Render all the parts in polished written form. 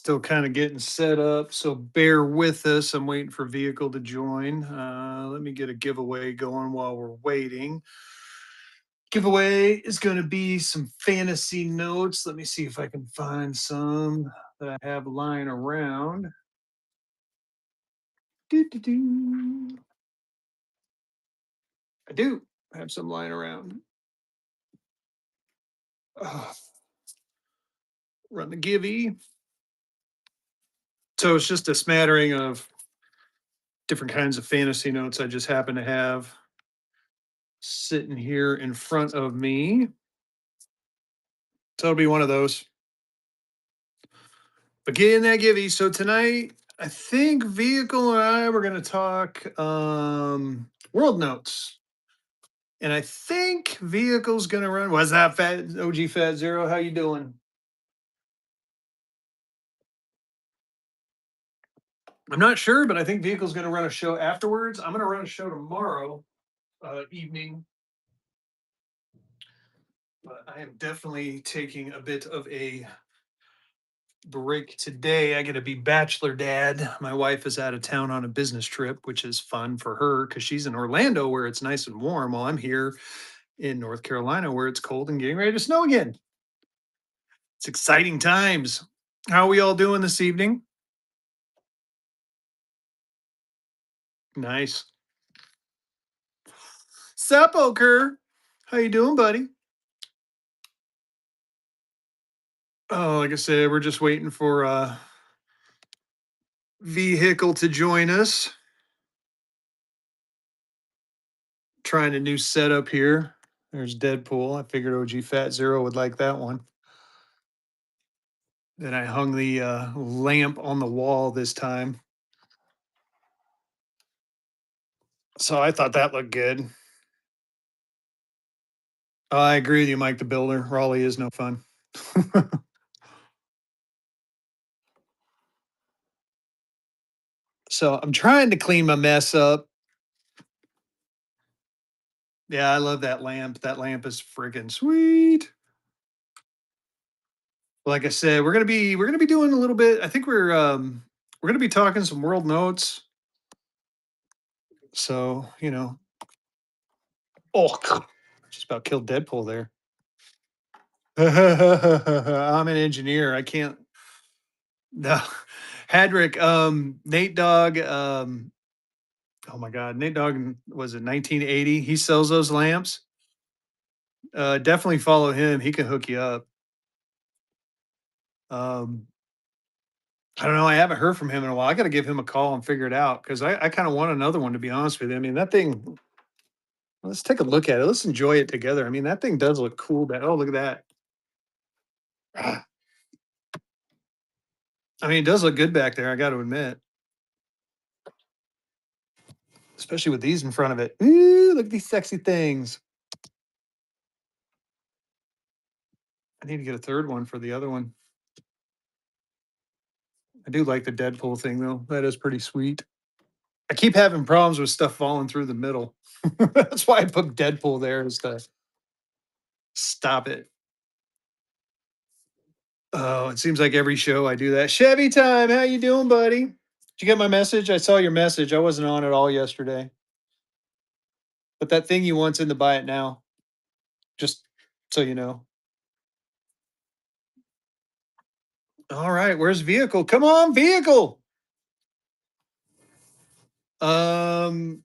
Still kind of getting set up, so bear with us. I'm waiting for vehicle to join. Let me get a giveaway going while we're waiting. Giveaway is going to be some fantasy notes. Let me see if I can find some that I have lying around. Doo-doo-doo. I do have some lying around. Ugh, run the givey. So it's just a smattering of different kinds of fantasy notes I just happen to have sitting here in front of me. So it'll be one of those. But get in that givey. So tonight, I think Vehicle and I were going to talk world notes. And I think Vehicle's going to run. What's that, Fat OG Fat Zero? How you doing? I'm not sure, but I think Vehicle's going to run a show afterwards. I'm going to run a show tomorrow evening. But I am definitely taking a bit of a break today. I got to be bachelor dad. My wife is out of town on a business trip, which is fun for her because she's in Orlando where it's nice and warm, while I'm here in North Carolina where it's cold and getting ready to snow again. It's exciting times. How are we all doing this evening? Nice. Sepulcher. How you doing, buddy? Oh, like I said, we're just waiting for vehicle to join us. Trying a new setup here. There's Deadpool. I figured OG Fat Zero would like that one. Then I hung the lamp on the wall this time. So I thought that looked good. I agree with you, Mike the Builder. Raleigh is no fun. So I'm trying to clean my mess up. Yeah, I love that lamp. That lamp is freaking sweet. Like I said, we're gonna be doing a little bit. I think we're gonna be talking some world notes. So, oh, just about killed Deadpool there. I'm an engineer. I can't. No, Hadrick, Nate Dogg, oh my God, Nate Dogg was it 1980? He sells those lamps. Definitely follow him. He can hook you up. Um, I don't know. I haven't heard from him in a while. I got to give him a call and figure it out because I kind of want another one to be honest with you. I mean, that thing. Let's take a look at it. Let's enjoy it together. I mean, that thing does look cool. That oh, look at that. Ah, I mean, it does look good back there. I got to admit, especially with these in front of it. Ooh, look at these sexy things. I need to get a third one for the other one. I do like the Deadpool thing though. That is pretty sweet. I keep having problems with stuff falling through the middle. That's why I put Deadpool there is to stop it. Oh, it seems like every show I do that. Chevy time, how you doing, buddy? Did you get my message? I saw your message. I wasn't on at all yesterday. But that thing you want's in the buy it now. Just so you know. All right, where's vehicle? Come on, vehicle. Um,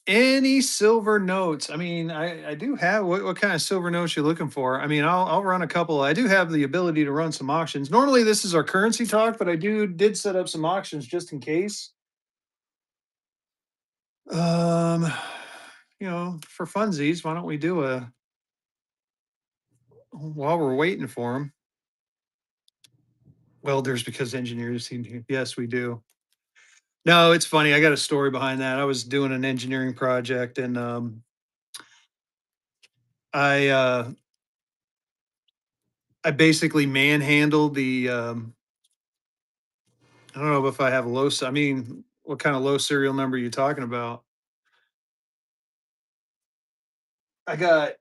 any silver notes? I mean, I do have what kind of silver notes you looking for? I mean, I'll run a couple. I do have the ability to run some auctions. Normally, this is our currency talk, but I did set up some auctions just in case. Um, for funsies, why don't we do a while we're waiting for them? Welders because engineers seem to. Yes, we do. No, it's funny. I got a story behind that. I was doing an engineering project and I I basically manhandled the I don't know if I have a low I mean, what kind of low serial number are you talking about? I got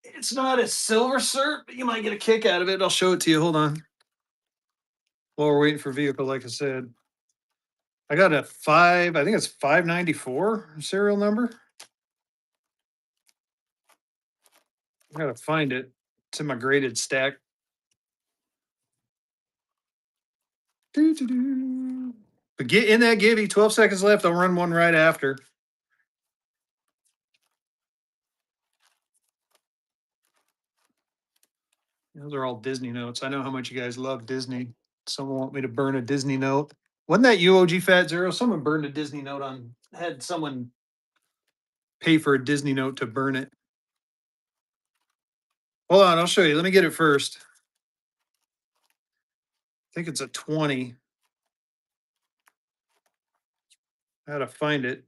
it's not a silver cert, but you might get a kick out of it. I'll show it to you. Hold on. while we're waiting for vehicle, like I said. I got a I think it's 594 serial number. I gotta find it. It's in my graded stack. Doo-doo-doo. But get in that Gibby. 12 seconds left. I'll run one right after. Those are all Disney notes. I know how much you guys love Disney. Someone want me to burn a Disney note. Wasn't that you, OG Fat Zero? Someone burned a Disney note had someone pay for a Disney note to burn it. Hold on, I'll show you. Let me get it first. I think it's a 20. I gotta find it.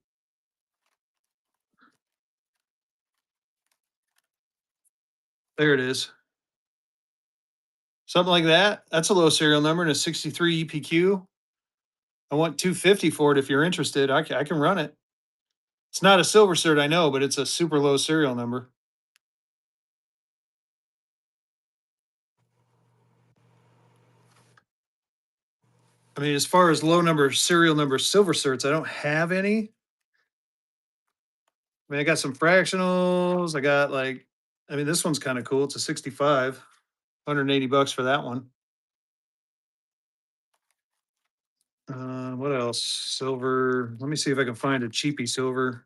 There it is. Something like that. That's a low serial number and a 63 EPQ. I want 250 for it if you're interested. I can run it. It's not a silver cert, I know, but it's a super low serial number. I mean, as far as low number serial number silver certs, I don't have any. I mean, I got some fractionals. I got this one's kind of cool. It's a 65, 180 bucks for that one. What else? Silver. Let me see if I can find a cheapy silver.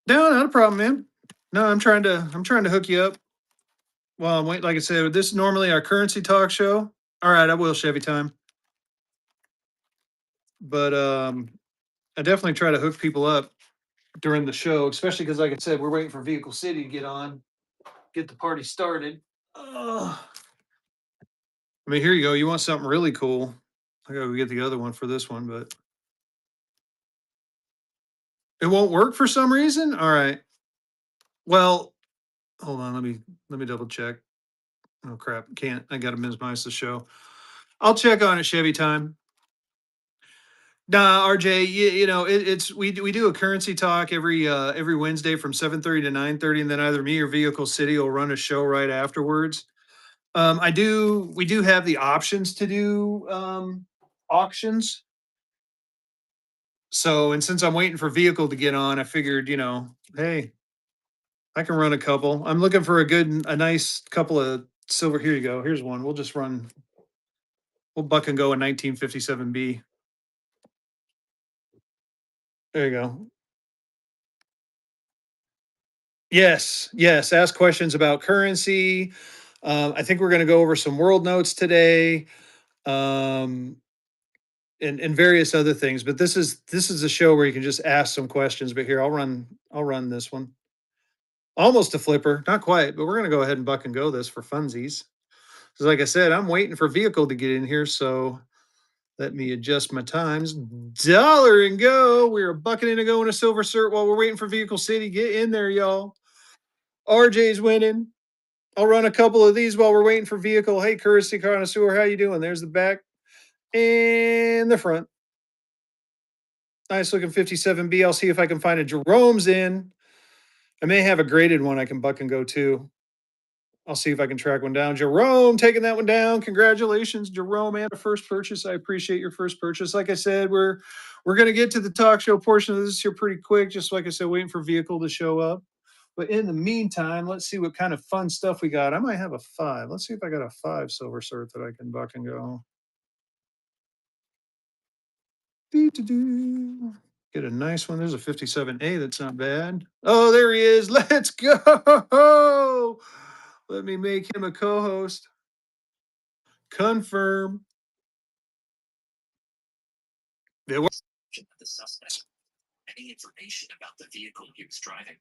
No, not a problem, man. No, I'm trying to hook you up. Well, I'm waiting. Like I said, this is normally our currency talk show. All right, I will Chevy time. But I definitely try to hook people up during the show, especially because, like I said, we're waiting for Vehicle City to get on, get the party started. I mean, here you go. You want something really cool? I gotta go get the other one for this one, but it won't work for some reason. All right. Well, hold on. Let me double check. Oh crap! Can't. I gotta minimize the show. I'll check on it. Chevy time. Nah, RJ, it's we do a currency talk every Wednesday from 7:30 to 9:30, and then either me or Vehicle City will run a show right afterwards. We do have the options to do auctions. So, and since I'm waiting for Vehicle to get on, I figured, hey, I can run a couple. I'm looking for a nice couple of silver. Here you go. Here's one. We'll buck and go a 1957B. There you go. Yes, yes. Ask questions about currency. I think we're going to go over some world notes today, and various other things. But this is a show where you can just ask some questions. But here, I'll run this one. Almost a flipper, not quite, but we're going to go ahead and buck and go this for funsies. Because, like I said, I'm waiting for Vehicle to get in here, so let me adjust my times. Dollar and go. We're bucking in and going a silver cert while we're waiting for Vehicle City. Get in there, y'all. RJ's winning. I'll run a couple of these while we're waiting for Vehicle. Hey, Courtesy Connoisseur, how you doing? There's the back and the front. Nice looking 57B. I'll see if I can find a Jerome's in. I may have a graded one I can buck and go too. I'll see if I can track one down. Jerome taking that one down. Congratulations, Jerome, and a first purchase. I appreciate your first purchase. Like I said, we're gonna get to the talk show portion of this here pretty quick. Just like I said, waiting for Vehicle to show up. But in the meantime, let's see what kind of fun stuff we got. I might have a 5. Let's see if I got a 5 silver cert that I can buck and go. Doo-doo-doo. Get a nice one. There's a 57A. That's not bad. Oh, there he is. Let's go. Let me make him a co-host. Confirm. There was the suspect any information about the vehicle he was driving.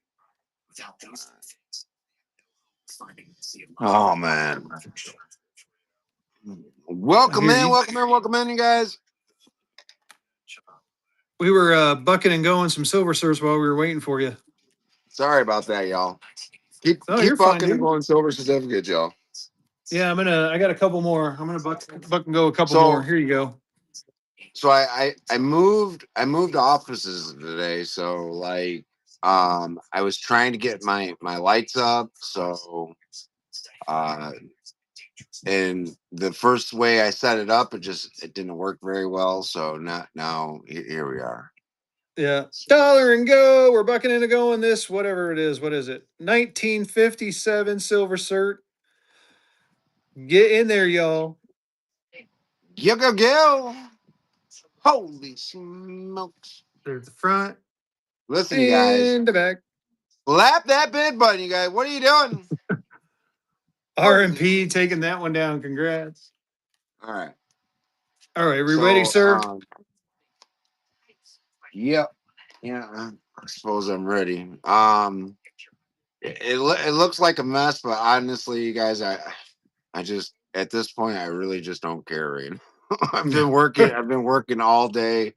Without those things, finding Oh man. Welcome in, you guys. We were bucking and going some silver certs while we were waiting for you. Sorry about that, y'all. Keep you're bucking fine, and going silver certificates, y'all. Yeah, I got a couple more. I'm gonna buck and go a couple more. Here you go. So I moved offices today, so like I was trying to get my lights up, so and the first way I set it up, it didn't work very well. So now here we are. Yeah. Dollar and go. We're bucking into going this, whatever it is. What is it? 1957 silver cert. Get in there, y'all. Go. Holy smokes. There's the front Listen, you guys. and the back. Slap that bid button, you guys. What are you doing? RMP taking that one down. Congrats. All right. All right. We ready, sir? Yep. Yeah. I suppose I'm ready. It looks like a mess, but honestly, you guys, I just at this point I really just don't care right now. I've been working all day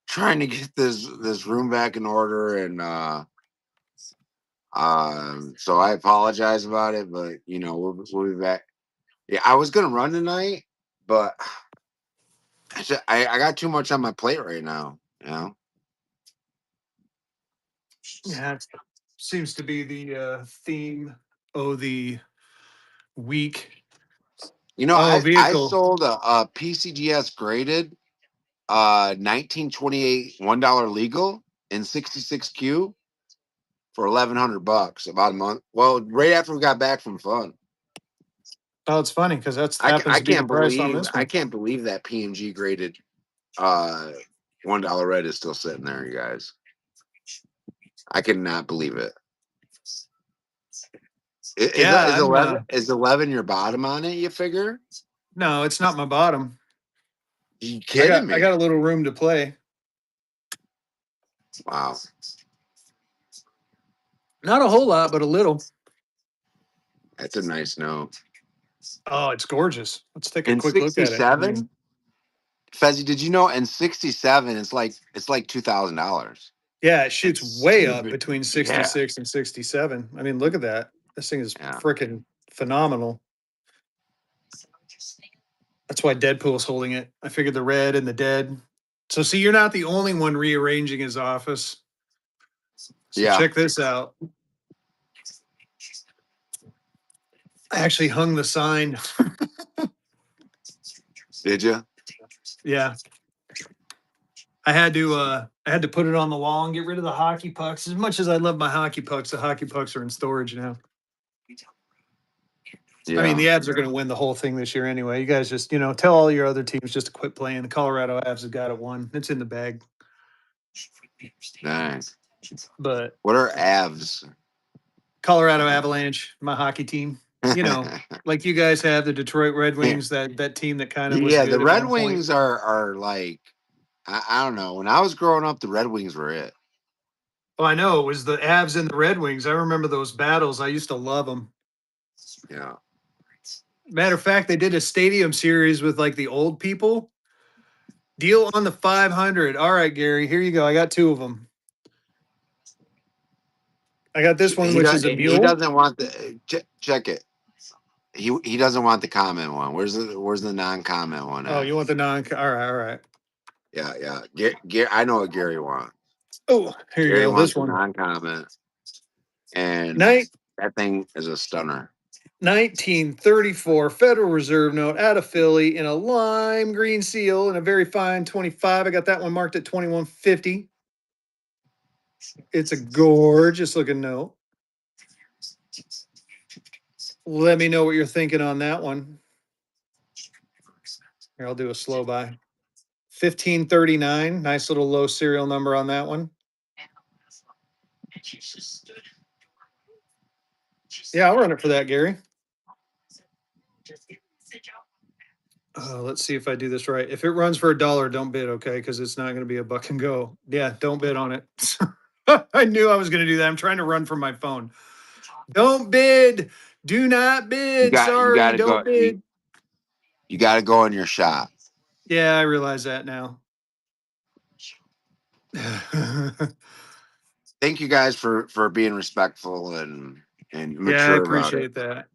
trying to get this room back in order, and so I apologize about it, but we'll be back. Yeah, I was gonna run tonight, but I got too much on my plate right now. Yeah. Seems to be the theme of the week. Oh, I vehicle. sold a PCGS graded 1928 $1 legal in 66Q for $1,100 about a month. Well, right after we got back from fun. Oh, it's funny because that happens to be the price on this I one. can't believe that PMG graded $1 red is still sitting there, you guys. I cannot believe it. Yeah, Is 11 your bottom on it, you figure? no, it's not my bottom. You kidding me? I got a little room to play. Wow. Not a whole lot, but a little. That's a nice note. Oh, it's gorgeous. Let's take a In quick look at it. 67, Fezzy, did you know in 67 it's like $2,000? Yeah, it shoots It's way up stupid. between Yeah. 66 and 67. I mean, look at that. This thing is Yeah. freaking phenomenal. That's why Deadpool's holding it. I figured the red and the dead. So see, you're not the only one rearranging his office. So Yeah. check this out. I actually hung the sign. Did you? Yeah. I had to put it on the wall and get rid of the hockey pucks. As much as I love my hockey pucks, the hockey pucks are in storage now. Yeah. I mean, the Avs are going to win the whole thing this year anyway. You guys just, tell all your other teams just to quit playing. The Colorado Avs have got it won. It's in the bag. Nice. But What are avs? Colorado Avalanche, my hockey team. Like you guys have the Detroit Red Wings, that team that kind of was Yeah, good the at Red one point. Wings are like I don't know. When I was growing up, the Red Wings were it. Oh, I know. It was the Avs and the Red Wings. I remember those battles. I used to love them. Yeah. Matter of fact, they did a stadium series with like the old people. Deal on the 500. All right, Gary, here you go. I got two of them. I got this one, which is a He mule. doesn't want the check it. He doesn't want the comment one. Where's the non-comment one Oh, at? you want the non? All right, all right. Yeah. I know what Gary wants. Oh, here you Gary go. wants This the one. non-comment, and that thing is a stunner. 1934 Federal Reserve note out of Philly in a lime green seal and a very fine 25. I got that one marked at 2150. It's a gorgeous looking note. Let me know what you're thinking on that one. Here, I'll do a slow buy. 1539. Nice little low serial number on that one. Yeah, I'll run it for that, Gary. Let's see if I do this right. If it runs for $1, don't bid, okay? Because it's not going to be a buck and go. Yeah, don't bid on it. I knew I was going to do that. I'm trying to run from my phone. Don't bid. Do not bid. Sorry, don't bid. You got to go in your shop. Yeah, I realize that now. Thank you guys for being respectful and mature. Yeah, I appreciate that.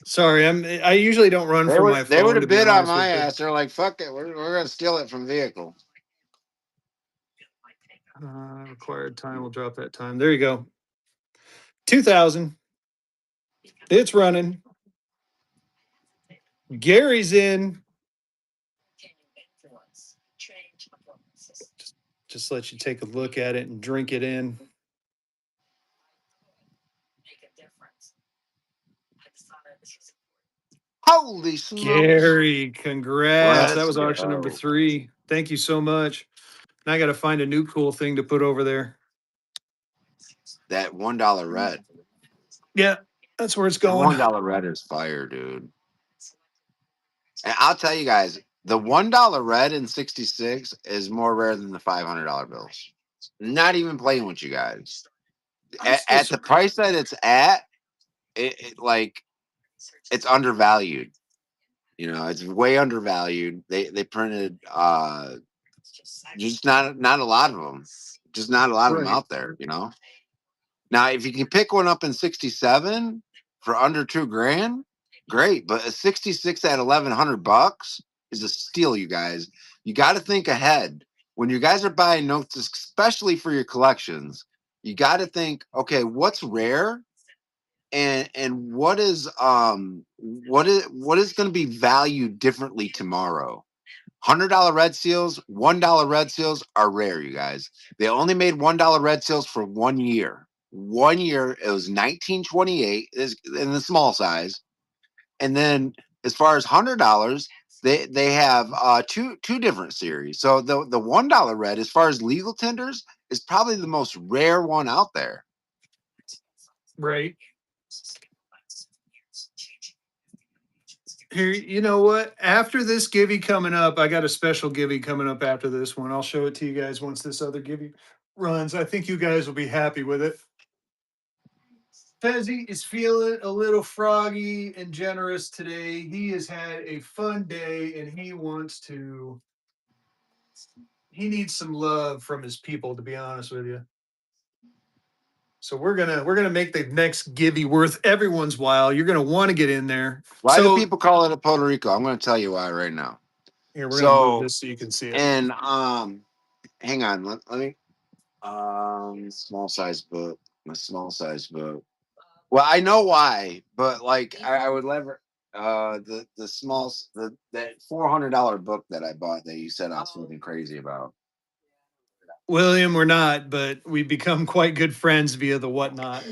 Sorry, I usually don't run from my phone. They would have bid on my with you. ass. They're like, fuck it, we're gonna steal it from vehicle. Required time. We'll drop that time. There you go. 2000. It's running. Gary's in. Just let you take a look at it and drink it in. Holy smokes! Gary, congrats. That Let's was auction number go. 3. Thank you so much. Now I got to find a new cool thing to put over there. That $1 red. Yeah, that's where it's That going. $1 red is fire, dude. And I'll tell you guys, the $1 red in '66 is more rare than the $500 bills. Not even playing with you guys. At the price that it's at, like it's undervalued. You know, it's way undervalued. They printed just not a lot of them. Just not a lot of them Right. out there. You know. Now, if you can pick one up in '67 for under $2,000, great. But a '66 at $1,100 is a steal, you guys. You got to think ahead when you guys are buying notes, especially for your collections. You got to think, okay, what's rare, and what is going to be valued differently tomorrow. $100 red seals, $1 red seals are rare, you guys. They only made $1 red seals for 1 year. 1 year, it was 1928 is in the small size. And then as far as $100, they have two different series. So the $1 red, as far as legal tenders, is probably the most rare one out there. Right. Here, you know what? After this givey coming up, I got a special givey coming up after this one. I'll show it to you guys once this other givey runs. I think you guys will be happy with it. Fezzy is feeling a little froggy and generous today. He has had a fun day and he needs some love from his people, to be honest with you. So we're gonna make the next givey worth everyone's while. You're gonna want to get in there. Why do So people call it a Puerto Rico? I'm going to tell you why right now. here, we're gonna move So, this so you can see it. and hang on, let me small size book, my small size book. Well, I know why, but like I would never the small that $400 book that I bought that you said I was something crazy about. William, we're not, but we've become quite good friends via the whatnot.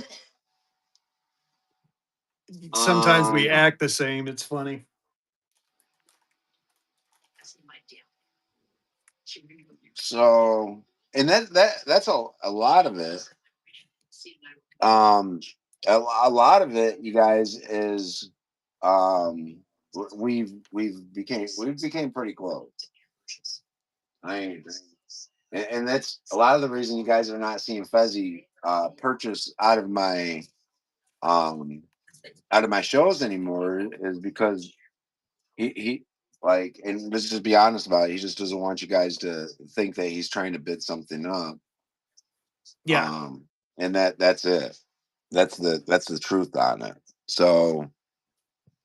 Sometimes we Um, act the same. It's funny. so and that's a lot of it. Um, a lot of it, you guys, is um we've became pretty close. I and that's a lot of the reason you guys are not seeing Fezzy purchase um out of my shows anymore is because he like, and let's just be honest about it, he just doesn't want you guys to think that he's trying to bid something up. Yeah. And that's it. That's the truth on it. So,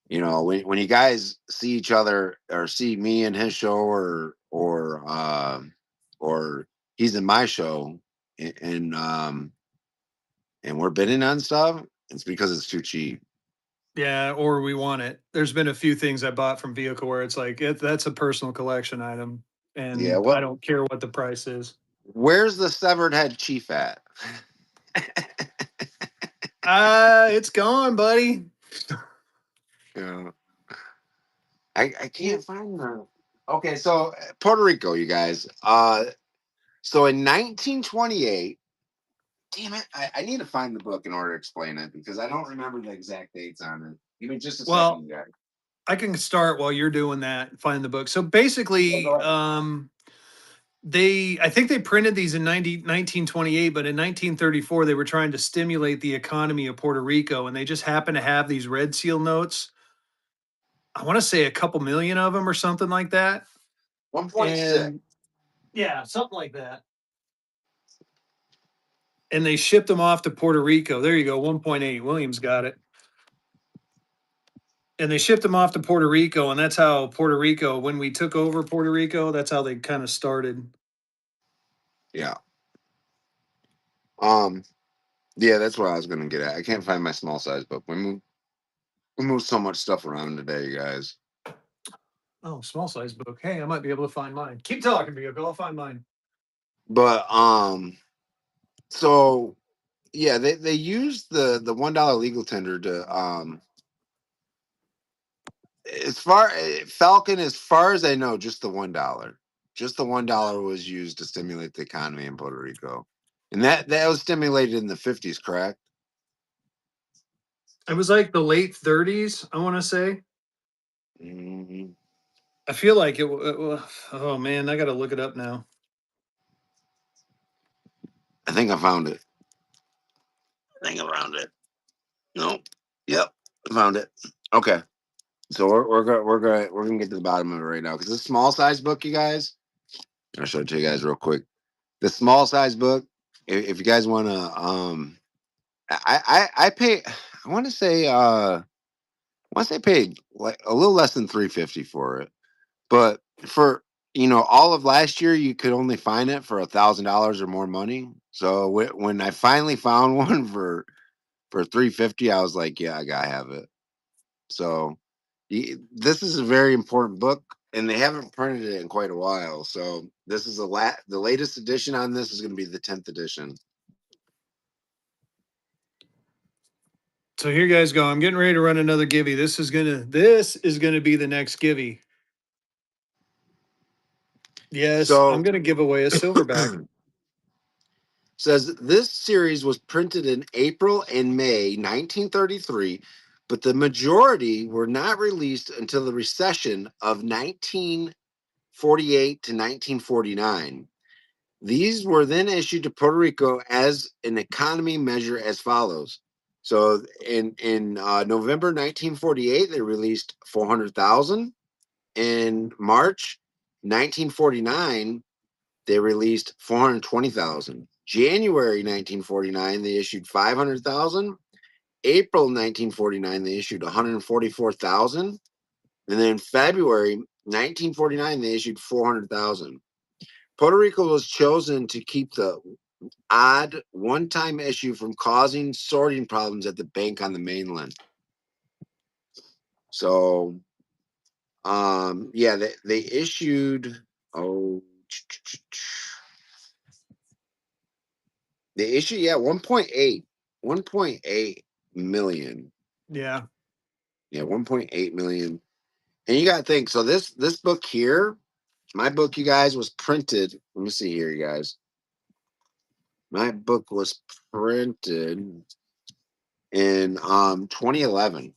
you know, when you guys see each other or see me in his show or he's in my show and we're bidding on stuff, it's because it's too cheap. Yeah, or we want it. There's been a few things I bought from Vehicle where it's like that's a personal collection item, Yeah, and I well, don't care what the price is. where's the severed head chief at? It's gone, buddy. Yeah. I can't find her. Okay, so Puerto Rico, you guys. So in 1928, damn it, I need to find the book in order to explain it because I don't remember the exact dates on it. Give me just a Well, second, guys. I can start while you're doing that. Find the book. So Yeah, basically, go ahead. I think they printed these in 1928, but in 1934 they were trying to stimulate the economy of Puerto Rico, and they just happened to have these red seal notes. I want to say a couple million of them or something like that. 1.6. And yeah, something like that. And they shipped them off to Puerto Rico. There you go, 1.8. Williams got it. And they shipped them off to Puerto Rico, and that's how Puerto Rico, when we took over Puerto Rico, that's how they kind of started. Yeah. Um, yeah, that's what I was gonna get at. I can't find my small size book. We moved so much stuff around today, you guys. Oh, small size book. Hey, I might be able to find mine. Keep talking, Bill. I'll find mine. But so yeah, they used the $1 legal tender to as far Falcon, as far as I know, just the $1. Just the $1 was used to stimulate the economy in Puerto Rico. And that was stimulated in the 50s, correct? It was like the late 30s, I want to say. Mhm. I feel like oh man, I got to look it up now. I think I found it. I think I found it. Nope. Yep. I found it. Okay. So we're gonna get to the bottom of it right now because this small size book, you guys. I'll show it to you guys real quick. The small size book. If you guys want to, I pay. I want to say once I paid like a little less than 350 for it, but for all of last year, you could only find it for $1,000 or more money. So when I finally found one for 350, I was like, yeah, I gotta have it. So this is a very important book, and they haven't printed it in quite a while. So this is the latest edition on this is going to be the 10th edition. So here you guys go. I'm getting ready to run another givey. This is gonna be the next givey. Yes, I'm So gonna give away a silverback. says this series was printed in April and May 1933, but the majority were not released until the recession of 1948 to 1949. These were then issued to Puerto Rico as an economy measure as follows. So in November 1948, they released 400,000. In March 1949, they released 420,000. January 1949, they issued 500,000. April 1949, they issued 144,000. And then February 1949, they issued 400,000. Puerto Rico was chosen to keep the odd one-time issue from causing sorting problems at the bank on the mainland. So, yeah, they issued oh, they issued 1.8 million. Yeah. Yeah, 1.8 million. And you got to think. So this book here, my book, you guys, was printed. Let me see here, you guys. My book was printed in 2011.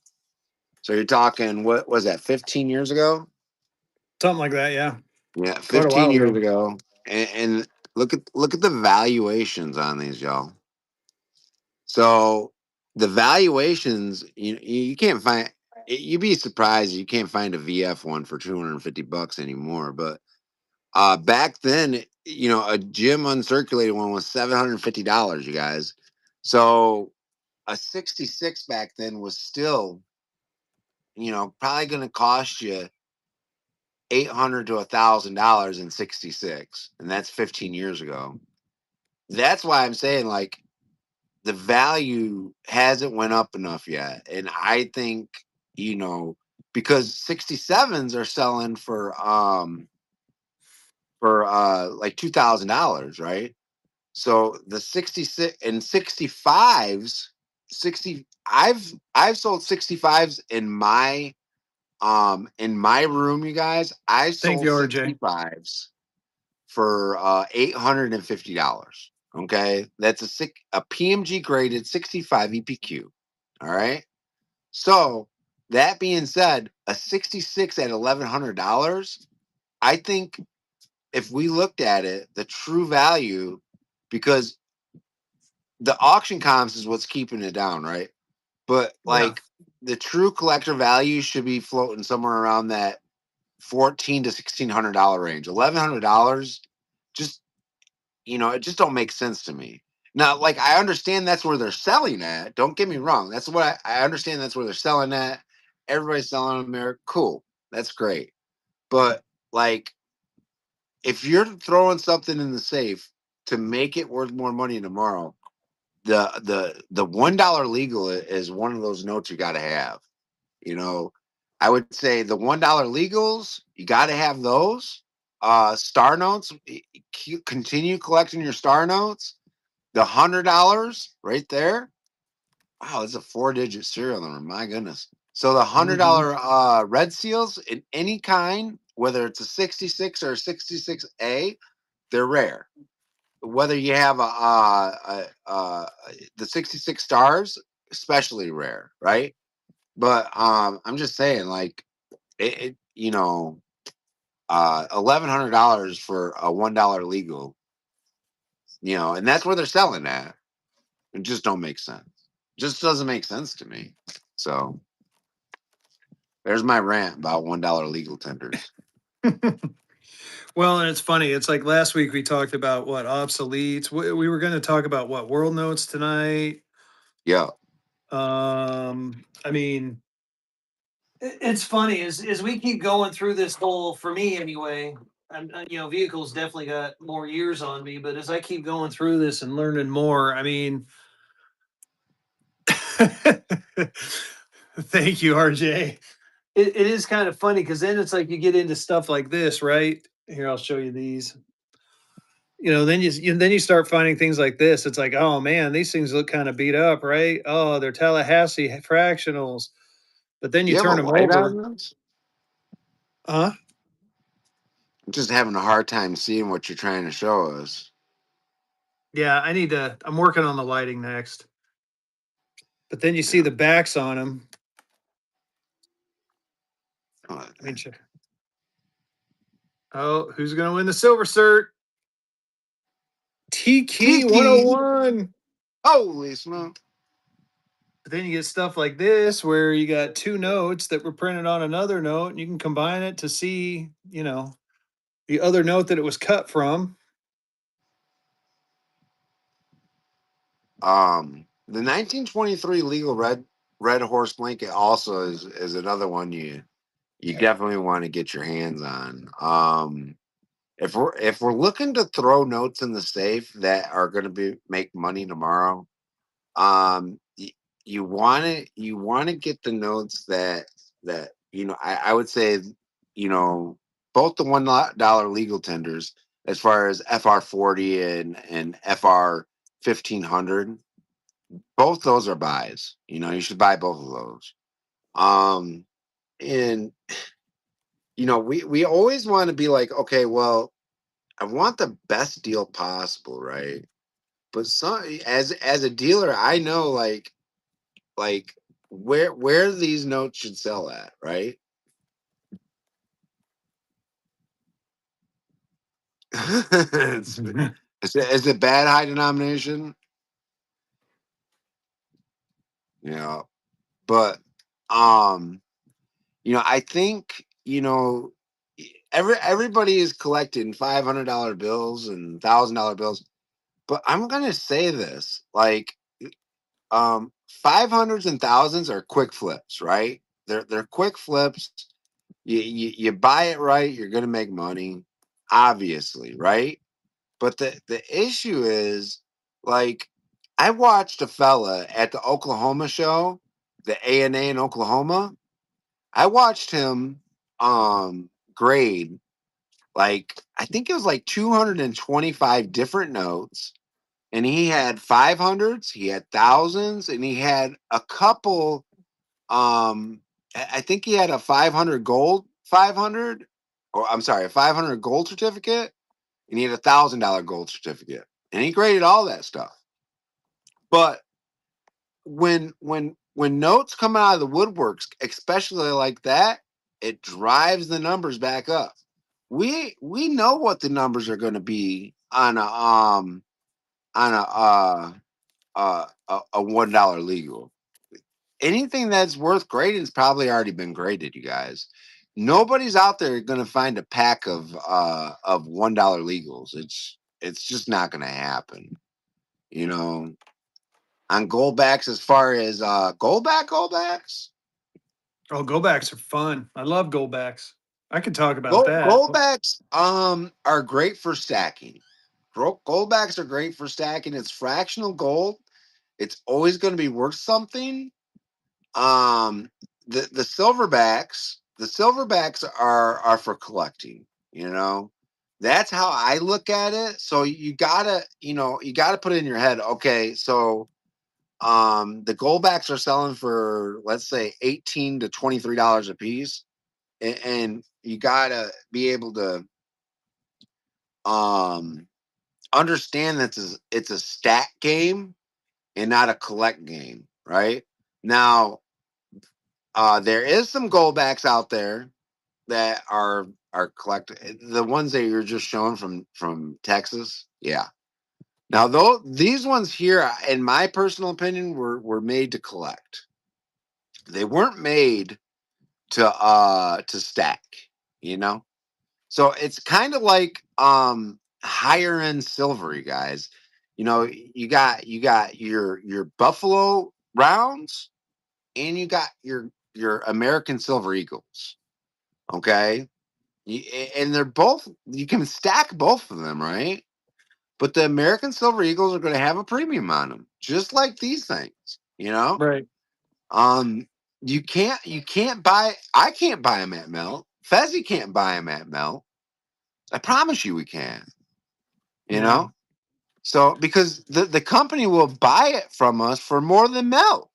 So you're talking, what was that, 15 years ago? Something like that, yeah. Yeah, Quite a 15 while years ago. ago. And look at the valuations on these, y'all. So the valuations, you can't find. You'd be surprised you can't find a VF one for $250 anymore. But back then, a gym uncirculated one was $750. You guys, so a 66 back then was still, probably going to cost you $800 to $1,000 in 66, and that's 15 years ago. That's why I'm saying, like, the value hasn't went up enough yet. And I think, because 67s are selling for like $2,000, right? So the 66 and 65s, 60 I've sold 65s in my room, you guys. I Thank sold you, RJ. 65s for $850. Okay, that's a PMG graded 65 EPQ. All right. So that being said, a 66 at $1,100, I think if we looked at it, the true value, because the auction comps is what's keeping it down, right? But Yeah. like the true collector value should be floating somewhere around that $1,400 to $1,600 range. $1,100, just it just don't make sense to me. Now, like I understand that's where they're selling at. Don't get me wrong. That's what I understand. That's where they're selling at. Everybody's selling them there. Cool. That's great. But like, if you're throwing something in the safe to make it worth more money tomorrow, the $1 legal is one of those notes you got to have. You know, I would say the $1 legals, you got to have those. Star notes, continue collecting your star notes. The $100 right there. Wow, it's a 4-digit serial number. My goodness. So the hundred Mhm. dollar red seals in any kind, whether it's a 66 or a 66A, they're rare. Whether you have the 66 stars, especially rare, right? But I'm just saying, like it $1,100 for a $1 legal, and that's where they're selling at. It just don't make sense. Just doesn't make sense to me. So there's my rant about $1 legal tenders. Well, and it's funny. It's like last week we talked about what obsoletes. We were going to talk about what world notes tonight. Yeah. I mean, it's funny as we keep going through this whole, for me anyway. Vehicles definitely got more years on me, but as I keep going through this and learning more, I mean, thank you, RJ. It is kind of funny because then it's like you get into stuff like this, right? Here, I'll show you these. Then you start finding things like this. It's like, oh man, these things look kind of beat up, right? Oh, they're Tallahassee fractionals, but then Do you you have turn a them light over, on this? huh? I'm just having a hard time seeing what you're trying to show us. Yeah, I need to. I'm working on the lighting next, but then you see Yeah. the backs on them. Oh, I mean, check. Oh, who's going to win the silver cert? Tiki Tiki. 101. Holy smoke. But then you get stuff like this where you got two notes that were printed on another note, and you can combine it to see, the other note that it was cut from. The 1923 legal red horse blanket also is another one you definitely want to get your hands on. If we're looking to throw notes in the safe that are going to make money tomorrow, um, y- you want to get the notes that I would say both the $1 legal tenders as far as FR40 and FR 1500. Both those are buys. You should buy both of those. Um, and we always want to be like, okay, well, I want the best deal possible, right? But as a dealer, I know like where these notes should sell at, right? it's, is it bad high denomination? Yeah, but um, I think everybody is collecting $500 bills and $1,000 bills, but I'm gonna say this, like 500s and thousands are quick flips, right? They're quick flips. You buy it right, you're gonna make money, obviously, right? But the issue is, like, I watched a fella at the Oklahoma show, the ANA in Oklahoma. I watched him grade, like, I think it was like 225 different notes, and he had 500s, he had thousands, and he had a couple. I think he had a 500 gold 500, or I'm sorry, a 500 gold certificate, and he had $1,000 gold certificate, and he graded all that stuff. But when notes come out of the woodworks, especially like that, it drives the numbers back up. We know what the numbers are going to be on a $1 legal. Anything that's worth grading has probably already been graded, you guys. Nobody's out there going to find a pack of $1 legals. It's just not going to happen. You know, on goldbacks, as far as goldbacks, Oh, go backs are fun. I love go backs. I could talk about gold that. goldbacks are great for stacking. Goldbacks are great for stacking. It's fractional gold. It's always going to be worth something. Um, the silverbacks are for collecting. You know, that's how I look at it. So you gotta put it in your head. Okay, so the goldbacks are selling for, let's say, $18 to $23 a piece, and you gotta be able to um understand that it's a stat game and not a collect game, right? Now, there is some goldbacks out there that are collect the ones that you're just showing from Texas. Yeah. Now, though, these ones here, in my personal opinion, were made to collect. They weren't made to stack. You know, so it's kind of like higher end silver, you guys. You got your Buffalo rounds, and you got your American Silver Eagles. Okay, and they're both, you can stack both of them, right? But the American Silver Eagles are going to have a premium on them, just like these things. You know, Right. um, you can't buy. I can't buy them at Melt. Fezzy can't buy them at Melt. I promise you, we can. You Yeah. know, so because the company will buy it from us for more than Melt.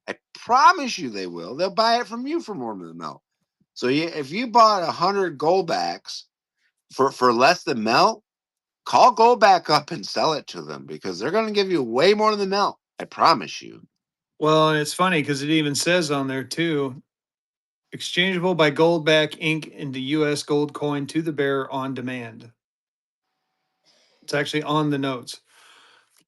I promise you, they will. They'll buy it from you for more than Melt. So if you bought 100 goldbacks for less than Melt, call Goldback up and sell it to them, because they're going to give you way more than Melt. I promise you. Well, and it's funny because it even says on there too, exchangeable by Goldback Inc. into U.S. gold coin to the bearer on demand. It's actually on the notes.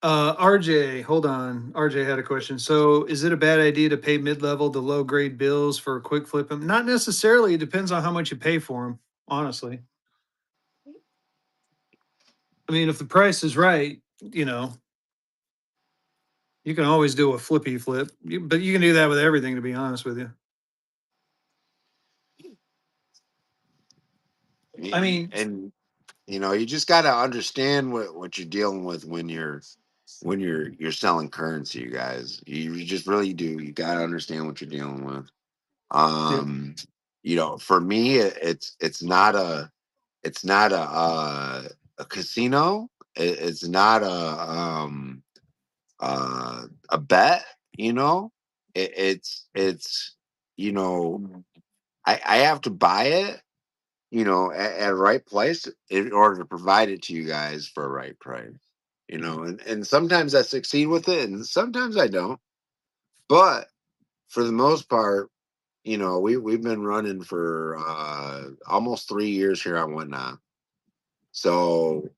RJ, hold on. RJ had a question. So, is it a bad idea to pay mid-level to low-grade bills for a quick flip them? Not necessarily. It depends on how much you pay for them. Honestly, I mean, if the price is right, you know, you can always do a flippy flip. But you can do that with everything. To be honest with you, I mean, And you just got to understand what you're dealing with when you're selling currency, you guys. You just really do. You got to understand what you're dealing with. yeah. Um, for me, it's not a casino. It's not a bet. You know, it's you know I have to buy it, at a right place in order to provide it to you guys for a right price. And sometimes I succeed with it, and sometimes I don't. But for the most part, we've been running for almost 3 years here on Whatnot. So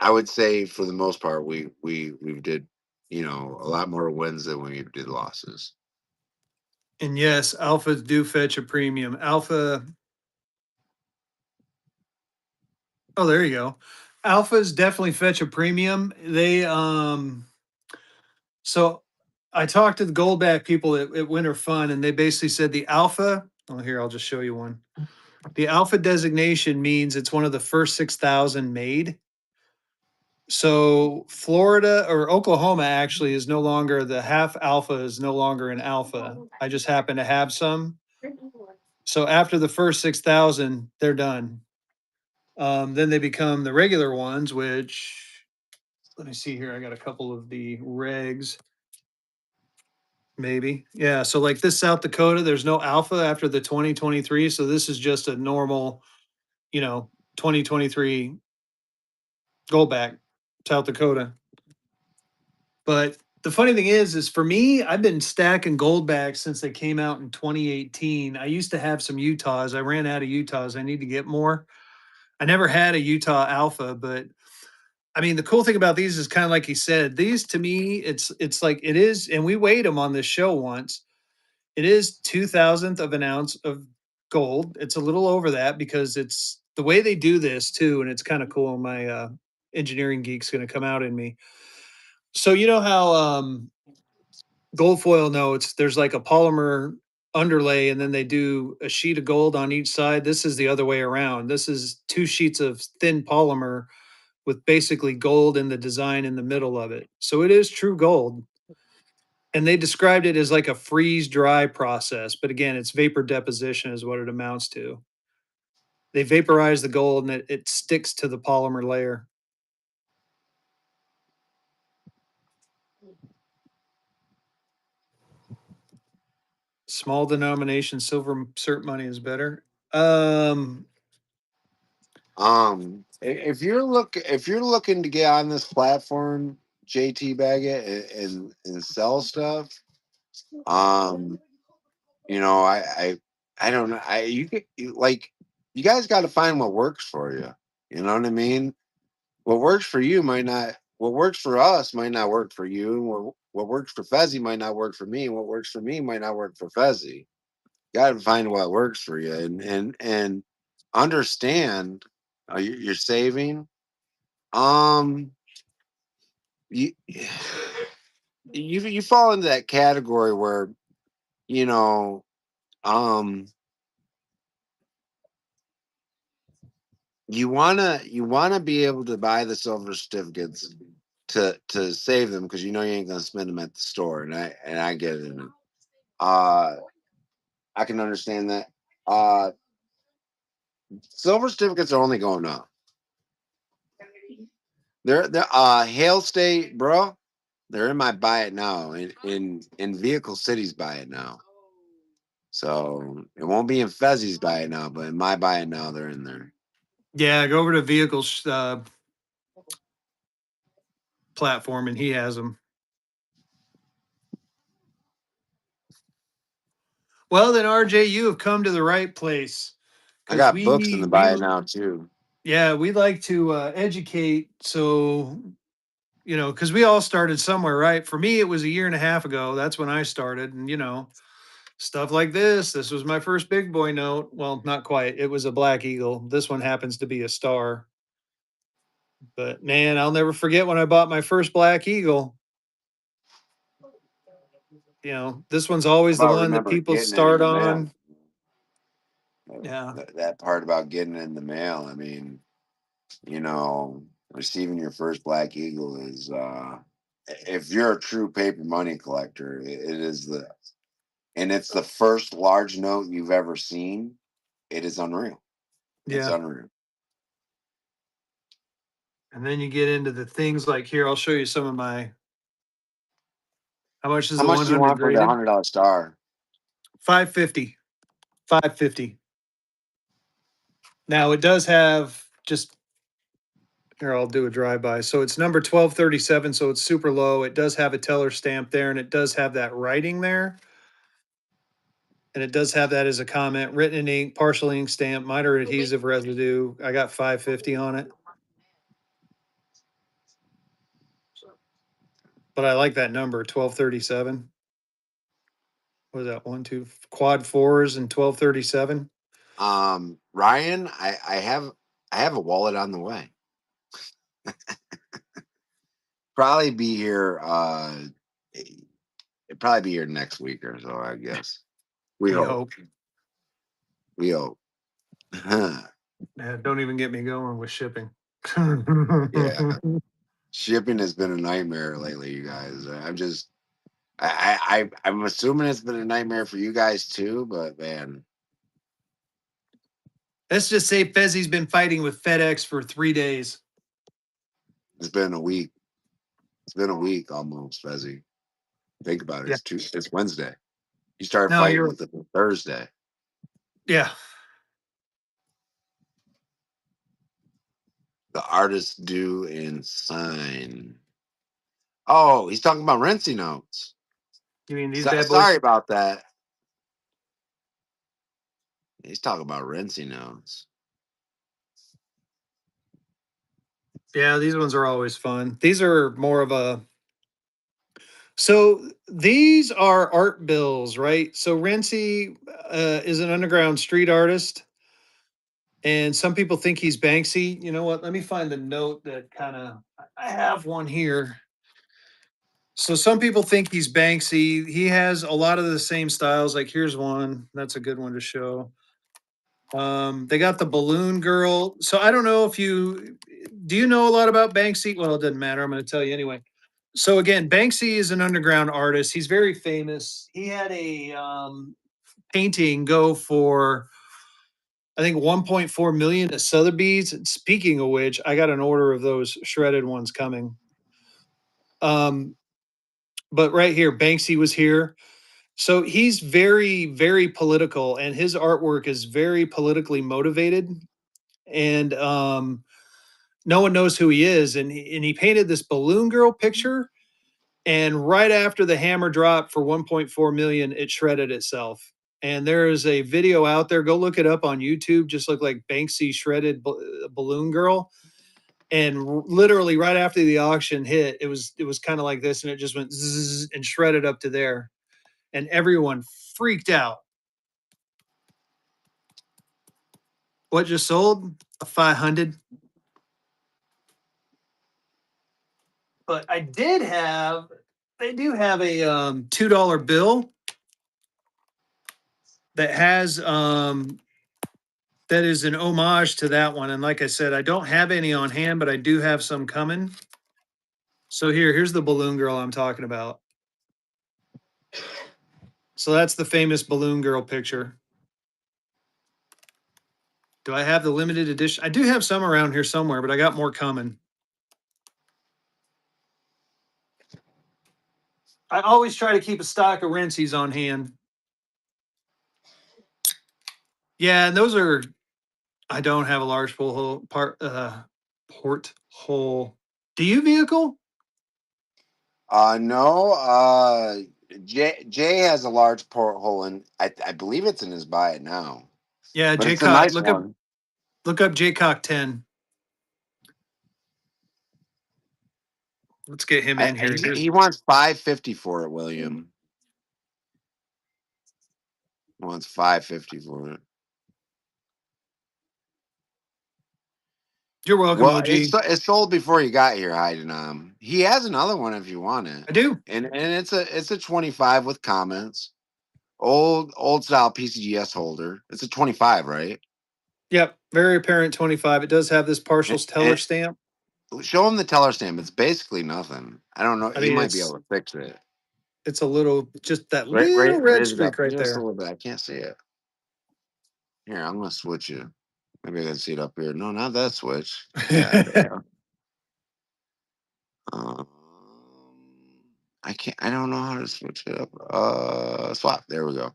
I would say for the most part, we did a lot more wins than we did losses. And yes, alphas do fetch a premium. Alpha. Oh, there you go. Alphas definitely fetch a premium. So I talked to the Goldback people at Winter Fun, and they basically said the alpha. Oh, here, I'll just show you one. The alpha designation means it's one of the first 6,000 made. So Florida or Oklahoma actually is no longer, the half alpha is no longer an alpha. I just happen to have some. So after the first 6,000, they're done. Then they become the regular ones, which, let me see here. I got a couple of the regs. Maybe. Yeah. So like this South Dakota, there's no alpha after the 2023. So this is just a normal, 2023 Goldback, South Dakota. But the funny thing is for me, I've been stacking Goldbacks since they came out in 2018. I used to have some Utahs. I ran out of Utahs. I need to get more. I never had a Utah Alpha, but I mean, the cool thing about these is kind of like he said, these to me, it's like it is, and we weighed them on this show once. It is 2,000th of an ounce of gold. It's a little over that because it's the way they do this too, and it's kind of cool. My engineering geek's going to come out in me. So you know how gold foil notes, there's like a polymer underlay, and then they do a sheet of gold on each side. This is the other way around. This is two sheets of thin polymer with basically gold in the design in the middle of it. So it is true gold. And they described it as like a freeze dry process. But again, it's vapor deposition, is what it amounts to. They vaporize the gold and it sticks to the polymer layer. Small denomination silver cert money is better. If you're looking to get on this platform, JT Baggett, and sell stuff, um, you know, I don't know. Like you guys got to find what works for you. You know what I mean? What works for you might not. What works for us might not work for you. What works for Fezzy might not work for me. What works for me might not work for Fezzy. You got to find what works for you, and understand you're saving. Um, you you fall into that category where you know um you wanna be able to buy the silver certificates to save them because you know you ain't gonna spend them at the store, and I get it. Uh, I can understand that. Uh, Silver certificates are only going up. They're Hail State, bro. They're in my buy it now. In Vehicle Cities buy it now. So it won't be in Fezzy's buy it now, but in my buy it now, they're in there. Yeah, go over to vehicles platform and he has them. Well, then RJ, you have come to the right place I because got books in the buy it now too. yeah, we like to educate. So because we all started somewhere, right? For me, it was a year and a half ago. That's when I started, and stuff like this. This was my first big boy note. Well, not quite. It was a Black Eagle. This one happens to be a star. But man, I'll never forget when I bought my first Black Eagle. This one's always the About one that remember people getting it in start the mail. on. Yeah. That part about getting it in the mail. I mean, you know, receiving your first Black Eagle is if you're a true paper money collector, it is and it's the first large note you've ever seen. It is unreal. It's Yeah. unreal. And then you get into the things like here, I'll show you some of my, how much is How the much do you 100 want for the graded? $100 star? 550. 550. Now it does have just here, I'll do a drive-by. So it's number 1237, so it's super low. It does have a teller stamp there, and it does have that writing there. And it does have that as a comment, written in ink, partial ink stamp, minor adhesive residue. I got 550 on it. But I like that number, 1237. What was that? One, two, quad fours and 1237. Ryan, I have a wallet on the way. Probably be here. It'd probably be here next week or so. I guess. We We hope. hope. We hope. Yeah, don't even get me going with shipping. Yeah. Shipping has been a nightmare lately, you guys. I'm assuming it's been a nightmare for you guys too, but man, Let's just say Fezzy's been fighting with FedEx for 3 days. it's been a week. It's been a week almost, Fezzy. Think about it. Yeah. It's Wednesday. You started No, fighting you're with it on Thursday. yeah. The artist due and sign. Oh, he's talking about Renzi notes. You mean these bad boys? Sorry about that. He's talking about Renzi notes. Yeah, these ones are always fun. These are more of a so these are art bills, right? So Renzi is an underground street artist, and some people think he's Banksy. You know what? Let me find the note that kind of I have one here. So some people think he's Banksy. He has a lot of the same styles. Like here's one. That's a good one to show. They got the Balloon Girl. So I don't know if do you know a lot about Banksy? Well, it doesn't matter. I'm going to tell you anyway. So again, Banksy is an underground artist. He's very famous. He had a painting go for I think 1.4 million at Sotheby's. And speaking of which, I got an order of those shredded ones coming. Um, but right here, Banksy was here. So he's very, very political, and his artwork is very politically motivated. And no one knows who he is. And he painted this balloon girl picture. And right after the hammer dropped for 1.4 million, it shredded itself. And there is a video out there. Go look it up on YouTube. Just look like Banksy shredded balloon girl. And literally right after the auction hit, it was kind of like this, and it just went zzz and shredded up to there, and everyone freaked out. What just sold? A 500. But they do have a $2 bill that has that is an homage to that one. And like I said, I don't have any on hand, but I do have some coming. So here's the balloon girl I'm talking about. So that's the famous balloon girl picture. Do I have the limited edition? I do have some around here somewhere, but I got more coming. I always try to keep a stock of Rensies on hand. Yeah, and those are. I don't have a large porthole. Do you vehicle? No. Jay has a large porthole, and I believe it's in his buy it now. Yeah, But it's a Jaycock. nice one. Look up Jaycock 10. Let's get him in here. He wants $550 for it, William. He wants $550 for it. You're welcome, Well, OG. it sold before you got here, Heidenam. He has another one if you want it. I do. And it's a 25 with comments. Old style PCGS holder. It's a 25, right? Yep, very apparent 25. It does have this partial teller And stamp. show him the teller stamp. It's basically nothing. I don't know. I He mean, might be able to fix it. it's a little, just that Right, little red raise it up streak right just a there. little bit. I can't see it. Here, I'm gonna switch it. Maybe I can see it up here. No, not that switch. Yeah. Um, I can't. I don't know how to switch it up. Swap. There we go.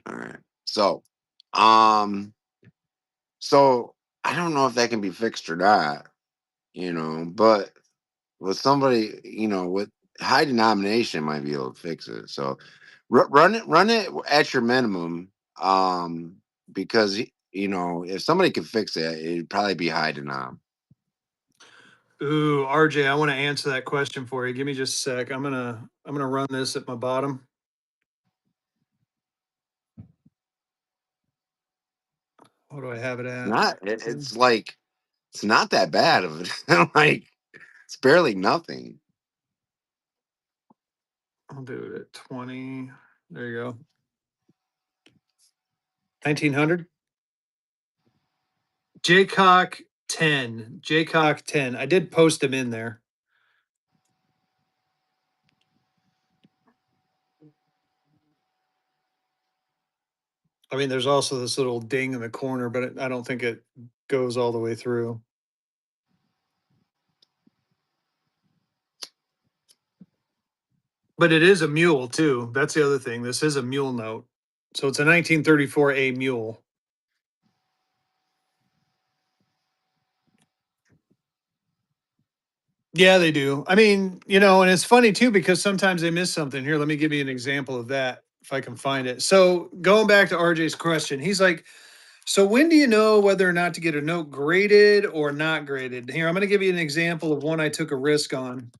All right. Um, so I don't know if that can be fixed or not. But with somebody, with high denomination, might be able to fix it. So run it at your minimum. Because if somebody could fix it, it'd probably be high denom. Ooh, RJ, I want to answer that question for you. Give me just a sec. I'm gonna run this at my bottom. What do I have it at? It's like it's not that bad of it. Like it's barely nothing. I'll do it at 20. There you go. 1900. Jaycock 10. Jaycock 10. I did post him in there. I mean, there's also this little ding in the corner, but I don't think it goes all the way through. But it is a mule too. That's the other thing. This is a mule note. So it's a 1934 A mule. Yeah, they do. I mean, and it's funny too because sometimes they miss something. Here, let me give you an example of that if I can find it. So going back to RJ's question, he's like, so when do you know whether or not to get a note graded or not graded? Here, I'm going to give you an example of one I took a risk on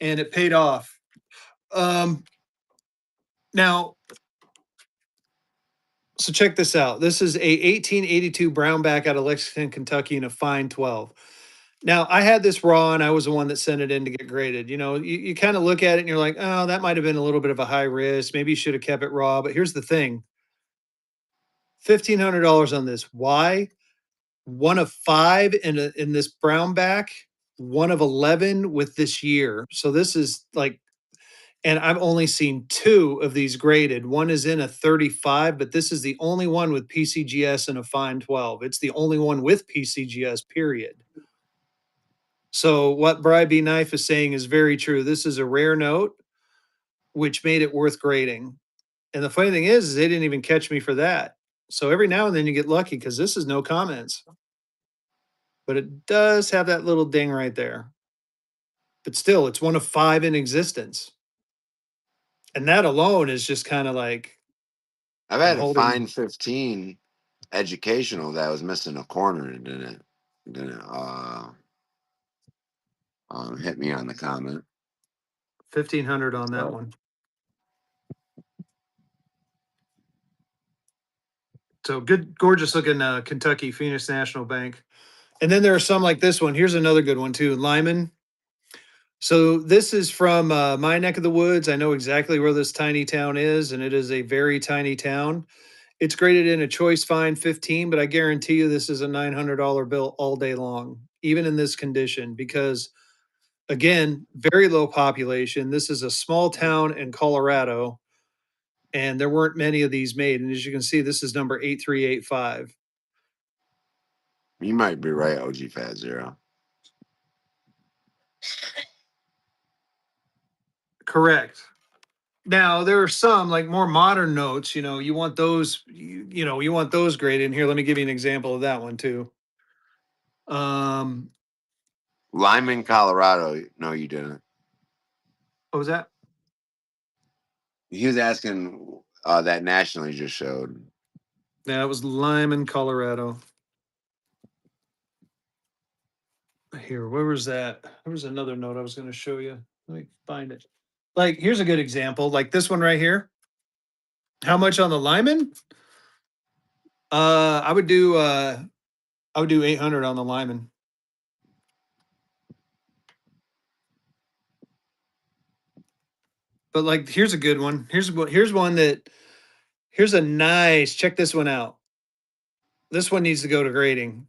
and it paid off. Now, so check this out. This is a 1882 Brownback out of Lexington, Kentucky in a fine 12. Now, I had this raw and I was the one that sent it in to get graded. You kind of look at it and you're like, oh, that might have been a little bit of a high risk. Maybe you should have kept it raw. But here's the thing. $1,500 on this. Why? One of 5 in this brownback, one of 11 with this year. So this is like, and I've only seen 2 of these graded. One is in a 35, but this is the only one with PCGS and a fine 12. It's the only one with PCGS, period. So what Bri B. Knife is saying is very true. This is a rare note, which made it worth grading. And the funny thing is they didn't even catch me for that. So every now and then you get lucky because this is no comments. But it does have that little ding right there. But still, it's one of 5 in existence. And that alone is just kind of like I've I'm had a holding fine 15 educational that was missing a corner and didn't hit me on the comment. 1,500 on that So one. So good, gorgeous looking Kentucky Phoenix National Bank. And then there are some like this one. Here's another good one too, Lyman. So this is from my neck of the woods. I know exactly where this tiny town is, and it is a very tiny town. It's graded in a choice fine 15, but I guarantee you this is a $900 bill all day long, even in this condition, because again, very low population. This is a small town in Colorado, and there weren't many of these made. And as you can see, this is number 8385. you might be right, OG Fat Zero. Correct. Now there are some like more modern notes, you want those, you want those graded in here. Let me give you an example of that one too. Um, Lyman, Colorado. No, you didn't. what was that? He was asking that national you just showed. Yeah, it was Lyman, Colorado. Here, where was that? There was another note I was going to show you. Let me find it. Like, here's a good example. Like this one right here. How much on the Lyman? I would do 800 on the Lyman. But like here's a good one. Here's one that here's a nice, check this one out. This one needs to go to grading.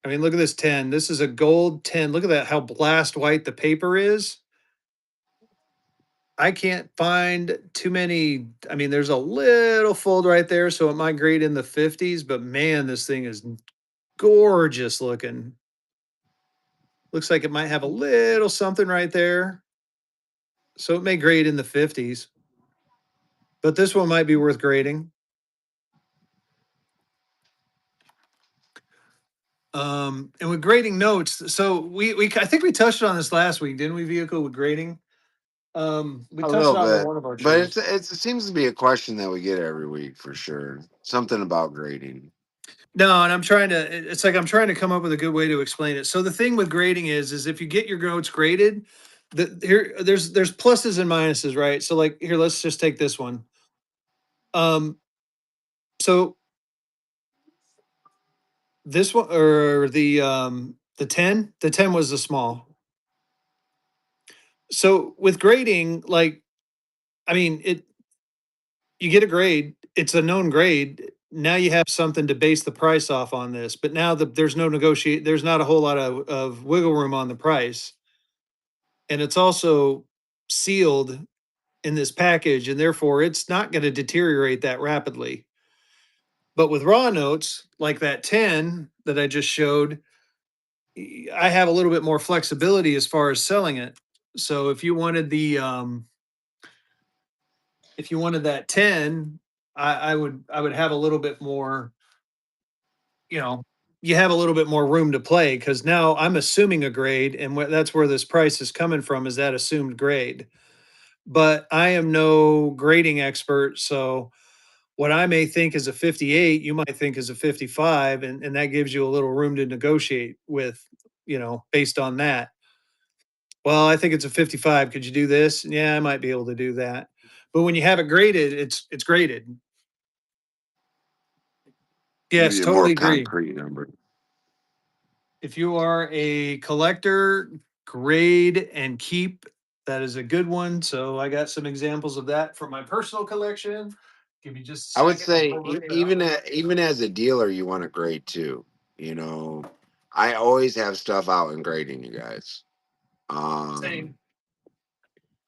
I mean, look at this 10. This is a gold 10. Look at that, how blast white the paper is. I can't find too many. I mean, there's a little fold right there, so it might grade in the 50s, but man, this thing is gorgeous looking. Looks like it might have a little something right there. So it may grade in the 50s. But this one might be worth grading. And with grading notes, so we I think we touched on this last week, didn't we, Vehicle, with grading? We A touched little on it on bit, one of our but shows. it seems to be a question that we get every week for sure. Something about grading. No, and it's like I'm trying to come up with a good way to explain it. So the thing with grading is if you get your notes graded, there's pluses and minuses, right? So like here, let's just take this one. So this one or the 10 was the small. So with grading, like I mean, you get a grade, it's a known grade. Now you have something to base the price off on this, but now there's no negotiate, there's not a whole lot of wiggle room on the price. And it's also sealed in this package, and therefore it's not going to deteriorate that rapidly. But with raw notes, like that 10 that I just showed, I have a little bit more flexibility as far as selling it. So if you wanted that 10, I would have a little bit more, you know, you have a little bit more room to play because now I'm assuming a grade, and that's where this price is coming from, is that assumed grade. But I am no grading expert, so what I may think is a 58, you might think is a 55, and that gives you a little room to negotiate with, based on that. Well, I think it's a 55. Could you do this? Yeah, I might be able to do that. But when you have it graded, it's graded. Give Yes, you a more totally agree. concrete number. If you are a collector, grade and keep. That is a good one. So I got some examples of that from my personal collection. Give me just a I would second. I'll say pull it even up. even as a dealer, you want to grade too. You know, I always have stuff out in grading, you guys. Same.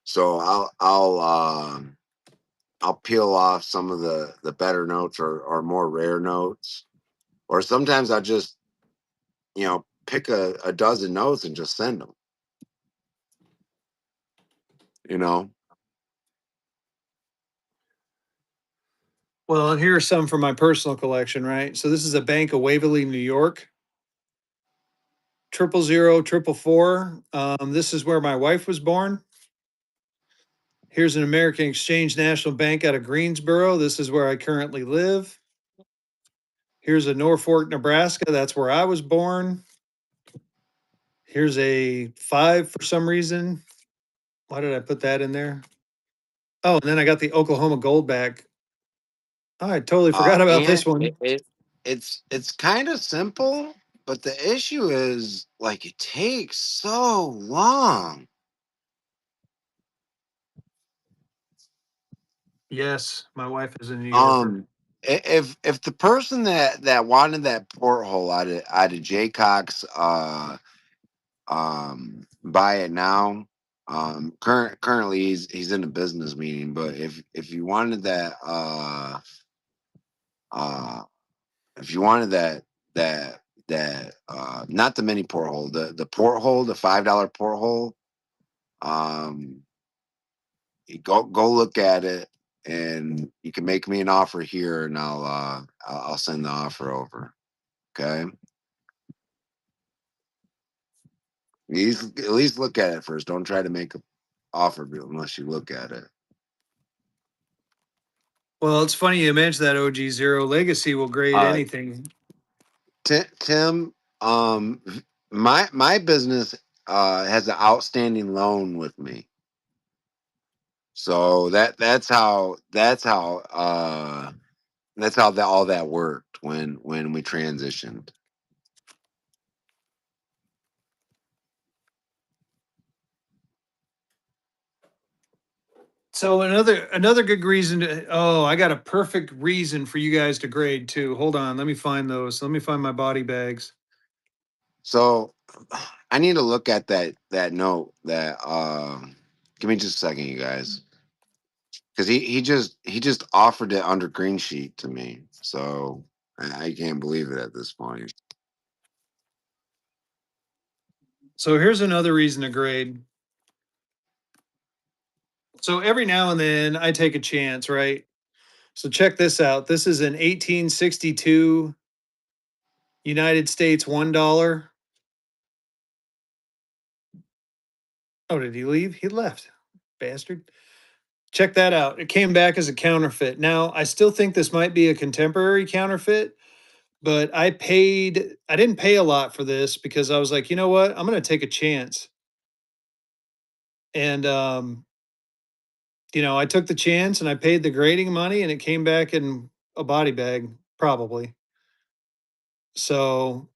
So I'll peel off some of the better notes or more rare notes, or sometimes I'll just pick a dozen notes and just send them. You know, Well, and here are some from my personal collection, right? So this is a Bank of Waverly, New York. 000 444. This is where my wife was born. Here's an American Exchange National Bank out of Greensboro. This is where I currently live. Here's a Norfolk, Nebraska. That's where I was born. Here's a 5 for some reason. Why did I put that in there? Oh, and then I got the Oklahoma Gold back. Oh, I totally forgot about and this one. it's kind of simple, but the issue is like it takes so long. Yes, my wife is a New Yorker. If the person that wanted that porthole out of Jaycox buy it now, currently he's in a business meeting, but if you wanted that uh if you wanted that not the mini porthole, the porthole, the $5 porthole, um you go look at it, and you can make me an offer here, and I'll send the offer over. Okay. At least look at it first. Don't try to make an offer unless you look at it. Well, it's funny you mentioned that OG Zero. Legacy will grade Uh, anything. Tim, my business has an outstanding loan with me, so that's how that all that worked when we transitioned. So another good reason to, oh, I got a perfect reason for you guys to grade too. Hold on, let me find those. Let me find my body bags. So I need to look at that note. That give me just a second, you guys, because he just offered it under green sheet to me. So I can't believe it at this point. So here's another reason to grade. So every now and then I take a chance, right? So check this out. This is an 1862 United States $1. Oh, did he leave? He left. Bastard. Check that out. It came back as a counterfeit. Now, I still think this might be a contemporary counterfeit, but I didn't pay a lot for this because I was like, you know what? I'm going to take a chance. And, I took the chance and I paid the grading money and it came back in a body bag, probably. So,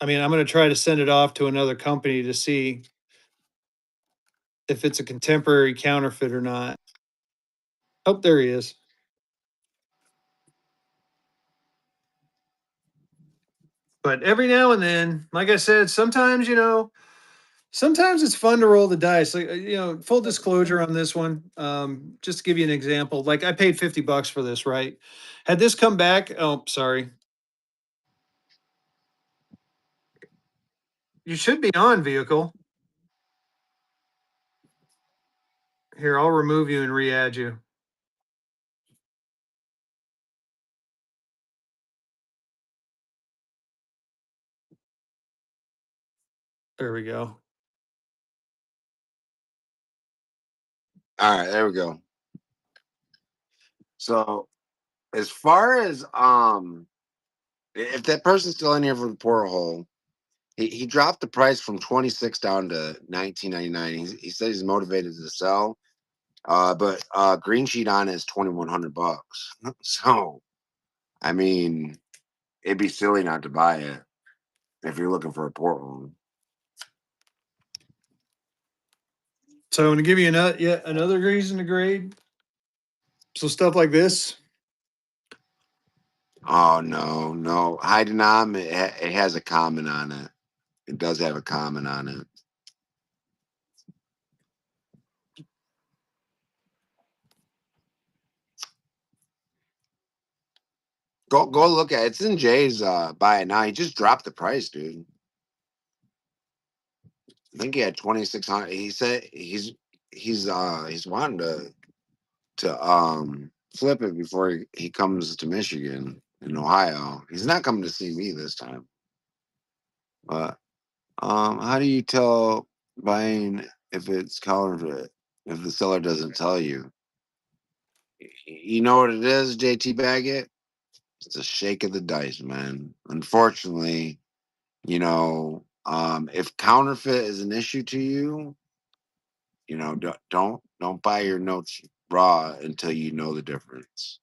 I mean, I'm going to try to send it off to another company to see if it's a contemporary counterfeit or not. Oh, there he is. But every now and then, like I said, sometimes it's fun to roll the dice. Like, full disclosure on this one, just to give you an example, like I paid $50 for this, right? Had this come back, oh, sorry. You should be on vehicle. Here, I'll remove you and re-add you. There we go. All right, there we go. So as far as if that person's still in here for the porthole, he dropped the price from 26 down to 19.99. He said he's motivated to sell. But green sheet on it is $2,100. So I mean, it'd be silly not to buy it if you're looking for a porthole. So I'm going to give you yet another reason to grade. So stuff like this. Oh no, no. Heidenam, it has a comment on it. It does have a comment on it. Go look at it. It's in Jay's buy it now. He just dropped the price, dude. I think he had 2,600. He said he's wanting to flip it before he comes to Michigan in Ohio. He's not coming to see me this time. But how do you tell buying if it's counterfeit if the seller doesn't tell you? You know what it is, JT Baggett? It's a shake of the dice, man. Unfortunately, if counterfeit is an issue to you, don't buy your notes raw until you know the difference.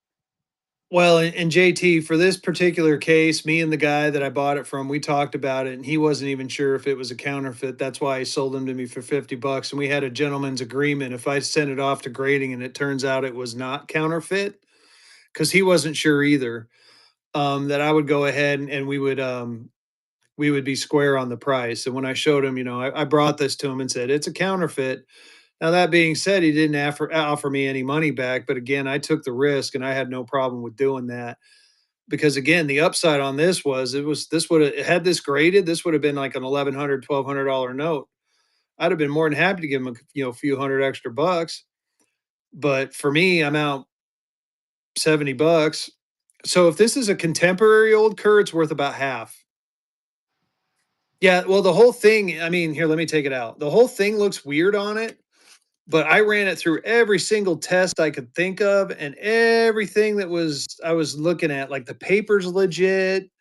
Well, and JT, for this particular case, me and the guy that I bought it from, we talked about it, and he wasn't even sure if it was a counterfeit. That's why he sold them to me for $50. And we had a gentleman's agreement. If I sent it off to grading and it turns out it was not counterfeit, because he wasn't sure either, that I would go ahead and we would be square on the price. And when I showed him, I brought this to him and said it's a counterfeit. Now that being said, he didn't offer me any money back, but again, I took the risk and I had no problem with doing that because again, the upside on this was this would have had this graded, this would have been like an $1,100, $1,200 note. I'd have been more than happy to give him a few hundred extra bucks. But for me, I'm out $70. So if this is a contemporary old Kerr, it's worth about half. Yeah, well, the whole thing, I mean, here, let me take it out. The whole thing looks weird on it, but I ran it through every single test I could think of and everything that I was looking at, like the paper's legit,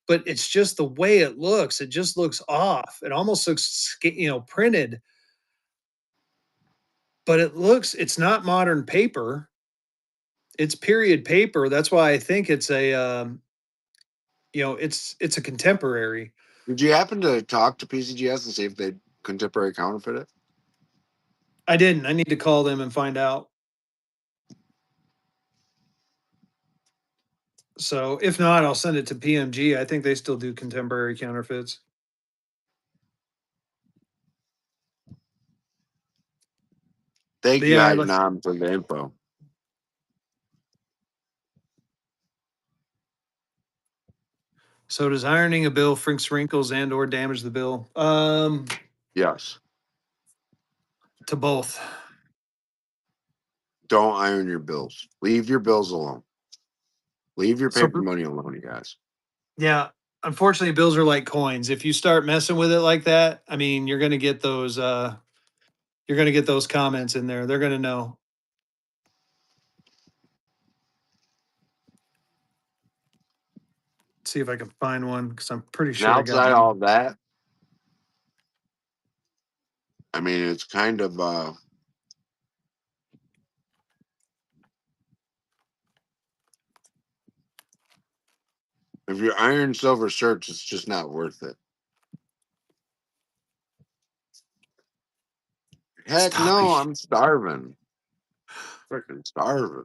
but it's just the way it looks. It just looks off. It almost looks, printed, but it's not modern paper. It's period paper. That's why I think it's it's a contemporary. Did you happen to talk to PCGS and see if they contemporary counterfeit it? I didn't. I need to call them and find out. So if not, I'll send it to PMG. I think they still do contemporary counterfeits. Thank But you, yeah, Heidenam, for the info. so does ironing a bill fix wrinkles and or damage the bill? Yes. To both. Don't iron your bills. Leave your bills alone. Leave your So paper money alone, you guys. yeah, unfortunately, bills are like coins. If you start messing with it like that, I mean, you're gonna get those. You're gonna get those comments in there. They're gonna know. See if I can find one because I'm pretty And sure I got outside one. all that, I mean, it's kind of if you're iron silver shirts, it's just not worth it. Heck Stop no, it. I'm starving. Freaking starving.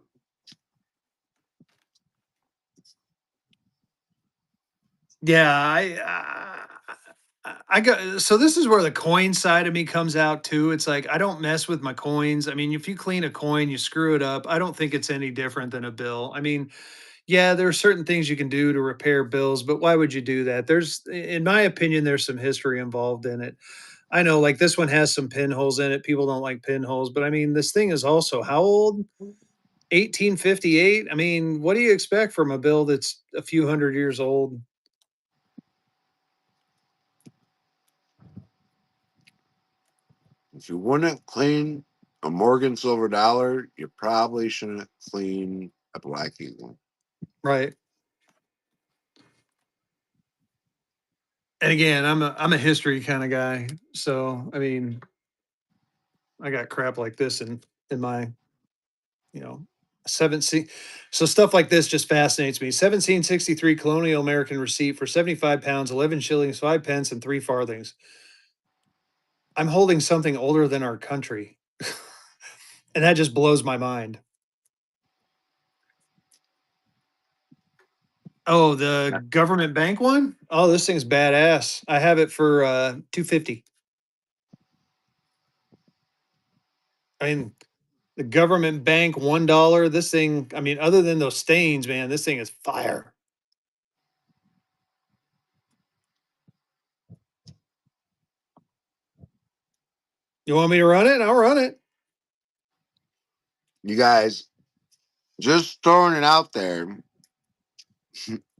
Yeah, I got so this is where the coin side of me comes out too. It's like I don't mess with my coins. I mean, if you clean a coin, you screw it up. I don't think it's any different than a bill. I mean, yeah, there are certain things you can do to repair bills, but why would you do that? In my opinion, there's some history involved in it. I know, like this one has some pinholes in it. People don't like pinholes, but I mean, this thing is also how old? 1858. I mean, what do you expect from a bill that's a few hundred years old? If you wouldn't clean a Morgan silver dollar, you probably shouldn't clean a black eagle. Right. And again, I'm a history kind of guy. So I mean, I got crap like this in my, you know, 17. So stuff like this just fascinates me. 1763 colonial American receipt for 75 pounds, 11 shillings, 5 pence, and 3 farthings. I'm holding something older than our country. And that just blows my mind. Oh, the government bank one? Oh, this thing's badass. I have it for $250. I mean, the government bank $1. This thing, I mean, other than those stains, man, this thing is fire. You want me to run it? I'll run it. You guys, just throwing it out there.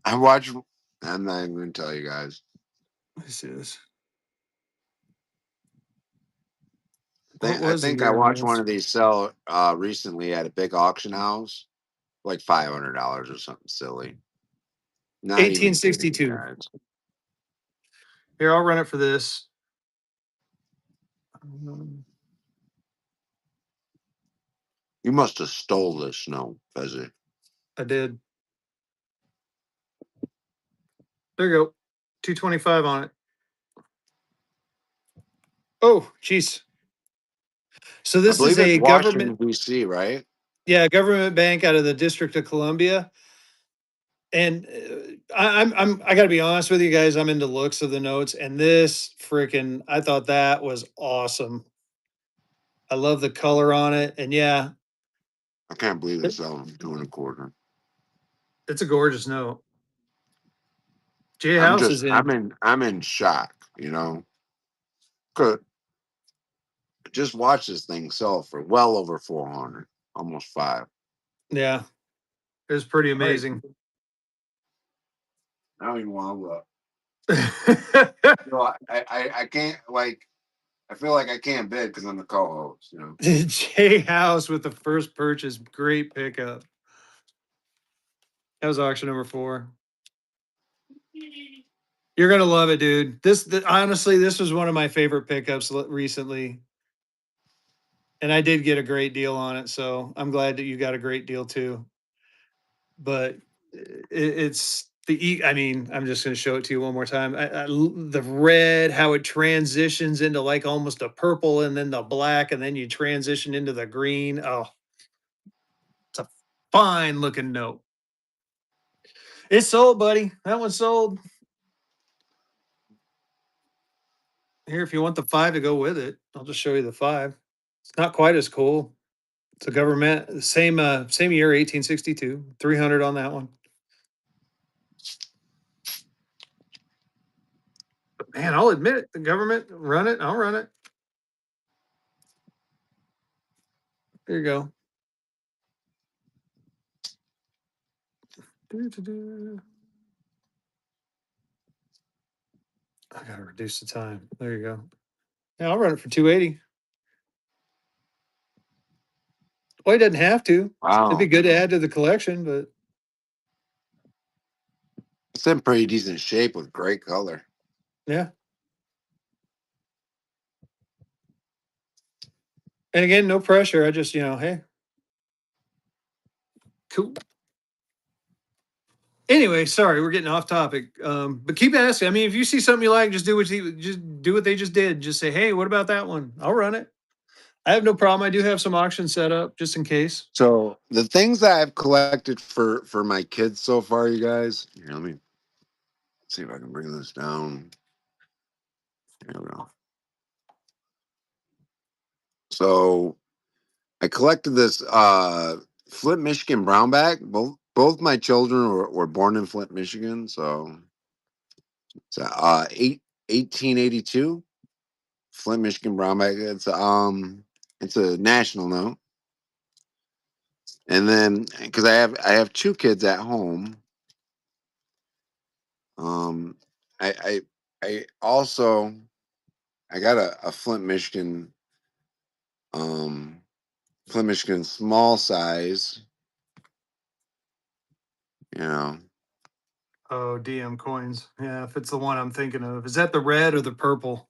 I watch. I'm not even going to tell you guys. This is. I What think, I was the think I year on watched one this? of these sell recently at a big auction house, like $500 or something silly. Not even kidding, you 1862. guys. Here, I'll run it for this. Um, You must have stole this snow, Fezzy. I did. There you go. 225 on it. Oh, jeez. So I this is believe it's a government, Washington D.C., right? yeah, government bank out of the District of Columbia. And I got to be honest with you guys. I'm into looks of the notes, and this freaking, I thought that was awesome. I love the color on it, and yeah, I can't believe it's selling 2.25. it's a gorgeous note. Jay House is in. I'm in shock. You know, could just watch this thing sell for well over 400, almost five. Yeah, it was pretty Crazy. amazing. I don't even want to look. You know, I can't like. I feel like I can't bid because I'm the co-host. You know. Jay House with the first purchase, great pickup. That was auction number 4. You're gonna love it, dude. Honestly, this was one of my favorite pickups recently, and I did get a great deal on it. So I'm glad that you got a great deal too. But it's I mean, I'm just gonna show it to you one more time. The red, how it transitions into like almost a purple, and then the black, and then you transition into the green. Oh, it's a fine looking note. It's sold, buddy. That one's sold. Here, if you want the 5 to go with it, I'll just show you the 5. It's not quite as cool. It's a government, same year, 1862, 300 on that one. But man, I'll admit it, the government run it, I'll run it. There you go. Doo-doo-doo. I gotta reduce the time. There you go. Yeah, I'll run it for 280. Well, he doesn't have to. It'd be Wow, good to add to the collection, but it's in pretty decent shape with great color. yeah. And again, no pressure. I just, hey, cool. Anyway, sorry, we're getting off topic. But keep asking. I mean, if you see something you like, just do what they just did. Just say, hey, what about that one? I'll run it. I have no problem. I do have some auctions set up just in case. So the things that I've collected for my kids so far, you guys. Here, let me see if I can bring this down. There we go. So I collected this Flint, Michigan brownback. Both my children were born in Flint, Michigan. So it's 1882 Flint, Michigan brownback. It's a national note. And then because I have 2 kids at home. Um, I I also I got a um Flint, Michigan small size. You know, Oh, DM coins. Yeah, if it's the one I'm thinking of. Is that the red or the purple?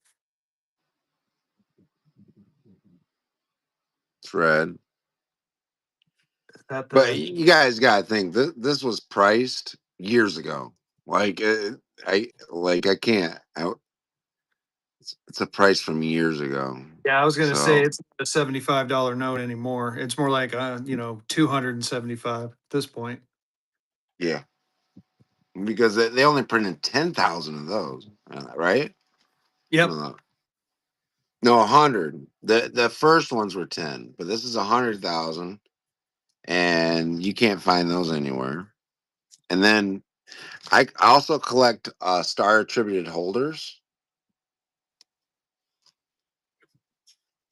it's red. Is that But the you guys got to think this was priced years ago. Like I can't. It's a price from years ago. Yeah, I was gonna say So it's not a $75 note anymore. It's more like 275 at this point. yeah, because they only printed 10,000 of those, right? Yep. No, no, 100. The first ones were 10, but this is 100,000, and you can't find those anywhere. And then I also collect star attributed holders,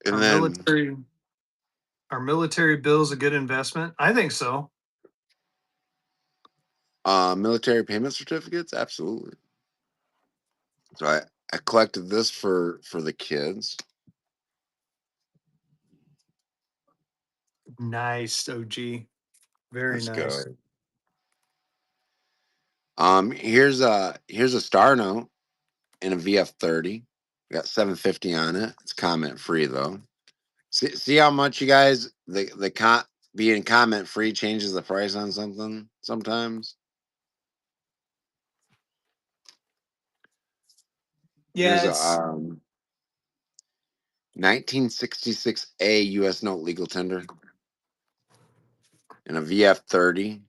and Our then military, our military bill's a good investment. I think so. military payment certificates. Absolutely. So I collected this for the kids. Nice, OG. Very Let's go. nice. Here's a star note in a VF30. Got 750 on it. It's comment free though. See how much you guys the being comment free changes the price on something sometimes. Yeah, Here's a it's 1966A U.S. note legal tender and a VF30.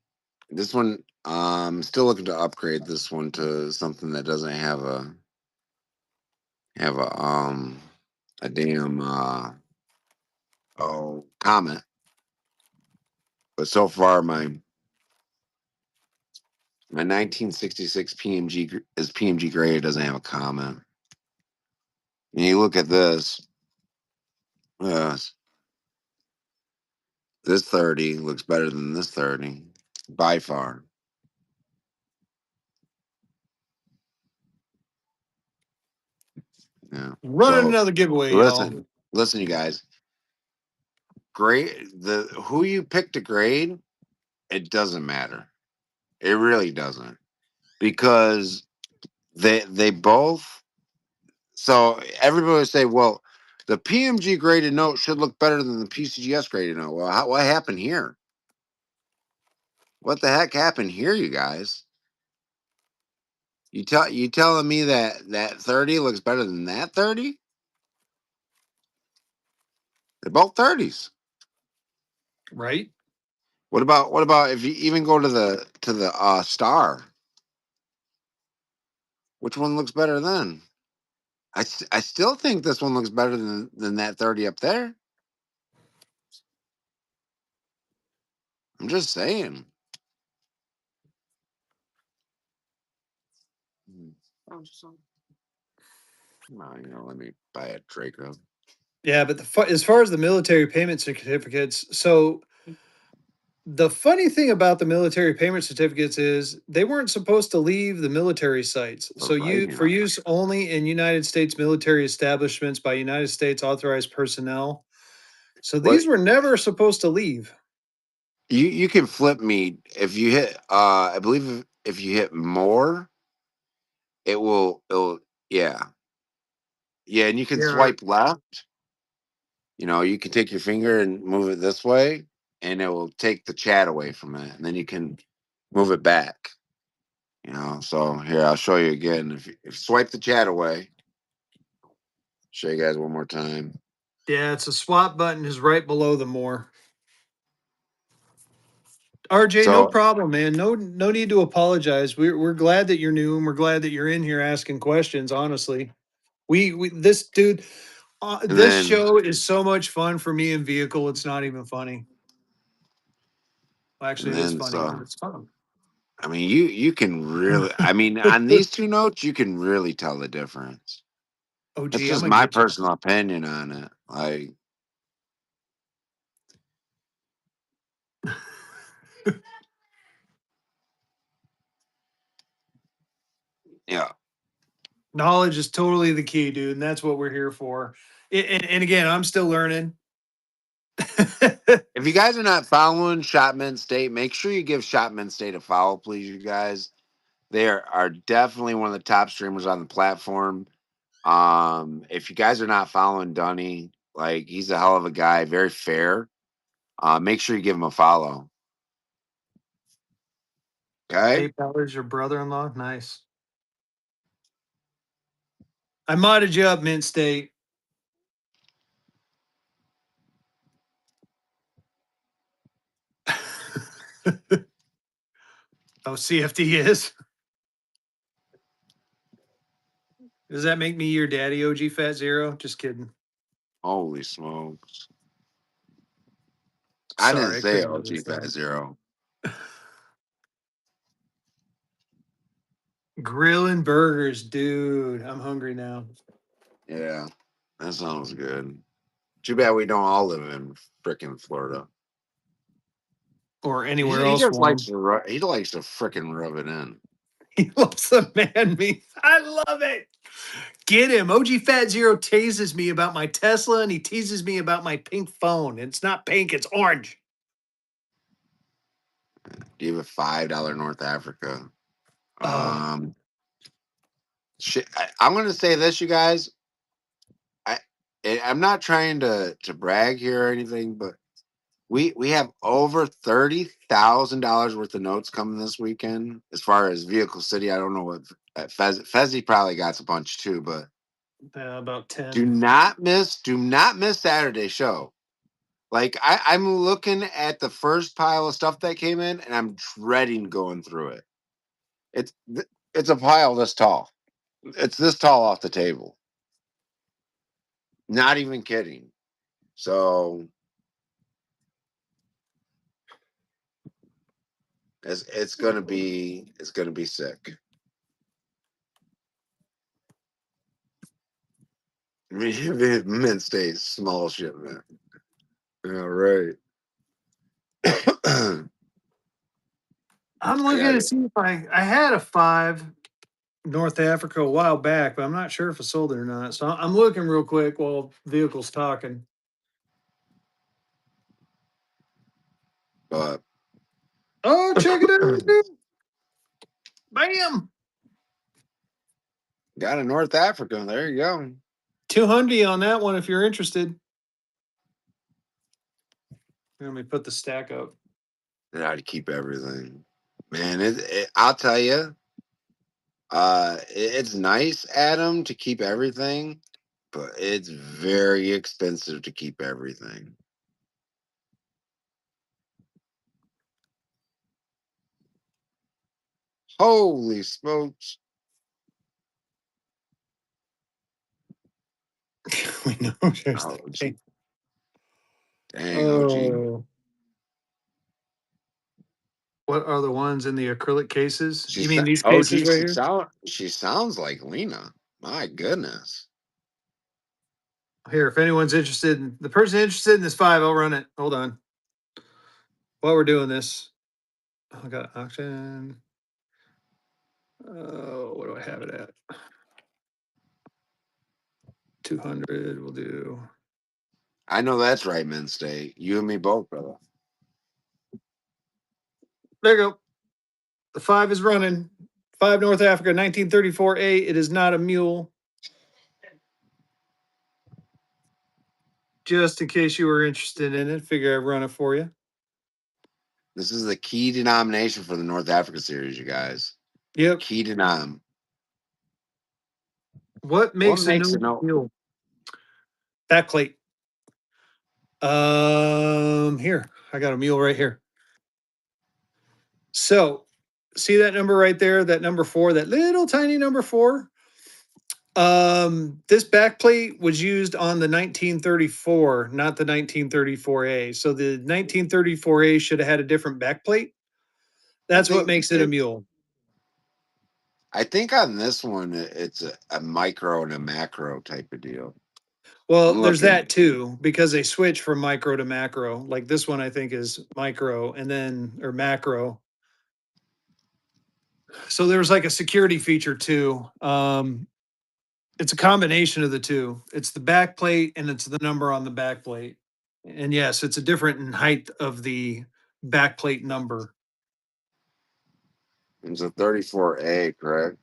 This one, still looking to upgrade this one to something that doesn't have a damn comment. But so far my 1966 PMG is PMG grade. It doesn't have a comment. And you look at this. Uh, this 30 looks better than this 30 by far. Yeah. running another giveaway, y'all. Listen, you guys. Grade who you pick to grade. It doesn't matter. It really doesn't because they both. So everybody would say, well, the PMG graded note should look better than the PCGS graded note. Well, what happened here? What the heck happened here, you guys? You telling me that 30 looks better than that 30? They're both 30s. Right? What about if you even go to the star? Which one looks better then? I still think this one looks better than that 30 up there. I'm just saying. Come on, let me buy a Draco. Yeah, but as far as the military payment certificates, so the funny thing about the military payment certificates is they weren't supposed to leave the military sites. So Right for here. use only in United States military establishments by United States authorized personnel. So What these were never supposed to leave. you can flip me if you hit I believe if you hit more, it'll yeah. Yeah, and you can Yeah. swipe left. You can take your finger and move it this way, and it will take the chat away from it, and then you can move it back. So here I'll show you again. If you swipe the chat away, show you guys one more time. Yeah, it's a swap button is right below the more. RJ, no So problem, man. No need to apologize. We're glad that you're new and we're glad that you're in here asking questions, honestly. We this dude and this then show is so much fun for me in vehicle. It's not even funny. Well, and actually, it is then funny, but so it's fun. I mean you can really on these two notes you can really tell the difference. Oh, That's gee, I'm just gonna my get you. personal opinion on it. Like yeah. Knowledge is totally the key, dude, and that's what we're here for. And again, I'm still learning. If you guys are not following Shotman State, make sure you give Shotman State a follow, please, you guys. They are definitely one of the top streamers on the platform. If you guys are not following Dunny, like he's a hell of a guy, very fair. Make sure you give him a follow. Okay. Hey, Powers, your brother-in-law, nice. I modded you up, Mint State. Oh, CFD is. Does that make me your daddy, OG Fat Zero? Just kidding. Holy smokes! I didn't Sorry, I say couldn't OG resist Fat that. Zero. Grilling burgers, dude. I'm hungry now. Yeah, that sounds good. Too bad we don't all live in frickin' Florida. Or He, anywhere he else just likes warm. to he likes to frickin' rub it in. He loves the man meat. I love it. Get him. OG Fat Zero teases me about my Tesla and he teases me about my pink phone. It's not pink, it's orange. Give a $5 North Africa. Oh, Um, shit. I'm gonna say this, you guys. I I'm not trying to brag here or anything, but we have over $30,000 worth of notes coming this weekend. As far as Vehicle City, I don't know what Fezzy probably got a bunch too, but about do 10. not miss Saturday's show. Like I'm looking at the first pile of stuff that came in, and I'm dreading going through it. It's it's a pile this tall. It's this tall off the table. Not even kidding. So it's gonna be sick. Mint State small shipment. All right. I'm I looking got to it. see if I had a 5 North Africa a while back, but I'm not sure if I sold it or not. So I'm looking real quick while vehicle's talking. But Oh, check it out. Dude. Bam. got a North Africa. There you go. 200 on that one if you're interested. Let me put the stack up. And how to keep everything. Man, I'll tell you, it's nice, Adam, to keep everything, but it's very expensive to keep everything. Holy smokes. We know there's the OG. thing. Dang, OG. Oh. What are the ones in the acrylic cases? You She's mean these cases OG. right here? She sounds like Lena. My goodness. Here, if anyone's interested in the person interested in this 5, I'll run it. Hold on. While we're doing this, I got auction. What do I have it at? 200. We'll do. I know that's right, Mint State. You and me both, brother. There you go. The 5 is running. 5 North Africa, 1934A. It is not a mule. Just in case you were interested in it, figure I'd run it for you. This is the key denomination for the North Africa series, you guys. Yep. Key denom. What What makes a makes no it no? mule? Backplate. Here, I got a mule right here. So, see that number right there, that number 4, that little tiny number 4? This backplate was used on the 1934, not the 1934A. So the 1934A should have had a different backplate. I That's what think makes it a mule. I think on this one it's a micro and a macro type of deal. Well, I'm there's looking. that too, because they switch from micro to macro. Like this one, I think is micro and then, or macro. So there's like a security feature too. It's a combination of the two. It's the back plate and it's the number on the back plate. And yes, it's a different in height of the back plate number. It's a 34A, correct?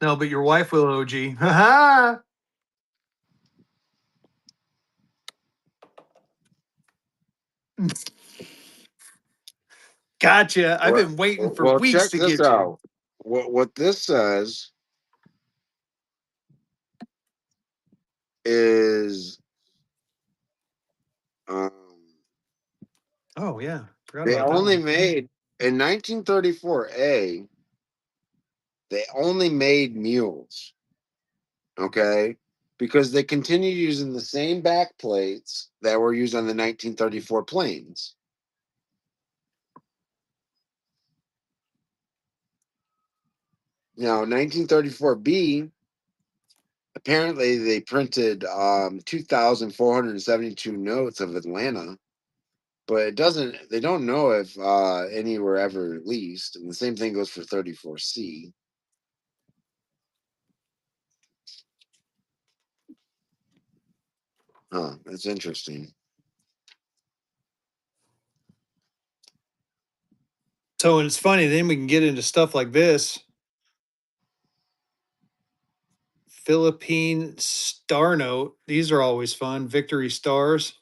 No, but your wife will OG. Ha Gotcha. I've Well, been waiting for well, weeks check to this get you. out. What this says is um, Oh yeah. Forgot they about that only one. made in 1934A. They only made mules. Okay, because they continue using the same back plates that were used on the 1934 planes. Now, 1934B, apparently they printed 2,472 notes of Atlanta, but they don't know if any were ever released. And the same thing goes for 34C. Huh, that's interesting. So, and it's funny, then we can get into stuff like this. Philippine Star Note. These are always fun. Victory Stars.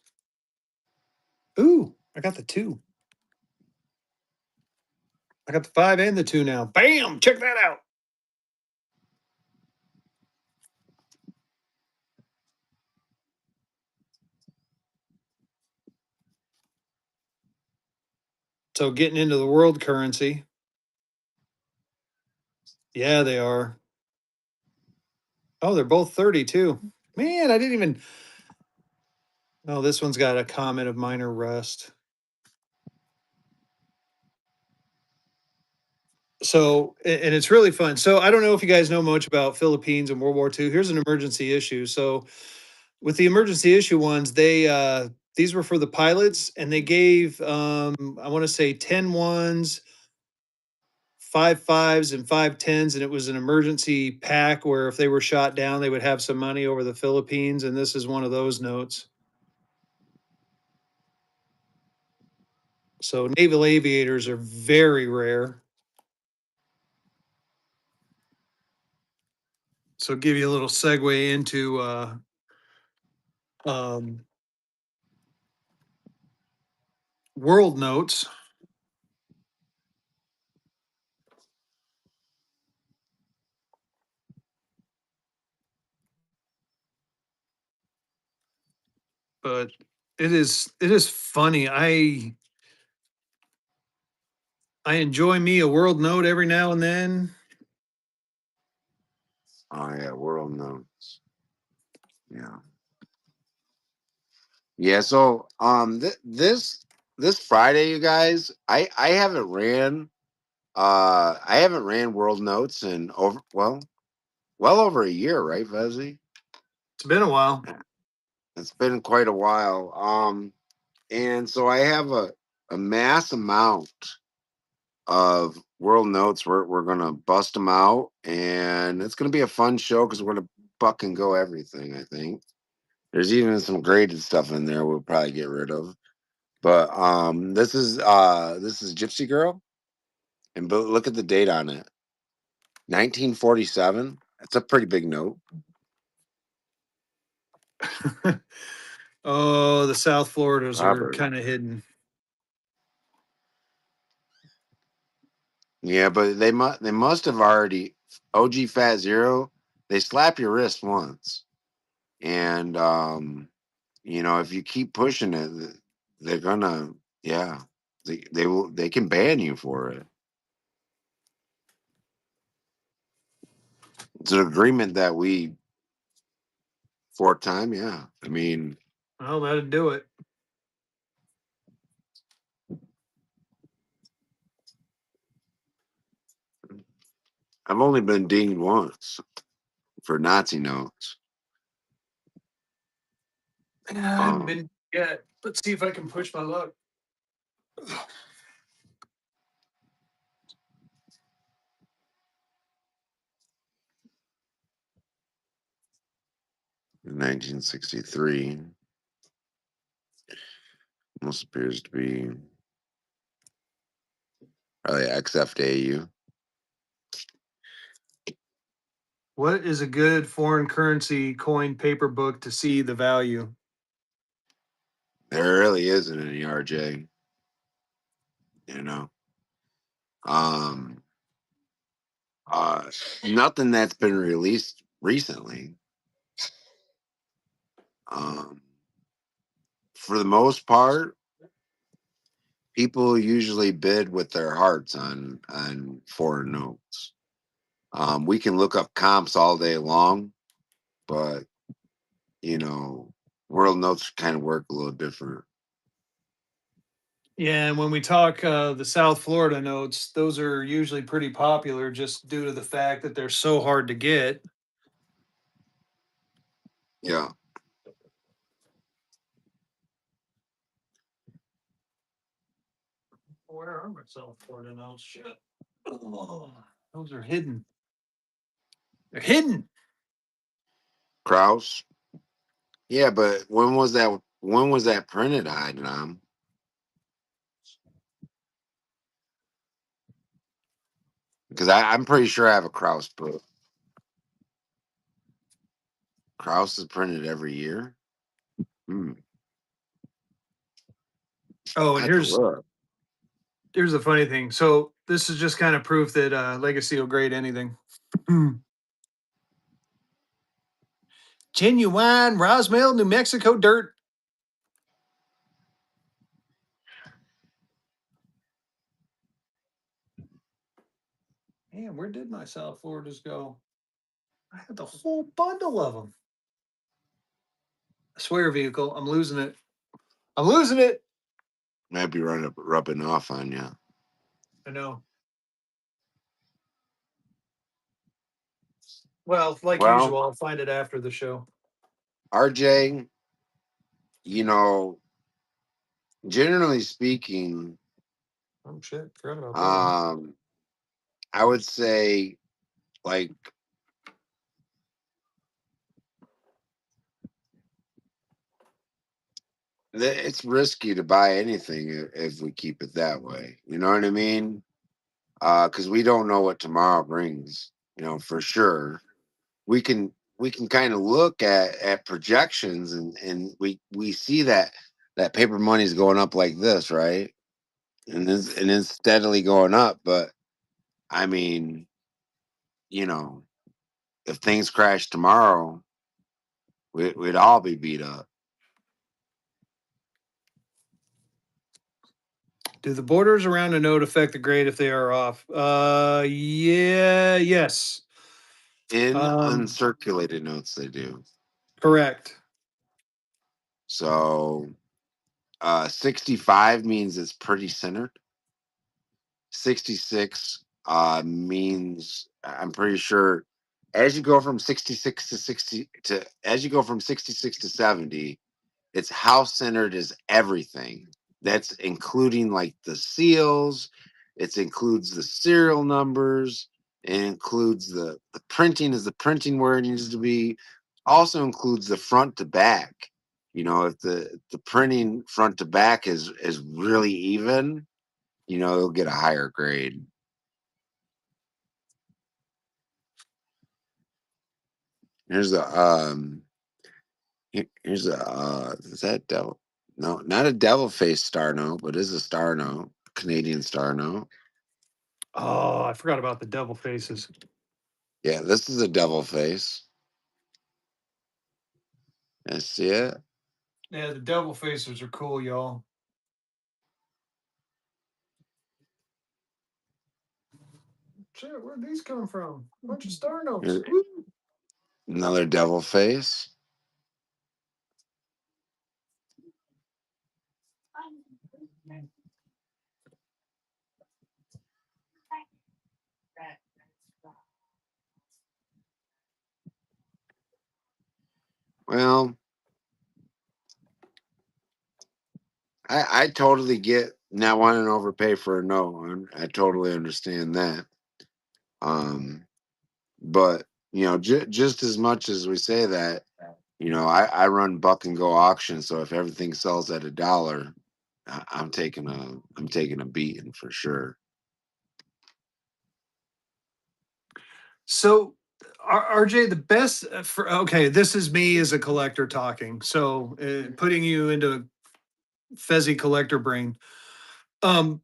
Ooh, I got the 2. I got the 5 and the 2 now. Bam! Check that out. So getting into the world currency. Yeah, they are. Oh, they're both 30 too. Man, I didn't even. Oh, this one's got a comment of minor rust. So, and it's really fun. So, I don't know if you guys know much about Philippines and World War II. Here's an emergency issue. So, with the emergency issue ones, these were for the pilots, and they gave I want to say 10 ones, 5 fives, and 5 tens, and it was an emergency pack where if they were shot down, they would have some money over the Philippines. And this is one of those notes. So, naval aviators are very rare. So, give you a little segue into um, world notes. But it is funny. I enjoy me a world note every now and then. Oh yeah, world notes. Yeah. Yeah, so this Friday, you guys, I haven't ran World Notes in well over a year, right, Fezzy? It's been a while. It's been quite a while. And so I have a mass amount of World Notes. We're gonna bust them out, and it's gonna be a fun show because we're gonna buck and go everything. I think there's even some graded stuff in there we'll probably get rid of. But this is Gypsy Girl, and look at the date on it, 1947. That's a pretty big note. Oh, the South Floridas are Robert. kind of hidden. Yeah, but they must have already OG Fat Zero. They slap your wrist once, and if you keep pushing it, they're gonna yeah, they can ban you for it. It's an agreement that we for time. Yeah, I mean. Well, that'd do it. I've only been dinged once for Nazi notes. I haven't Um, been yet. Let's see if I can push my luck. 1963 most appears to be probably XFAU. What is a good foreign currency coin paper book to see the value? There really isn't any RJ. You know, um, uh, nothing that's been released recently. Um, for the most part, people usually bid with their hearts on foreign notes. We can look up comps all day long, but world notes kind of work a little different. Yeah, and when we talk the South Florida notes, those are usually pretty popular just due to the fact that they're so hard to get. Yeah. Where are my South Florida notes? Shit. Oh, those are hidden. They're hidden. Kraus. Yeah, but when was that? When was that printed, Nom? Because I'm pretty sure I have a Kraus book. Kraus is printed every year. Hmm. Oh, I and have to here's look. here's the funny thing. So this is just kind of proof that Legacy will grade anything. Genuine Roswell, New Mexico dirt. Man, where did my South Floridas go? I had the whole bundle of them. I swear, vehicle, I'm losing it. I'm losing it. Might be rubbing off on you. I know. Well, like Well, usual, I'll find it after the show. RJ, you know, generally speaking, Oh shit, forgot about that one. um, I would say like it's risky to buy anything if we keep it that way. You know what I mean? Because we don't know what tomorrow brings. For sure. We can kind of look at projections, and we see that paper money is going up like this, right? And then steadily going up. But I mean, you know, if things crash tomorrow, we'd all be beat up. Do the borders around a note affect the grade if they are off? Yeah, yes. In Um, uncirculated notes, they do. correct. So 65 means it's pretty centered. 66 means, I'm pretty sure, as you go from 66 to 60 to as you go from 66 to 70, it's how centered is everything. That's including like the seals, it includes the serial numbers, it includes the printing, is the printing where it needs to be, also includes the front to back. If the printing front to back is really even, they'll get a higher grade. Here's a is that devil? No, not a devil face star note, but is a star note, Canadian star note. Oh, I forgot about the devil faces. Yeah, this is a devil face. I see it. Yeah, the devil faces are cool, y'all. Shit, where'd these come from? Bunch of star notes. Here's another devil face. Well, I totally get not wanting to overpay for a no. I totally understand that. Um, but just as much as we say that, I run buck and go auction. So if everything sells at $1, I'm taking a beating for sure. So, RJ, the best for okay, this is me as a collector talking. So, putting you into Fezzy collector brain. Um,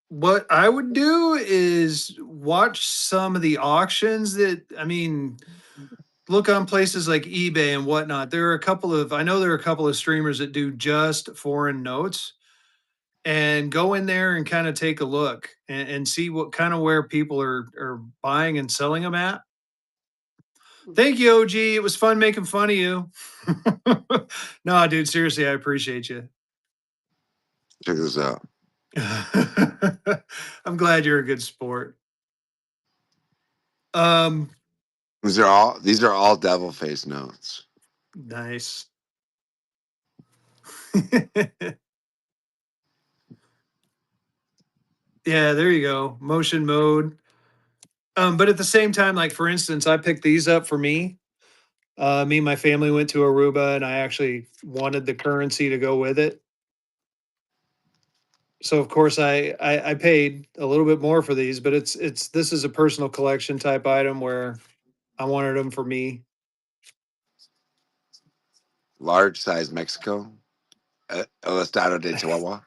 what I would do is watch some of the auctions that I mean, look on places like eBay and whatnot. I know there are a couple of streamers that do just foreign notes and go in there and kind of take a look and see what kind of where people are buying and selling them at. Thank you, OG. It was fun making fun of you. No, dude, seriously, I appreciate you. Check this out. I'm glad you're a good sport. Um, These are all devil face notes. nice. Yeah, there you go. Motion mode. But at the same time, like for instance, I picked these up for me. Me and my family went to Aruba, and I actually wanted the currency to go with it. So of course I paid a little bit more for these, but it's this is a personal collection type item where I wanted them for me. Large size Mexico. El Estado de Chihuahua.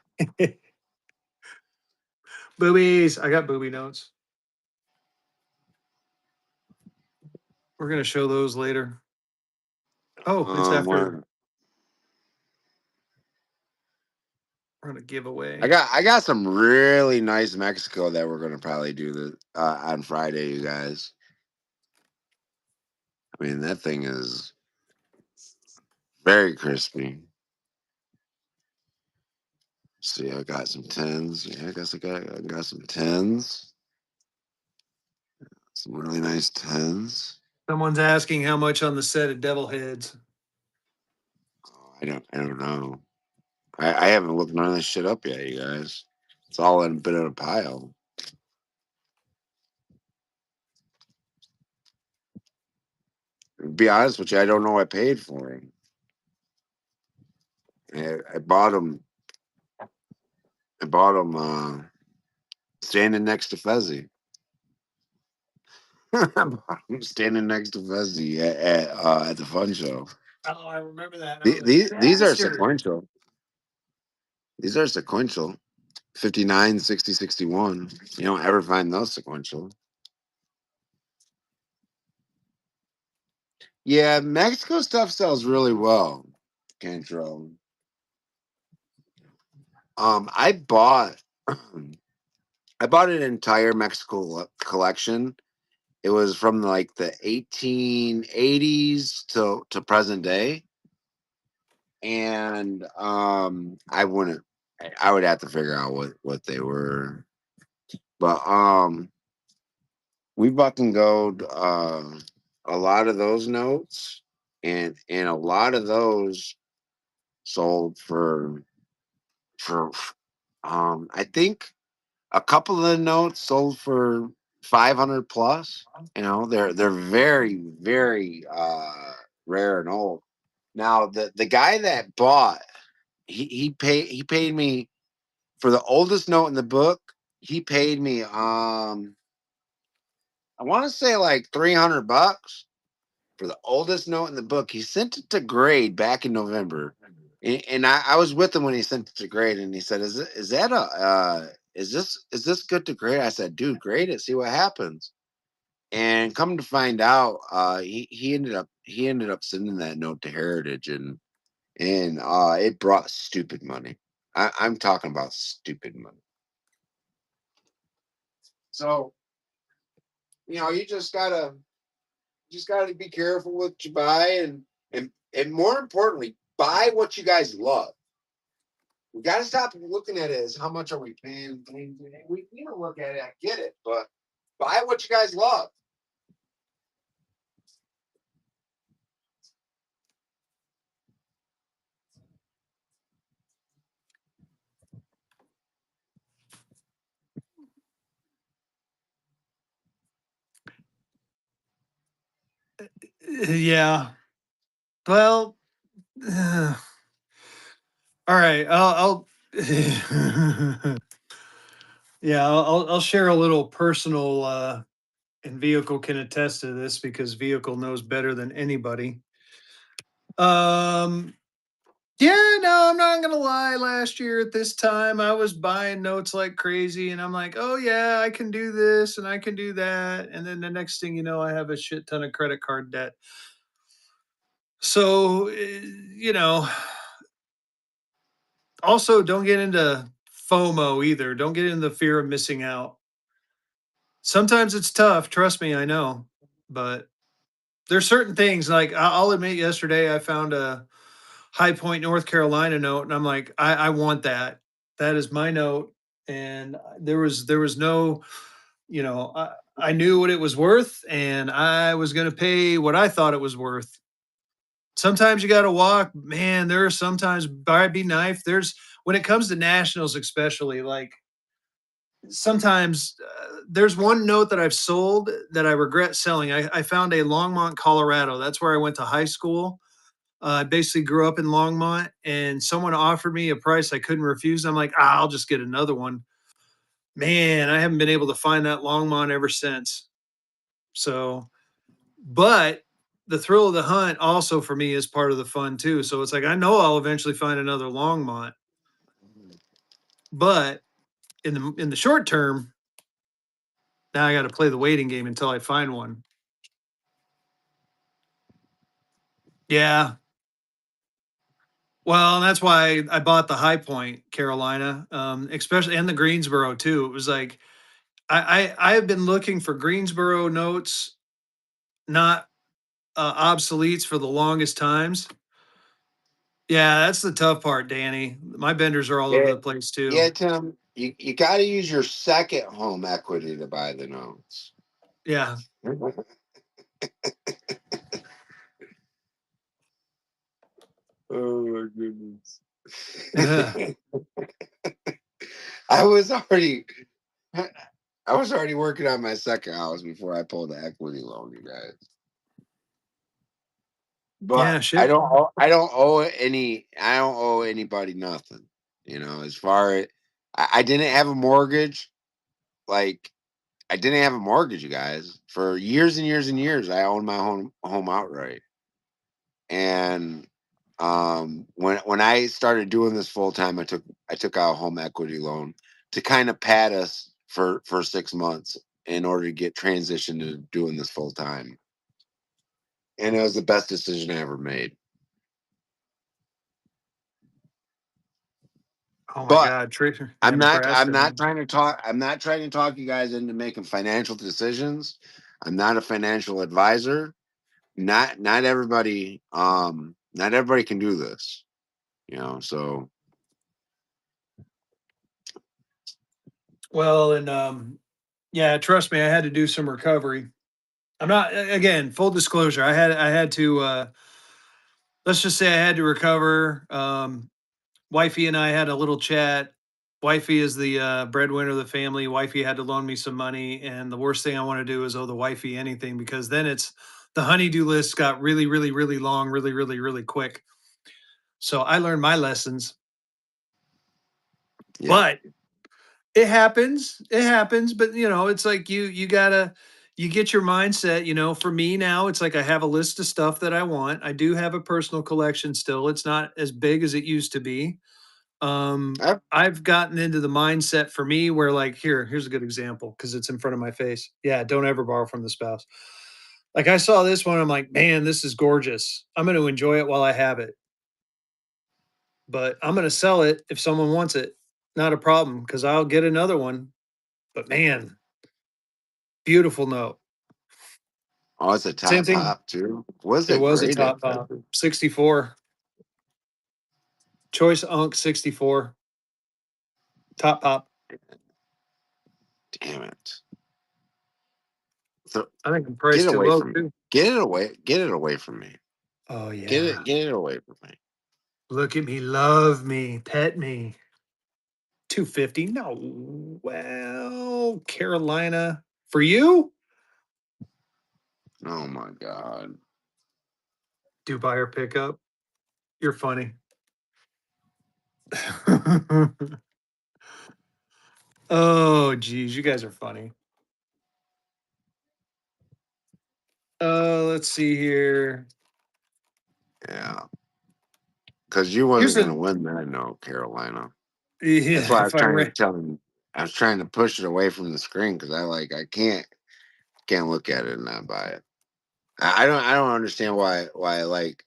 Boobies. I got booby notes. We're gonna show those later. Oh, it's after Where we're gonna give away. I got some really nice Mexico that we're gonna probably do on Friday, you guys. I mean, that thing is very crispy. See, I got some tens. Yeah, I guess I got some tens. Some really nice tens. Someone's asking how much on the set of Devil Heads. Oh, I don't know. I haven't looked none of this shit up yet, you guys. It's all in a bit of a pile. To be honest with you, I don't know what I paid for them. I bought them. I bought them standing next to Fezzy. I bought 'em standing next to Fezzy at the fun show. Oh, I remember that. And I was like, These are bastard. sequential. These are sequential. 59, 60, 61. You don't ever find those sequential. Yeah, Mexico stuff sells really well. Cantro. I bought I bought an entire Mexico collection. It was from like the 1880s to present day, and I wouldn't. I would have to figure out what they were, but we fucking go a lot of those notes, and a lot of those sold for I think a couple of the notes sold for 500 plus. You know, they're very very rare and old. Now the guy that bought he paid me for the oldest note in the book. He paid me I want to say like $300 for the oldest note in the book. He sent it to grade back in November, and I was with him when he sent it to grade, and he said, "Is that a is this good to grade?" I said, "Dude, grade it, see what happens." And come to find out, he ended up sending that note to Heritage, and it brought stupid money. I'm talking about stupid money. So you just gotta be careful what you buy, and more importantly, buy what you guys love. We gotta stop looking at it as how much are we paying. We look at it, I get it, but buy what you guys love. Yeah. Well, all right. I'll yeah, I'll share a little personal and Vehicle can attest to this because Vehicle knows better than anybody. Um yeah, no, I'm not gonna lie. Last year at this time, I was buying notes like crazy, and I'm like, oh yeah, I can do this and I can do that. And then the next thing you know, I have a shit ton of credit card debt. So, also don't get into FOMO either. Don't get into the fear of missing out. Sometimes it's tough. Trust me, I know. But there's certain things like I'll admit yesterday I found a High Point, North Carolina note, and I'm like, I want that. That is my note. And there was no, I knew what it was worth, and I was going to pay what I thought it was worth. Sometimes you got to walk, man. There are sometimes buy be knife. There's when it comes to nationals, especially like sometimes there's one note that I've sold that I regret selling. I found a Longmont, Colorado. That's where I went to high school. I basically grew up in Longmont, and someone offered me a price I couldn't refuse. I'm like, I'll just get another one. Man, I haven't been able to find that Longmont ever since. So, but the thrill of the hunt also for me is part of the fun too. So it's like I know I'll eventually find another Longmont, but in the short term, now I got to play the waiting game until I find one. Yeah. Well, and that's why I bought the High Point, Carolina, especially and the Greensboro too. It was like I have been looking for Greensboro notes, not obsoletes for the longest times. Yeah, that's the tough part, Danny. My benders are all over Yeah, the place too. yeah, Tim. You got to use your second home equity to buy the notes. Yeah. Oh my goodness. Yeah. I was already I was already working on my second house before I pulled the equity loan, you guys. But Yeah, shit. I don't owe anybody nothing. You know, as far as I didn't have a mortgage, like I didn't have a mortgage, you guys. For years and years and years, I owned my home outright. And when I started doing this full time, I took out a home equity loan to kind of pad us for 6 months in order to get transitioned to doing this full time. And it was the best decision I ever made. Oh my But God, Trick I'm Nebraska. not trying to talk I'm not trying to talk you guys into making financial decisions. I'm not a financial advisor. Not everybody can do this, you know. So Well, and yeah, trust me, I had to do some recovery. I'm not again, full disclosure. I had to let's just say I had to recover. Wifey and I had a little chat. Wifey is the breadwinner of the family. Wifey had to loan me some money, and the worst thing I want to do is owe the wifey anything because then it's the honeydew list got really, really, really long, really, really, really quick. So I learned my lessons, yeah. but it happens. It happens, but it's like you gotta you get your mindset. For me now, it's like I have a list of stuff that I want. I do have a personal collection still. It's not as big as it used to be. I, I've gotten into the mindset for me where like here's a good example because it's in front of my face. Yeah, don't ever borrow from the spouse. Like I saw this one, I'm like, man, this is gorgeous. I'm going to enjoy it while I have it, but I'm going to sell it if someone wants it. Not a problem because I'll get another one. But man, beautiful note. oh, it's a Same top thing. pop too. Was It it was a great? top pop 64 choice Unk 64 top pop. Damn it! So, I think the get price it too away low from me. too. Get it away. Get it away from me. Oh yeah. Get it away from me. Look at me, love me, pet me. 250. No. Well, Carolina for you? Oh my god. Do buyer pickup. You're funny. Oh, geez, you guys are funny. Let's see here. Yeah. Because you Here's wasn't gonna the win that, no, Carolina. That's yeah. why I If was I trying to ran, tell him. I was trying to push it away from the screen because I can't look at it and not buy it. I don't understand why like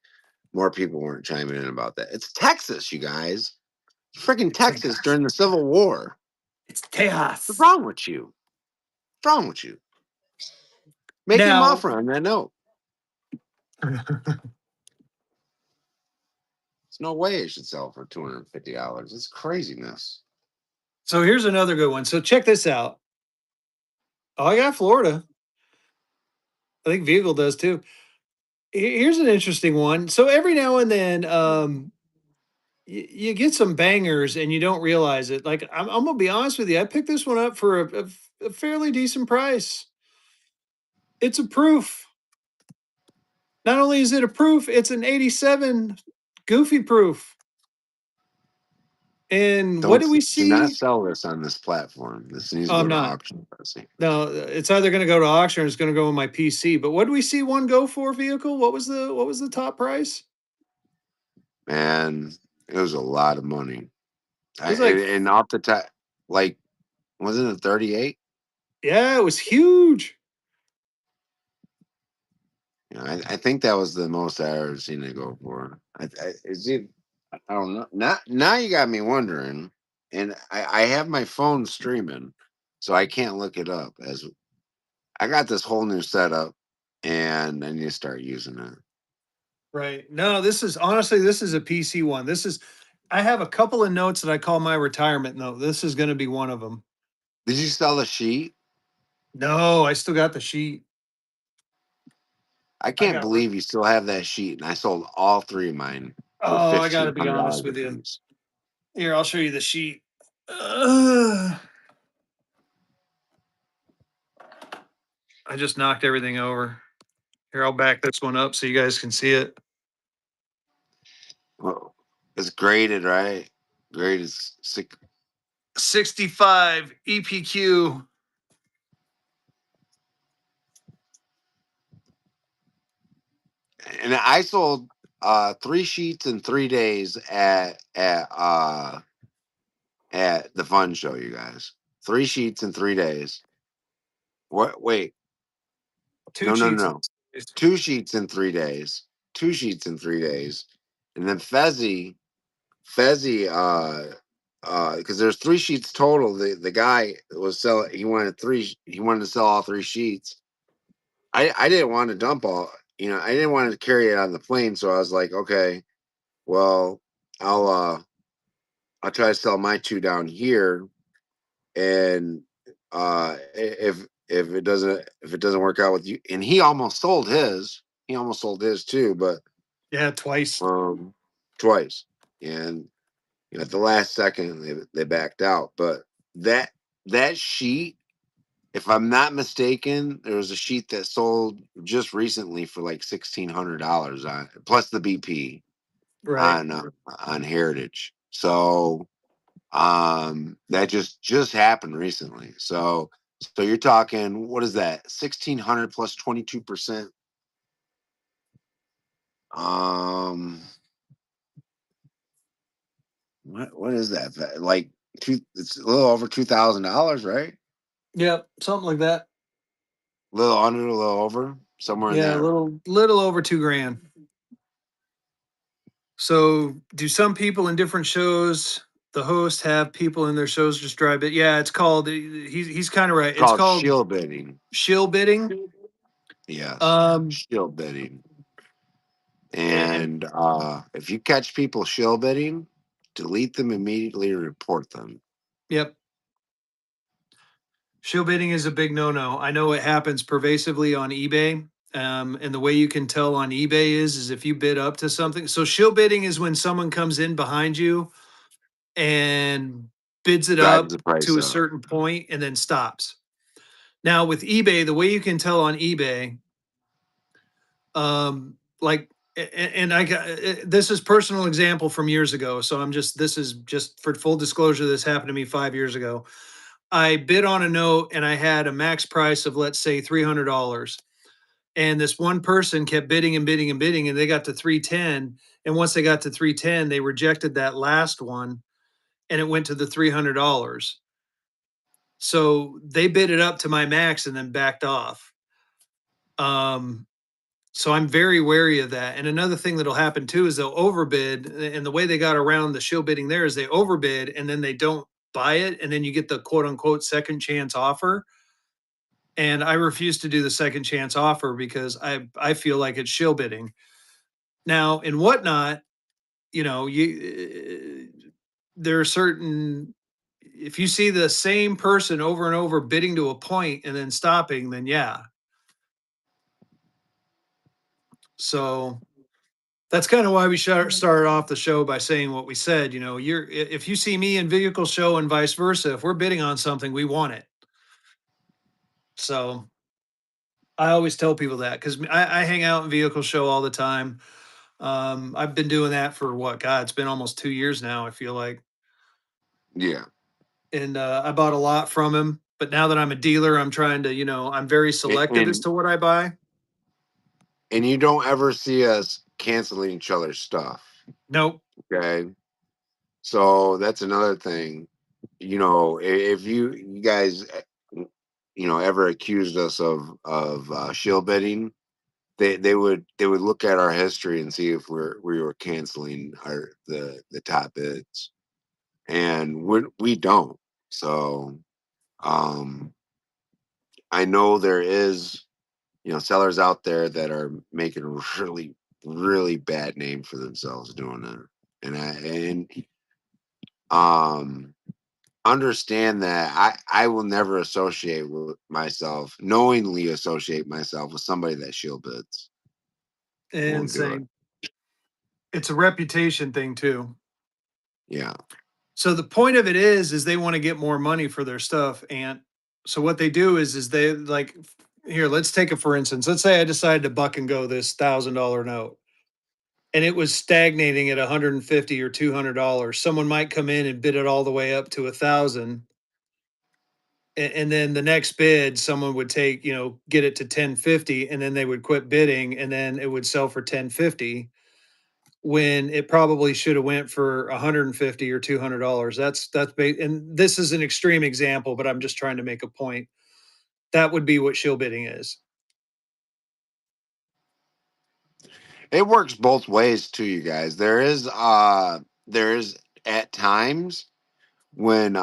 more people weren't chiming in about that. It's Texas, you guys. Freaking it's Texas chaos. during the Civil War. It's What's chaos. wrong with you? What's wrong with you? Make him Now, offer on that note. There's no way it should sell for $250. It's craziness. So here's another good one. So check this out. Oh, I got Florida. I think Vehicle does too. Here's an interesting one. So every now and then, you get some bangers and you don't realize it. Like I'm gonna be honest with you, I picked this one up for a fairly decent price. It's a proof. Not only is it a proof, it's an 87 goofy proof. And what Don't do we do not see? sell this on this platform. This needs to Oh, go I'm to not. auction. Fezzy. No, it's either going to go to auction or it's going to go on my PC. But what do we see one go for vehicle? What was the top price? Man, it was a lot of money. It was like, And off the top, like, wasn't it 38? yeah, it was huge. I think that was the most I ever seen it go for. I don't know. Now you got me wondering, and I have my phone streaming, so I can't look it up. As I got this whole new setup, and I need to start using it. Right. No, this is a PC one. I have a couple of notes that I call my retirement note. This is going to be one of them. Did you sell the sheet? No, I still got the sheet. I I can't got, ri- believe you still have that sheet, and I sold all three of mine for oh, I got to fifteen be hundred honest dollars a with you. piece. Here, I'll show you the sheet. I just knocked everything over. Here, I'll back this one up so you guys can see it. Well, it's graded, right? Graded 65 EPQ. and I sold three sheets in 3 days at the fun show, you guys. Three sheets in 3 days. What? Wait, Two no, no, no, sheets. no. Two sheets in 3 days. Two sheets in 3 days, and then Fezzy, because there's three sheets total. The guy was selling. He wanted three. He wanted to sell all three sheets. I didn't want to dump all. I didn't want to carry it on the plane, so I was like, okay, well, I'll uh I'll try to sell my two down here, and if it doesn't work out with you, and he almost sold his. He almost sold his too, but Yeah, twice. twice, and at the last second they backed out. But that that sheet, if I'm not mistaken, there was a sheet that sold just recently for like $1,600 on plus the BP Right. on Heritage. So that just happened recently. So you're talking, what is that, 1,600 plus 22%? um what is that, like it's a little over $2,000, right? Yep, something like that. A little under, a little over, somewhere in Yeah, a there. little over 2 grand. So do some people in different shows, the host have people in their shows just drive it? Yeah, it's called he's kind of right. It's It's called called shield bidding. shill bidding. Yes, Um shield bidding. and And if you catch people shill bidding, delete them immediately and report them. yep, shill bidding is a big no-no. I know it happens pervasively on eBay. And the way you can tell on eBay is if you bid up to something. So shill bidding is when someone comes in behind you and bids it Drives up the price to a up. certain point and then stops. Now with eBay, the way you can tell on eBay, like, and I got this is personal example from years ago. So this is just for full disclosure. This happened to me 5 years ago. I bid on a note and I had a max price of, let's say, $300. And this one person kept bidding and bidding and bidding, and they got to 310. And once they got to 310, they rejected that last one and it went to the $300. So they bid it up to my max and then backed off. Um, so I'm very wary of that. And another thing that'll happen too is they'll overbid. And the way they got around the shill bidding there is they overbid and then they don't buy it. And then you get the quote unquote second chance offer. and I refuse to do the second chance offer because I feel like it's shill bidding. Now, in whatnot, there are certain, if you see the same person over and over bidding to a point and then stopping, then yeah. So that's kind of why we started off the show by saying what we said. If you see me in vehicle show and vice versa, if we're bidding on something, we want it. So I always tell people that because I hang out in vehicle show all the time. I've been doing that for what, God, it's been almost 2 years now, I feel like. Yeah. And I bought a lot from him. But now that I'm a dealer, I'm trying to, I'm very selective as And to what I buy. you don't ever see us canceling each other's stuff. Nope. Okay. So that's another thing. If you guys ever accused us of shield bidding, they would look at our history and see if we were canceling the top bids, and we don't. So um I know there is sellers out there that are making a really really bad name for themselves doing it, and um understand that I will never associate with myself, knowingly associate myself with somebody that shield bids. And Won't do it. saying it's a reputation thing too. Yeah. So the point of it is they want to get more money for their stuff. And so what they do is they like, here, let's take it for instance. Let's say I decided to buck and go this $1,000 note and it was stagnating at 150 or $200. Someone might come in and bid it all the way up to 1,000. And then the next bid, someone would take, get it to 1050 and then they would quit bidding and then it would sell for 1050 when it probably should have went for 150 or $200. And this is an extreme example, but I'm just trying to make a point. That would be what shill bidding is. It works both ways too, you guys. There is at times when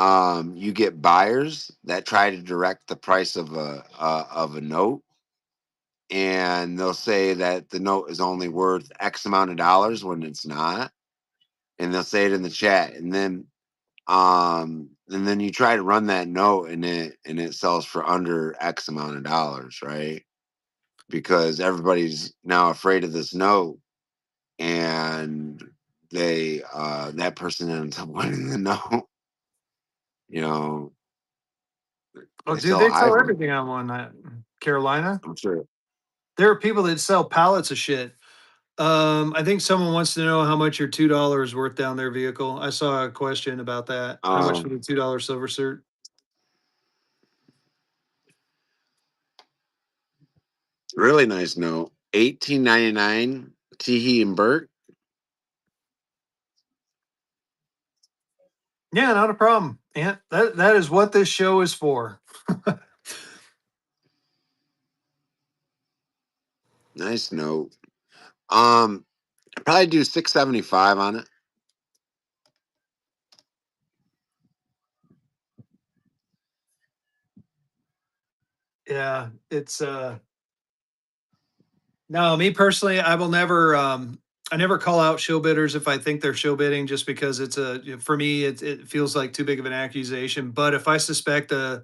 you get buyers that try to direct the price of a note, and they'll say that the note is only worth X amount of dollars when it's not, and they'll say it in the chat, and then you try to run that note, and it sells for under X amount of dollars, right? Because everybody's now afraid of this note, and that person ends up winning the note. you know Oh, they dude, sell they high sell for it, everything on that. Carolina. I'm sure. There are people that sell pallets of shit. I think someone wants to know how much your $2 is worth down their vehicle. I saw a question about that. How much for um the $2 silver cert? Really nice note, 1899, Teehee and Burt. Yeah, not a problem. And that is what this show is for. Nice note. I'd probably do 675 on it. Yeah, it's no, me personally, I will never I never call out show bidders if I think they're show bidding just because for me it feels like too big of an accusation. But if I suspect a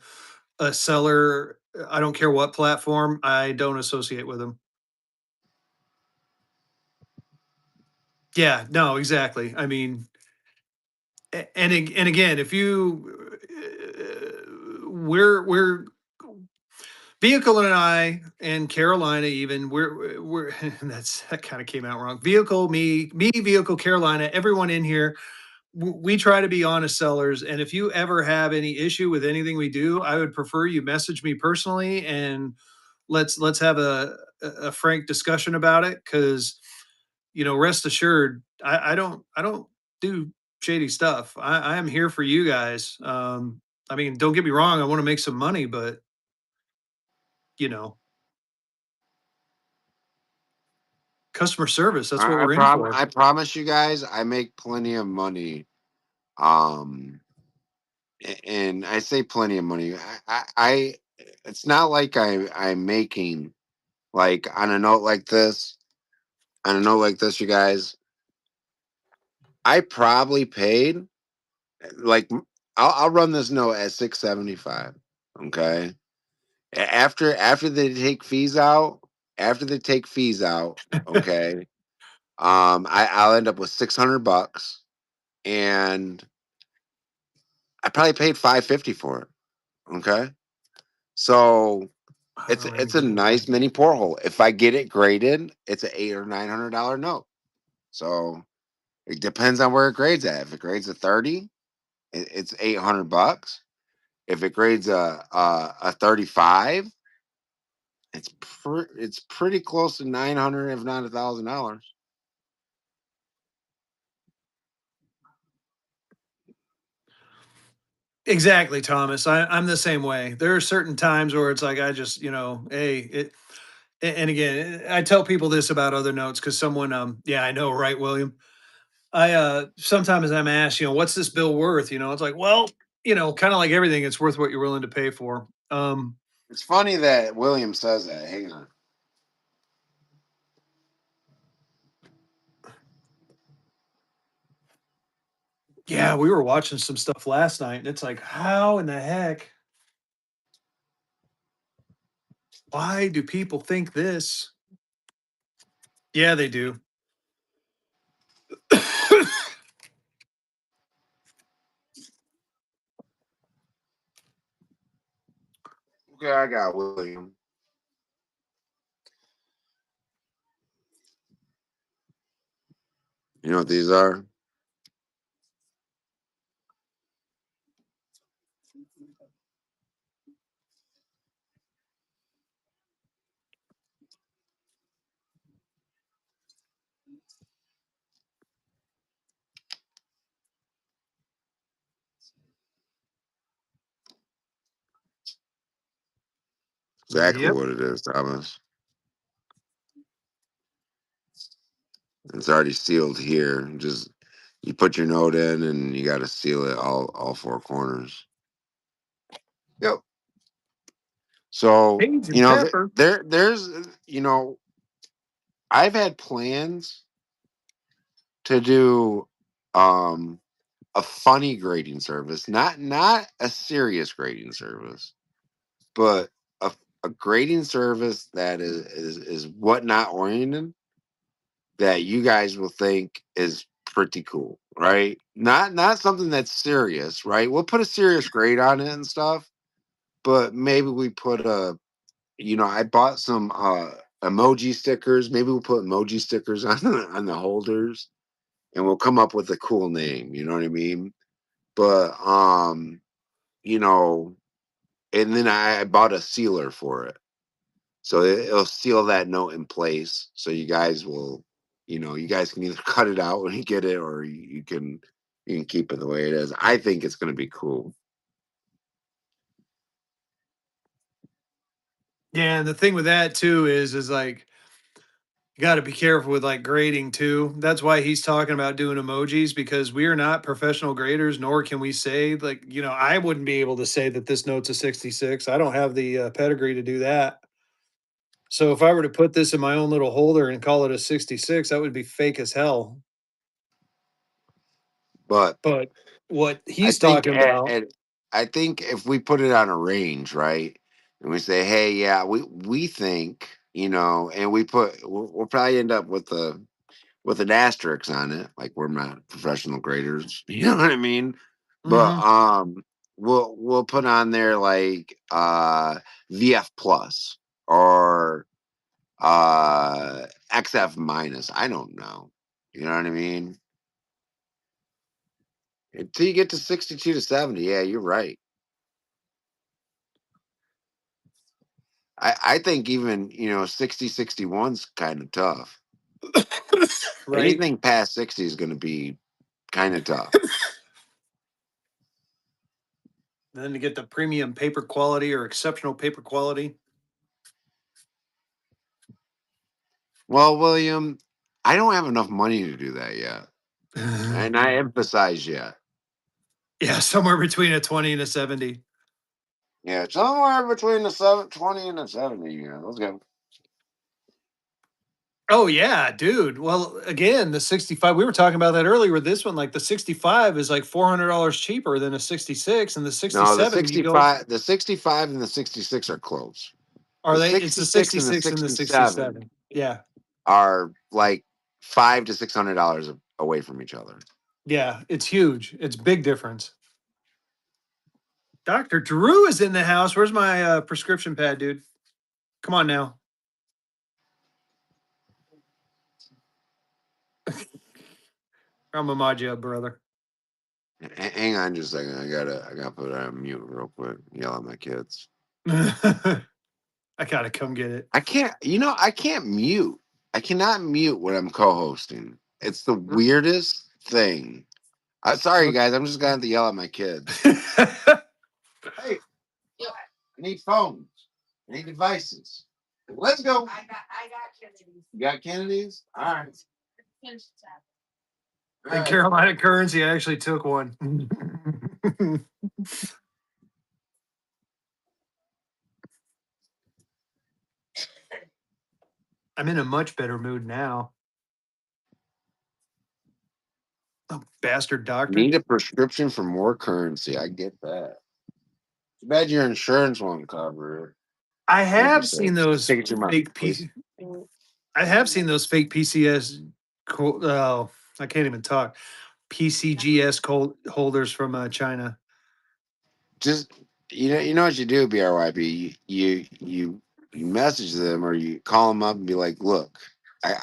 seller, I don't care what platform, I don't associate with them. Yeah, no, exactly. I mean, and again, if you we're Vehicle and I and Carolina even we're that kind of came out wrong. Vehicle Carolina, everyone in here, we try to be honest sellers. And if you ever have any issue with anything we do, I would prefer you message me personally and let's have a frank discussion about it. Because rest assured, I don't do shady stuff. I am here for you guys. I mean, don't get me wrong, I want to make some money, but you know customer service, that's what we're in for. I promise you guys, I make plenty of money. Um, and I say plenty of money. it's not like I'm making like on a note like this. On a note like this, you guys, I probably paid like I'll run this note at 675. Okay. After they take fees out, after they take fees out, okay. I'll end up with $600, and I probably paid 550 for it. Okay. So I it's don't even it's a get into nice mini porthole. If I get it graded, it's a $800 or $900 note. So it depends on where it grades at. If it grades a 30, it's $800. If it grades a 35, it's pretty close to 900, if not $1,000. exactly, Thomas. I'm the same way. There are certain times where it's like I just, hey, and again, I tell people this about other notes because someone, yeah, I know, right, William? I sometimes I'm asked, what's this bill worth? It's like, well, kind of like everything, it's worth what you're willing to pay for. It's funny that William says that. Hang on. Yeah, we were watching some stuff last night, and it's like, how in the heck? Why do people think this? Yeah, they do. Okay, I got William. You know what these are? Exactly Yep. what it is, Thomas. It's already sealed here. Just you put your note in, and you got to seal it all four corners. Yep. So Paige and Pepper. there's I've had plans to do um a funny grading service, not a serious grading service, but a a grading service that is whatnot oriented, that you guys will think is pretty cool, right? Not something that's serious, right? We'll put a serious grade on it and stuff, but maybe we put I bought some emoji stickers. Maybe we'll put emoji stickers on the holders, and we'll come up with a cool name. You know what I mean? But you know, and then I bought a sealer for it, so it'll seal that note in place. So you guys will, you guys can either cut it out when you get it, or you can keep it the way it is. I think it's going to be cool. Yeah, and the thing with that too is like you got to be careful with like grading too. That's why he's talking about doing emojis because we are not professional graders, nor can we say like I wouldn't be able to say that this note's a 66. I don't have the pedigree to do that. So if I were to put this in my own little holder and call it a 66, that would be fake as hell. But But what I he's think talking about, I think if we put it on a range, right, and we say, hey, yeah, we think, and we'll probably end up with an asterisk on it, like we're not professional graders, you know what I mean? But mhm, we'll put on there like VF plus or XF minus. I don't know. You know what I mean? Until you get to 62 to 70, yeah, you're right. I think even 60, 61's kind of tough. right? Anything past 60 is going to be kind of tough. Then to get the premium paper quality or exceptional paper quality. Well, William, I don't have enough money to do that yet. And I emphasize yet. Yeah, somewhere between a 20 and a 70. Yeah, somewhere between the 720 and the 70. Yeah, let's go. Oh yeah, dude. Well, again, the 65, we were talking about that earlier with this one. Like the 65 is like $400 cheaper than a 66, and the No, 67 you go, the 65 and the 66 are close. are The they, it's the 66 and the 66 and the 67 67. Yeah. are like $500 to $600 away from each other. Yeah, it's huge. It's big difference. Dr. Drew is in the house. Where's my prescription pad, dude? Come on now. I'm a mod you up, brother. Hang on just a second. I gotta put it on mute real quick. Yell at my kids. I gotta come get it. I can't. I can't mute. I cannot mute when I'm co-hosting. It's the weirdest thing. Sorry, Look. guys. I'm just gonna have to yell at my kids. Hey, I need phones. I need devices. Let's go. I got Kennedy's. You got Kennedy's? All right. All And right. Carolina Currency, I actually took one. I'm in a much better mood now. Oh, bastard doctor. Need a prescription for more currency. I get that. Too bad your insurance won't cover it. I What'd you have say? seen those Take it to your mouth, fake please. I have seen those fake PCS. Oh, I can't even talk. PCGS holders from China. Just you know what you do, BRYB. You message them or you call them up and be like, look,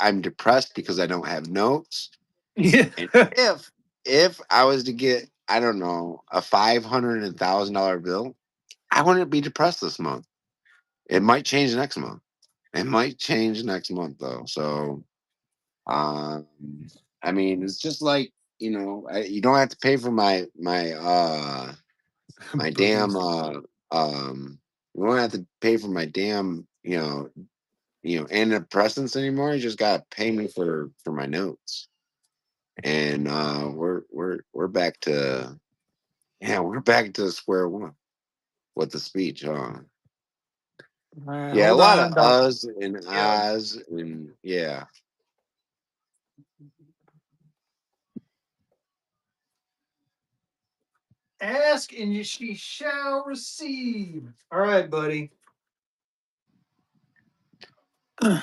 I'm depressed because I don't have notes. Yeah. And if I was to get, I don't know, a $500,000 bill, I wouldn't be depressed this month. It might change next month. It might change next month though. So um I mean it's just like, you don't have to pay for my damn Booze. you don't have to pay for my damn, antidepressants anymore. You just gotta pay me for my notes. And we're back to, yeah, we're back to square one with the speech, huh? All right, Yeah, a hold lot of on, doc. us and Yeah. ahs and yeah. Ask and she shall receive. All right, buddy.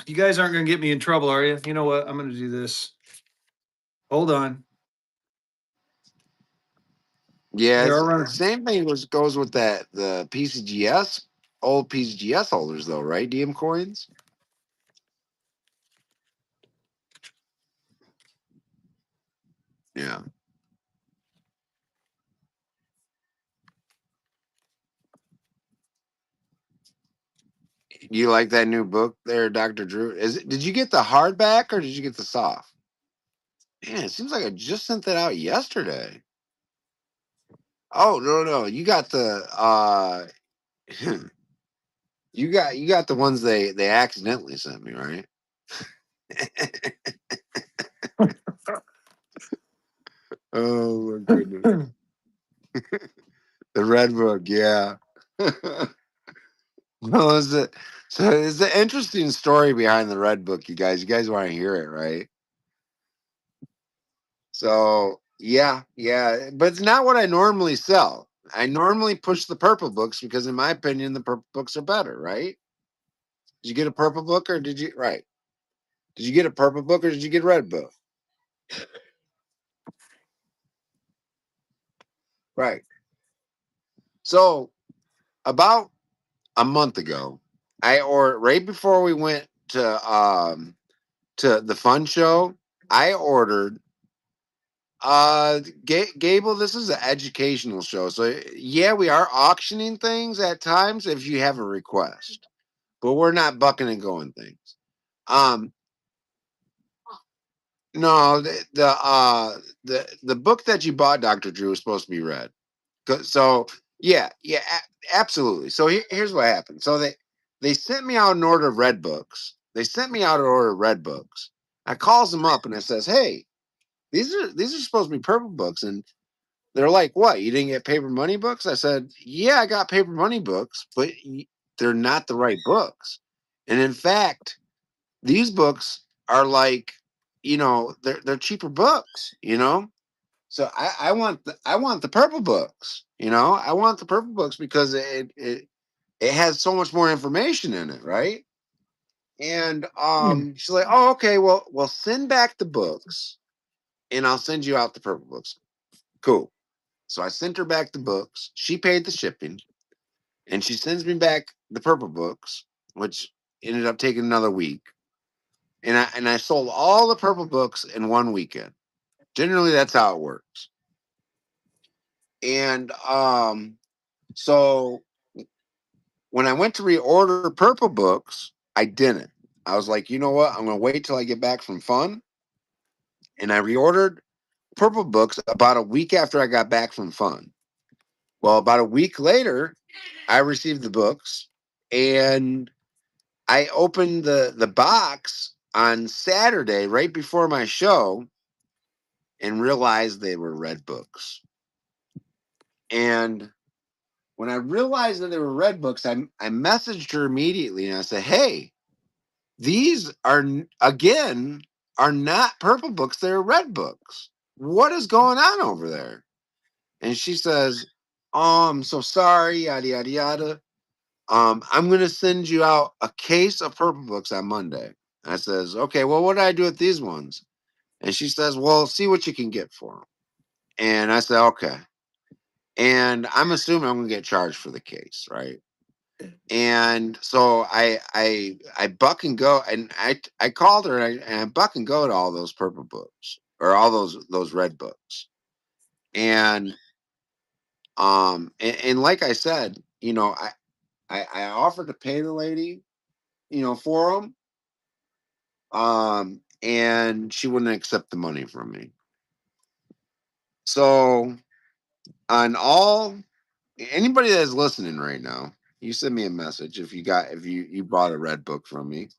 You guys aren't going to get me in trouble, are you? You know what? I'm going to do this. Hold on. Yeah, Here, it's, I'll run. same thing goes with the PCGS, old PCGS holders though, right? DM coins. Yeah. You like that new book there, Dr. Drew? Did you get the hardback or did you get the soft? Man, it seems like I just sent that out yesterday. Oh, no. You got the you got the ones they accidentally sent me, right? Oh my goodness. The red book, yeah. Well, it's an interesting story behind the red book, you guys. You guys want to hear it, right? So yeah, but it's not what I normally sell. I normally push the purple books because, in my opinion, the purple books are better, right? Did you get a purple book or did you right? Did you get a purple book or did you get a red book? Right. So about a month ago, or right before we went to the fun show, I ordered Gable, this is an educational show. So yeah, we are auctioning things at times if you have a request. But we're not bucking and going things. Um no, the book that you bought, Dr. Drew, is supposed to be read. So yeah, absolutely. So here's what happened. So they sent me out an order of red books. They sent me out an order of red books. I calls them up and I says, hey, these are supposed to be purple books, and they're like, what? You didn't get paper money books? I said, yeah, I got paper money books, but they're not the right books. And in fact, these books are like, they're cheaper books, So I want the purple books, I want the purple books because it has so much more information in it, right? And she's like, oh, okay, well, send back the books and I'll send you out the purple books. Cool. So I sent her back the books. She paid the shipping, and she sends me back the purple books, which ended up taking another week. And I sold all the purple books in one weekend. Generally, that's how it works. And so when I went to reorder purple books, I didn't. I was like, you know what? I'm gonna wait till I get back from fun. And I reordered purple books about a week after I got back from fun. Well, about a week later, I received the books and I opened the box on Saturday right before my show and realized they were red books. And when I realized that they were red books, I messaged her immediately and I said, "Hey, these again are not purple books, they're red books. What is going on over there?" And she says, I'm so sorry, yada yada yada. I'm gonna send you out a case of purple books on Monday. I says, okay, well, what do I do with these ones? And she says, well, see what you can get for them. And I said, okay. And I'm assuming I'm gonna get charged for the case, right? And so I buck and go, and I called her and I buck and go to all those purple books or all those red books. And and like I said, I offered to pay the lady, for them. And she wouldn't accept the money from me. So on all anybody that's listening right now, you send me a message if you bought a red book from me.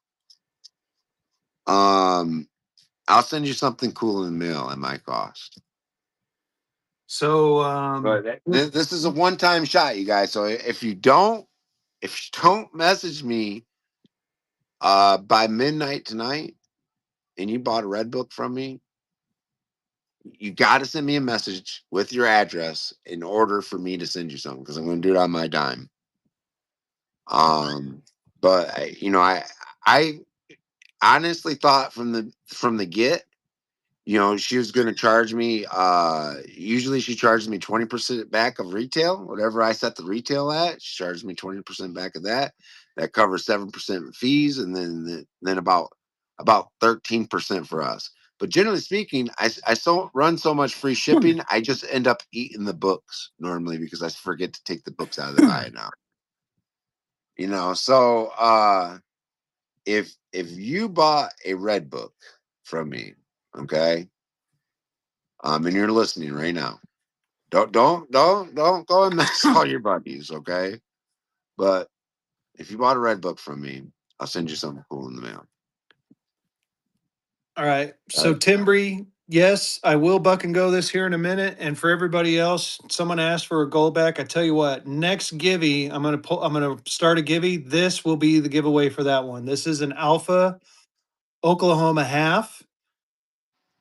Um, I'll send you something cool in the mail at my cost. So But this is a one-time shot, you guys. So if you don't message me by midnight tonight and you bought a red book from me, you got to send me a message with your address in order for me to send you something because I'm going to do it on my dime. But I honestly thought from the get, she was going to charge me. Usually she charges me 20% back of retail, whatever I set the retail at. She charges me 20% back of that. That covers 7% fees, and then about 13% for us. But generally speaking, I so run so much free shipping, I just end up eating the books normally because I forget to take the books out of the buy now. So if you bought a red book from me, okay, and you're listening right now, don't go and mess all your buddies, okay? But if you bought a red book from me, I'll send you something cool in the mail. all right. All So right. Timbri, yes, I will buck and go this here in a minute. And for everybody else, someone asked for a gold back. I tell you what, next givey, I'm gonna start a givey. This will be the giveaway for that one. This is an alpha Oklahoma half,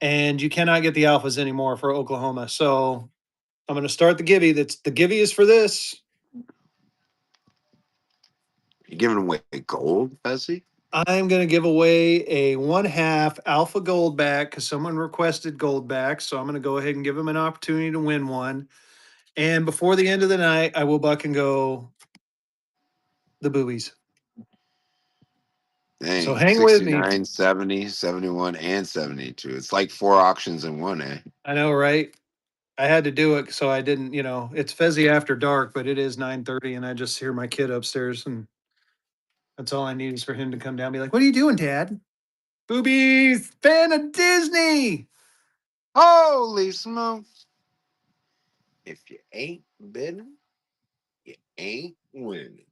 and you cannot get the alphas anymore for Oklahoma. So I'm gonna start the givey. The givey is for this. You giving away gold, Fezzy? I'm going to give away a 1/2 Alpha Gold back because someone requested gold back. So I'm going to go ahead and give them an opportunity to win one. And before the end of the night, I will buck and go the boobies. So Dang, hang with me. 69, 70, 71, and 72. It's like 4 auctions in one, eh? I know, right? I had to do it so I didn't, it's Fezzy after dark, but it is 9:30 and I just hear my kid upstairs and that's all I need is for him to come down and be like, "What are you doing, Dad?" Boobies, fan of Disney. Holy smokes. If you ain't bidding, you ain't winning.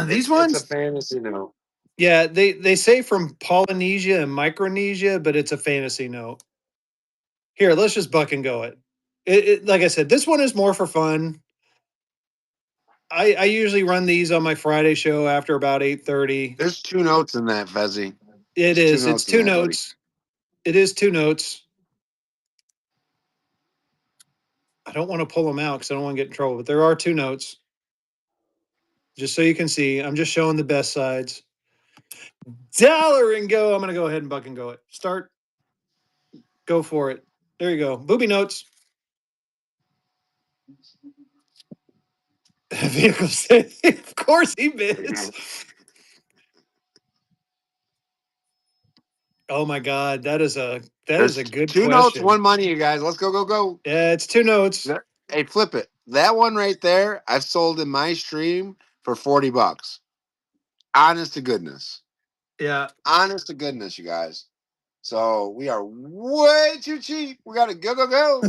These It's a ones, fantasy, yeah, they say from Polynesia and Micronesia, but it's a fantasy note. Here, let's just buck and go it. Like I said, this one is more for fun. I usually run these on my Friday show after about 8:30. There's two notes in that, Fezzy. It There's two is. It's notes in two that, buddy. notes. It is two notes. I don't want to pull them out because I don't want to get in trouble, but there are two notes. Just so you can see, I'm just showing the best sides. Dollar and go. I'm going to go ahead and buck and go it. Start. Go for it. There you go. Booby notes. Vehicle safe. Of course he bids. Oh my God, that is There's a good two notes, question. one money, you guys. Let's go, go, go. Yeah, it's two notes. Hey, flip it. That one right there, I've sold in my stream for $40. Honest to goodness. Yeah. Honest to goodness, you guys. So we are way too cheap. We gotta go, go, go.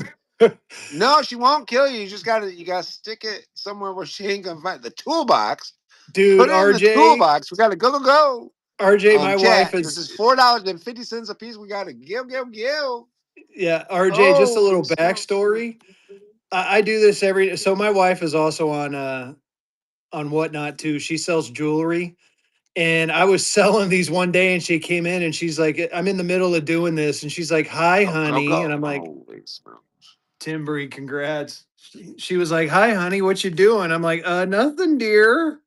No, she won't kill you. You gotta stick it somewhere where she ain't gonna find the toolbox. Dude, Put it in the RJ, toolbox. We gotta go, go, go. RJ, my wife Chat. This is is $4.50 a piece. We gotta give, give, give. yeah, RJ, just a Holy little smokes. backstory. I do this so my wife is also on Whatnot too. She sells jewelry. And I was selling these one day and she came in and she's like, I'm in the middle of doing this. And she's like, hi, Go, go, honey. And go. I'm like, Holy smokes. Timbery, congrats. She was like, hi, honey, what you doing? I'm like, nothing, dear.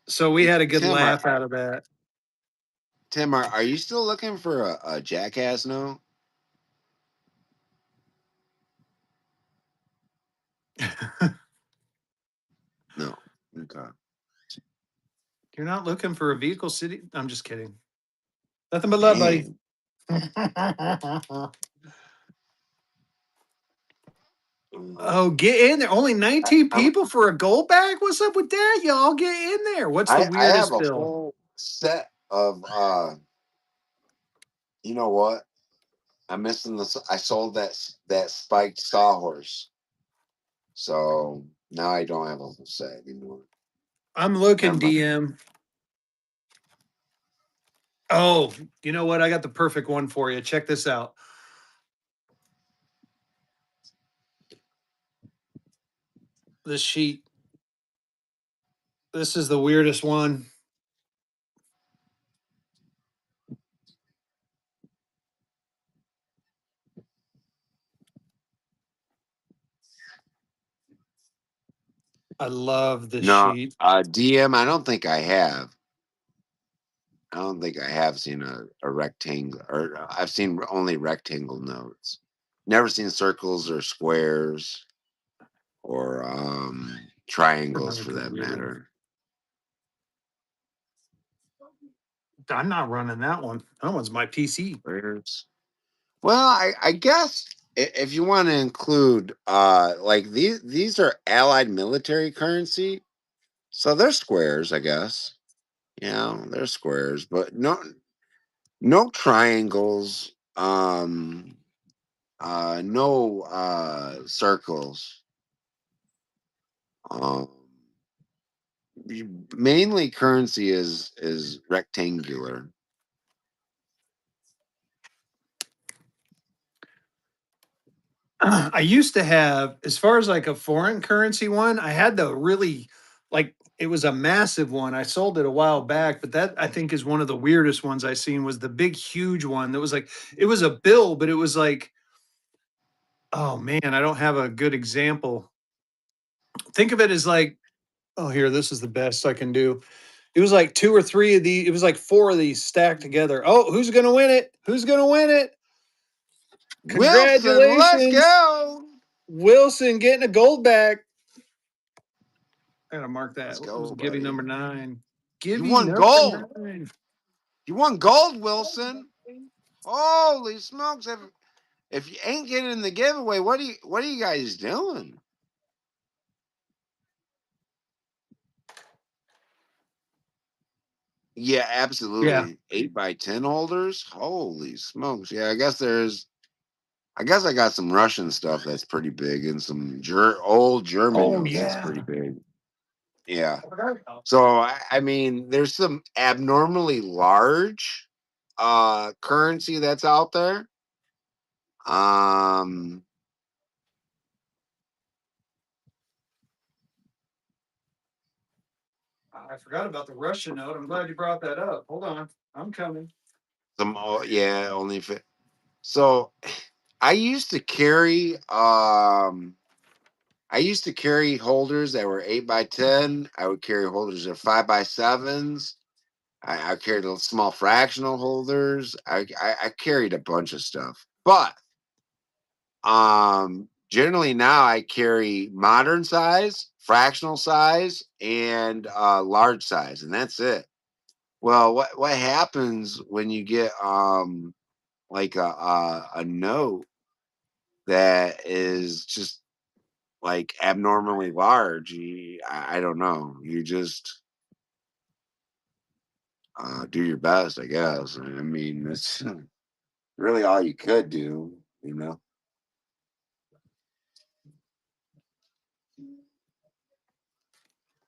So we Hey, had a good laugh out of that. Tim, are you still looking for a jackass note? No. Okay. You're not looking for a vehicle city? I'm just kidding. Nothing but love, buddy. Dang. Oh, get in there. Only 19 I'm, people for a gold bag? What's up with that? Y'all get in there. What's the I have weirdest a bill? full set of you know what? I'm missing this. I sold that spiked sawhorse. So now I don't have a full set anymore. I'm Never looking, mind. DM. Oh, you know what? I got the perfect one for you. Check this out. This sheet. This is the weirdest one. I love this No, sheet. DM, I don't think I have. I don't think I have seen a rectangle, or I've seen only rectangle notes. Never seen circles or squares or triangles Another for good that weird one. matter. I'm not running that one. That one's my PC. Squares. Well, I guess if you want to include like these are allied military currency, so they're squares, I guess. Yeah, they're squares, but no triangles, no circles. Um, mainly currency is rectangular. I used to have, as far as like a foreign currency one, I had the really like it was a massive one. I sold it a while back, but that I think is one of the weirdest ones I seen was the big huge one that was like it was a bill, but it was like, oh man, I don't have a good example. Think of it as like, oh here, this is the best I can do. It was like two or three of these, it was like four of these stacked together. Oh, who's gonna win it? Who's gonna win it? Wilson, let's Congratulations. go. Wilson getting a gold back. I gotta mark Let's that. What was go, Gibby buddy. number 9? You Gibby won number gold. 9. You won gold, Wilson. Holy smokes! If you ain't getting in the giveaway, what are you guys doing? Yeah, Yeah. absolutely. 8x10 holders. Holy smokes! Yeah, I guess there's. I guess I got some Russian stuff that's pretty big, and some old German Oh notes that's pretty yeah. big. Yeah. So I mean, there's some abnormally large currency that's out there. Um, I forgot about the Russian note. I'm glad you brought that up. Hold on. I'm coming. yeah, only if it, so I used to carry I used to carry holders that were 8x10. I would carry holders that are 5x7s. I carried little small fractional holders. I carried a bunch of stuff. But generally now I carry modern size, fractional size, and large size, and that's it. Well, what happens when you get like a note that is just like abnormally large? I don't know. You just do your best, I guess. I mean, that's really all you could do, you know.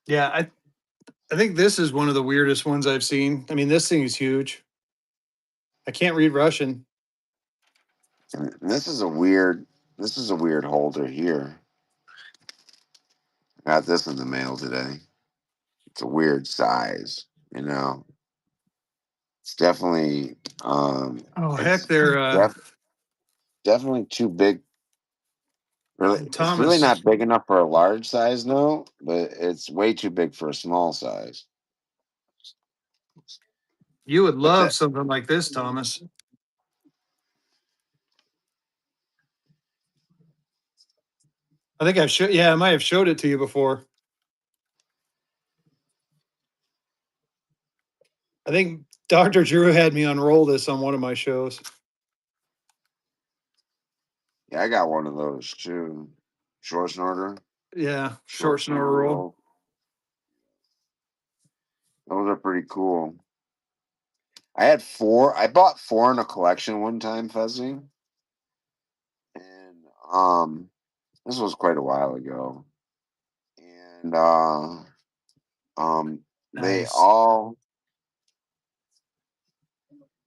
Yeah, I think this is one of the weirdest ones I've seen. I mean, this thing is huge. I can't read Russian. And this is a weird. This is a weird holder here. Got this in the mail today. It's a weird size, you know. It's definitely Oh heck, it's they're definitely too big. Really, it's really Thomas. not big enough for a large size note, but it's way too big for a small size. You would What's love that? something like this, Thomas. I think I've showed. Yeah, I might have showed it to you before. I think Dr. Drew had me unroll this on one of my shows. Yeah, I got one of those too. Short snorter, Yeah, short short snorter snorter roll. roll. Those are pretty cool. I had four. I bought four in a collection one time, Fezzy, and this was quite a while ago. And um, they Nice. all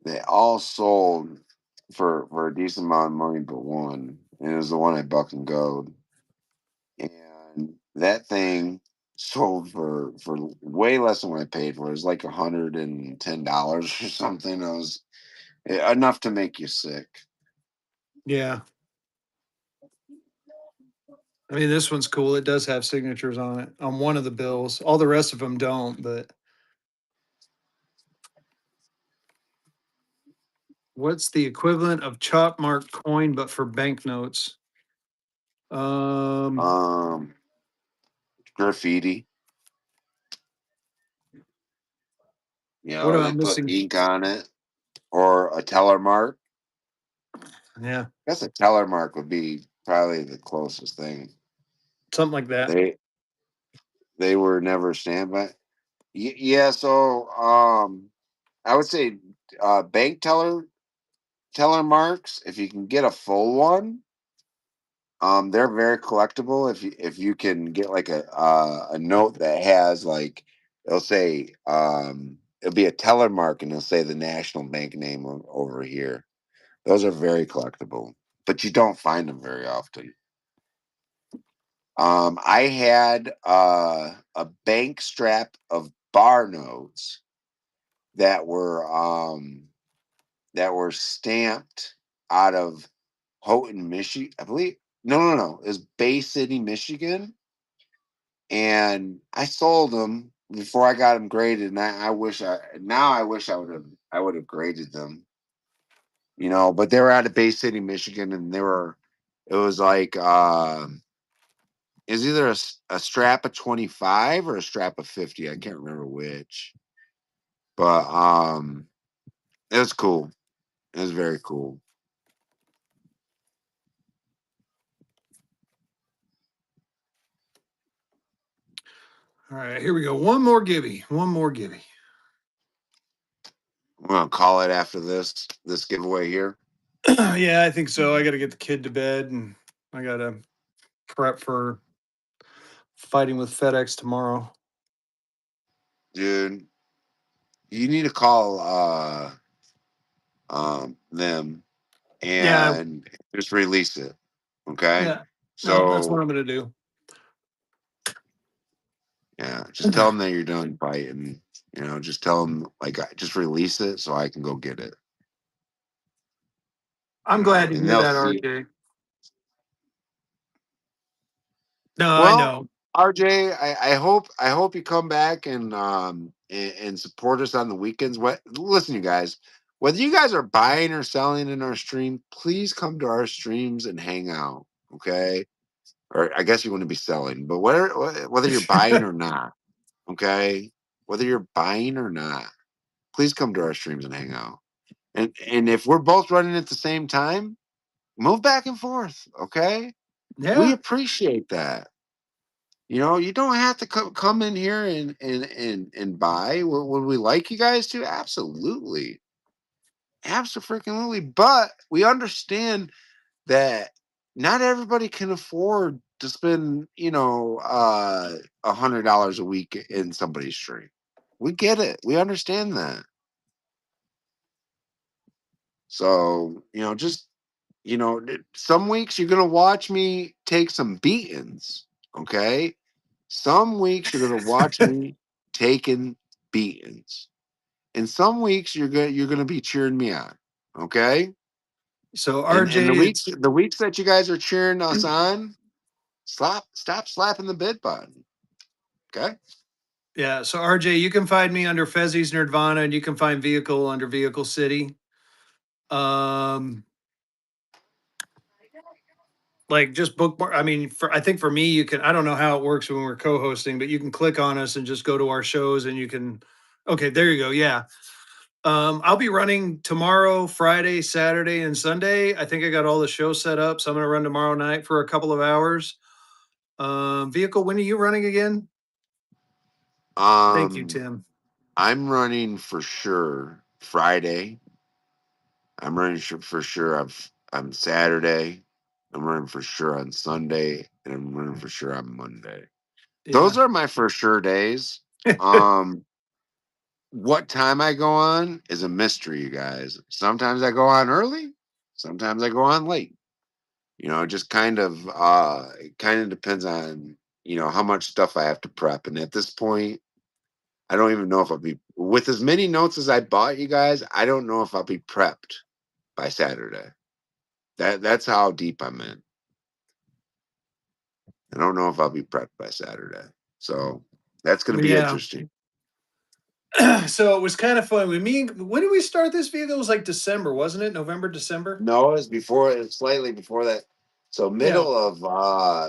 they all sold for a decent amount of money, but one, and it was the one I buck and gold, and that thing sold for way less than what I paid for. It was like $110 or something. It was enough to make you sick. Yeah. I mean, this one's cool. It does have signatures on it on one of the bills. All the rest of them don't, but what's the equivalent of chop mark coin but for banknotes? Um, Um, Graffiti. You what know, am I they put missing? ink on it or a teller mark. Yeah, I guess a teller mark would be probably the closest thing. something like that. They they were never stamped by. Yeah, so I would say bank teller marks. If you can get a full one, they're very collectible. If you can get like a note that has like it'll say it'll be a teller mark and it'll say the national bank name over here. Those are very collectible, but you don't find them very often. I had a bank strap of bar notes that were stamped out of Houghton, Michigan. I believe no. It was Bay City, Michigan, and I sold them before I got them graded. And I wish I would have graded them. But they were out of Bay City, Michigan, and it was like is either a strap of 25 or a strap of 50. I can't remember which, but it was cool. It was very cool. All right, here we go. One more Gibby. One more Gibby. I'm gonna call it after this giveaway here. Yeah, I think so. I got to get the kid to bed and I got to prep for fighting with FedEx tomorrow. Dude, you need to call them Yeah, and just release it. Okay. yeah. No, that's what So I'm gonna do. yeah, just tell them that you're done fighting. Just tell them like just release it so I can go get it. I'm glad to And hear they'll that, see. RJ. No, I Well, know. RJ, I hope you come back and support us on the weekends. What listen, you guys, whether you guys are buying or selling in our stream, please come to our streams and hang out. Okay. Or I guess you want to be selling, but whether you're buying or not, okay, whether you're buying or not, please come to our streams and hang out. And if we're both running at the same time, move back and forth, okay? We Yeah, appreciate that. You don't have to come in here and buy. Would we like you guys to? Absolutely, absolutely. But we understand that not everybody can afford to spend $100 a week in somebody's stream. We get it. We understand that. So just some weeks you're gonna watch me take some beatings. Okay, some weeks you're gonna watch me taking beatings, and some weeks you're gonna be cheering me on. Okay, so and the RJ, weeks it's the weeks that you guys are cheering us on, stop slapping the bid button. Okay. yeah. So RJ, you can find me under Fezzy's Nerdvana, and you can find Vehicle under Vehicle City. Um, like just bookmark. I mean, I think for me, you can. I don't know how it works when we're co-hosting, but you can click on us and just go to our shows, and you can. Okay, there you go. Yeah. I'll be running tomorrow, Friday, Saturday, and Sunday. I think I got all the shows set up, so I'm gonna run tomorrow night for a couple of hours. Vehicle, when are you running again? Thank you, Um, Tim. I'm running for sure Friday. I'm running for sure. I'm Saturday. I'm running for sure on Sunday, and I'm running for sure on Monday. Those Yeah. are my for sure days. Um, what time I go on is a mystery, you guys. Sometimes I go on early, sometimes I go on late. It just kind of depends on how much stuff I have to prep. And at this point, I don't even know if I'll be with as many notes as I bought you guys. I don't know if I'll be prepped by Saturday. That's how deep I'm in. I don't know if I'll be prepped by Saturday. So that's going to be Yeah. interesting. So it was kind of fun. When did we start this vehicle? It was like December, wasn't it? November, December? No, it's slightly before that. So Yeah.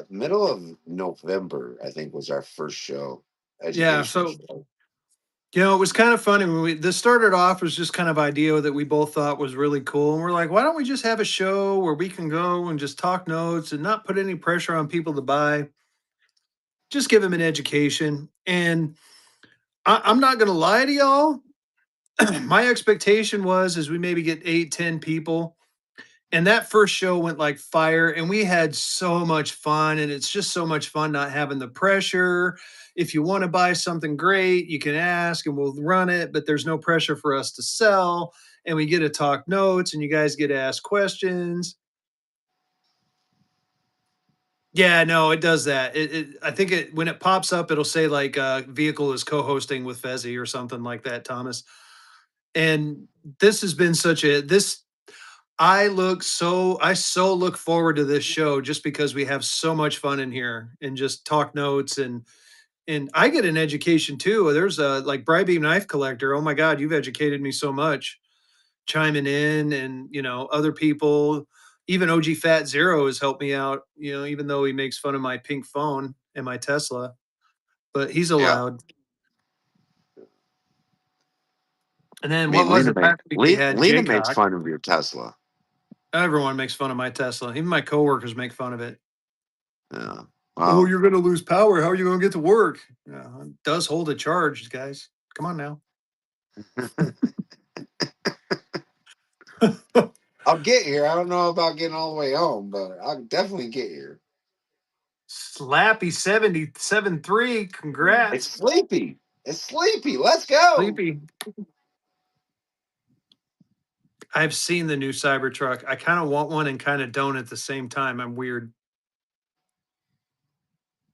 middle of November, I think, was our first show, Yeah. educational So, show. it was kind of funny when this started off was just kind of idea that we both thought was really cool. And we're like, why don't we just have a show where we can go and just talk notes and not put any pressure on people to buy, just give them an education. And I'm not going to lie to y'all. My expectation was is we maybe get 8, 10 people. And that first show went like fire, and we had so much fun. And it's just so much fun not having the pressure. If you want to buy something great, you can ask and we'll run it, but there's no pressure for us to sell. And we get to talk notes, and you guys get to ask questions. Yeah, no, it does that. I think when it pops up, it'll say like vehicle is co-hosting with Fezzy or something like that, Thomas. And this has been such a this I so look forward to this show just because we have so much fun in here and just talk notes and I get an education too. There's a like Beam Knife Collector. Oh my God, you've educated me so much chiming in and other people. Even OG Fat Zero has helped me out, even though he makes fun of my pink phone and my Tesla, but he's Yeah. allowed. And I then what mean, was Lena it last week? We had Lena makes Jaycock. fun of your Tesla. Everyone makes fun of my Tesla. Even my coworkers make fun of it. Yeah. Oh, Well, you're going to lose power. How are you going to get to work? Yeah, it does hold a charge, guys. Come on now. I'll get here. I don't know about getting all the way home, but I'll definitely get here. Slappy 77.3. It's Congrats. sleepy. It's sleepy. Let's go. Sleepy. I've seen the new Cybertruck. I kind of want one and kind of don't at the same time. I'm weird.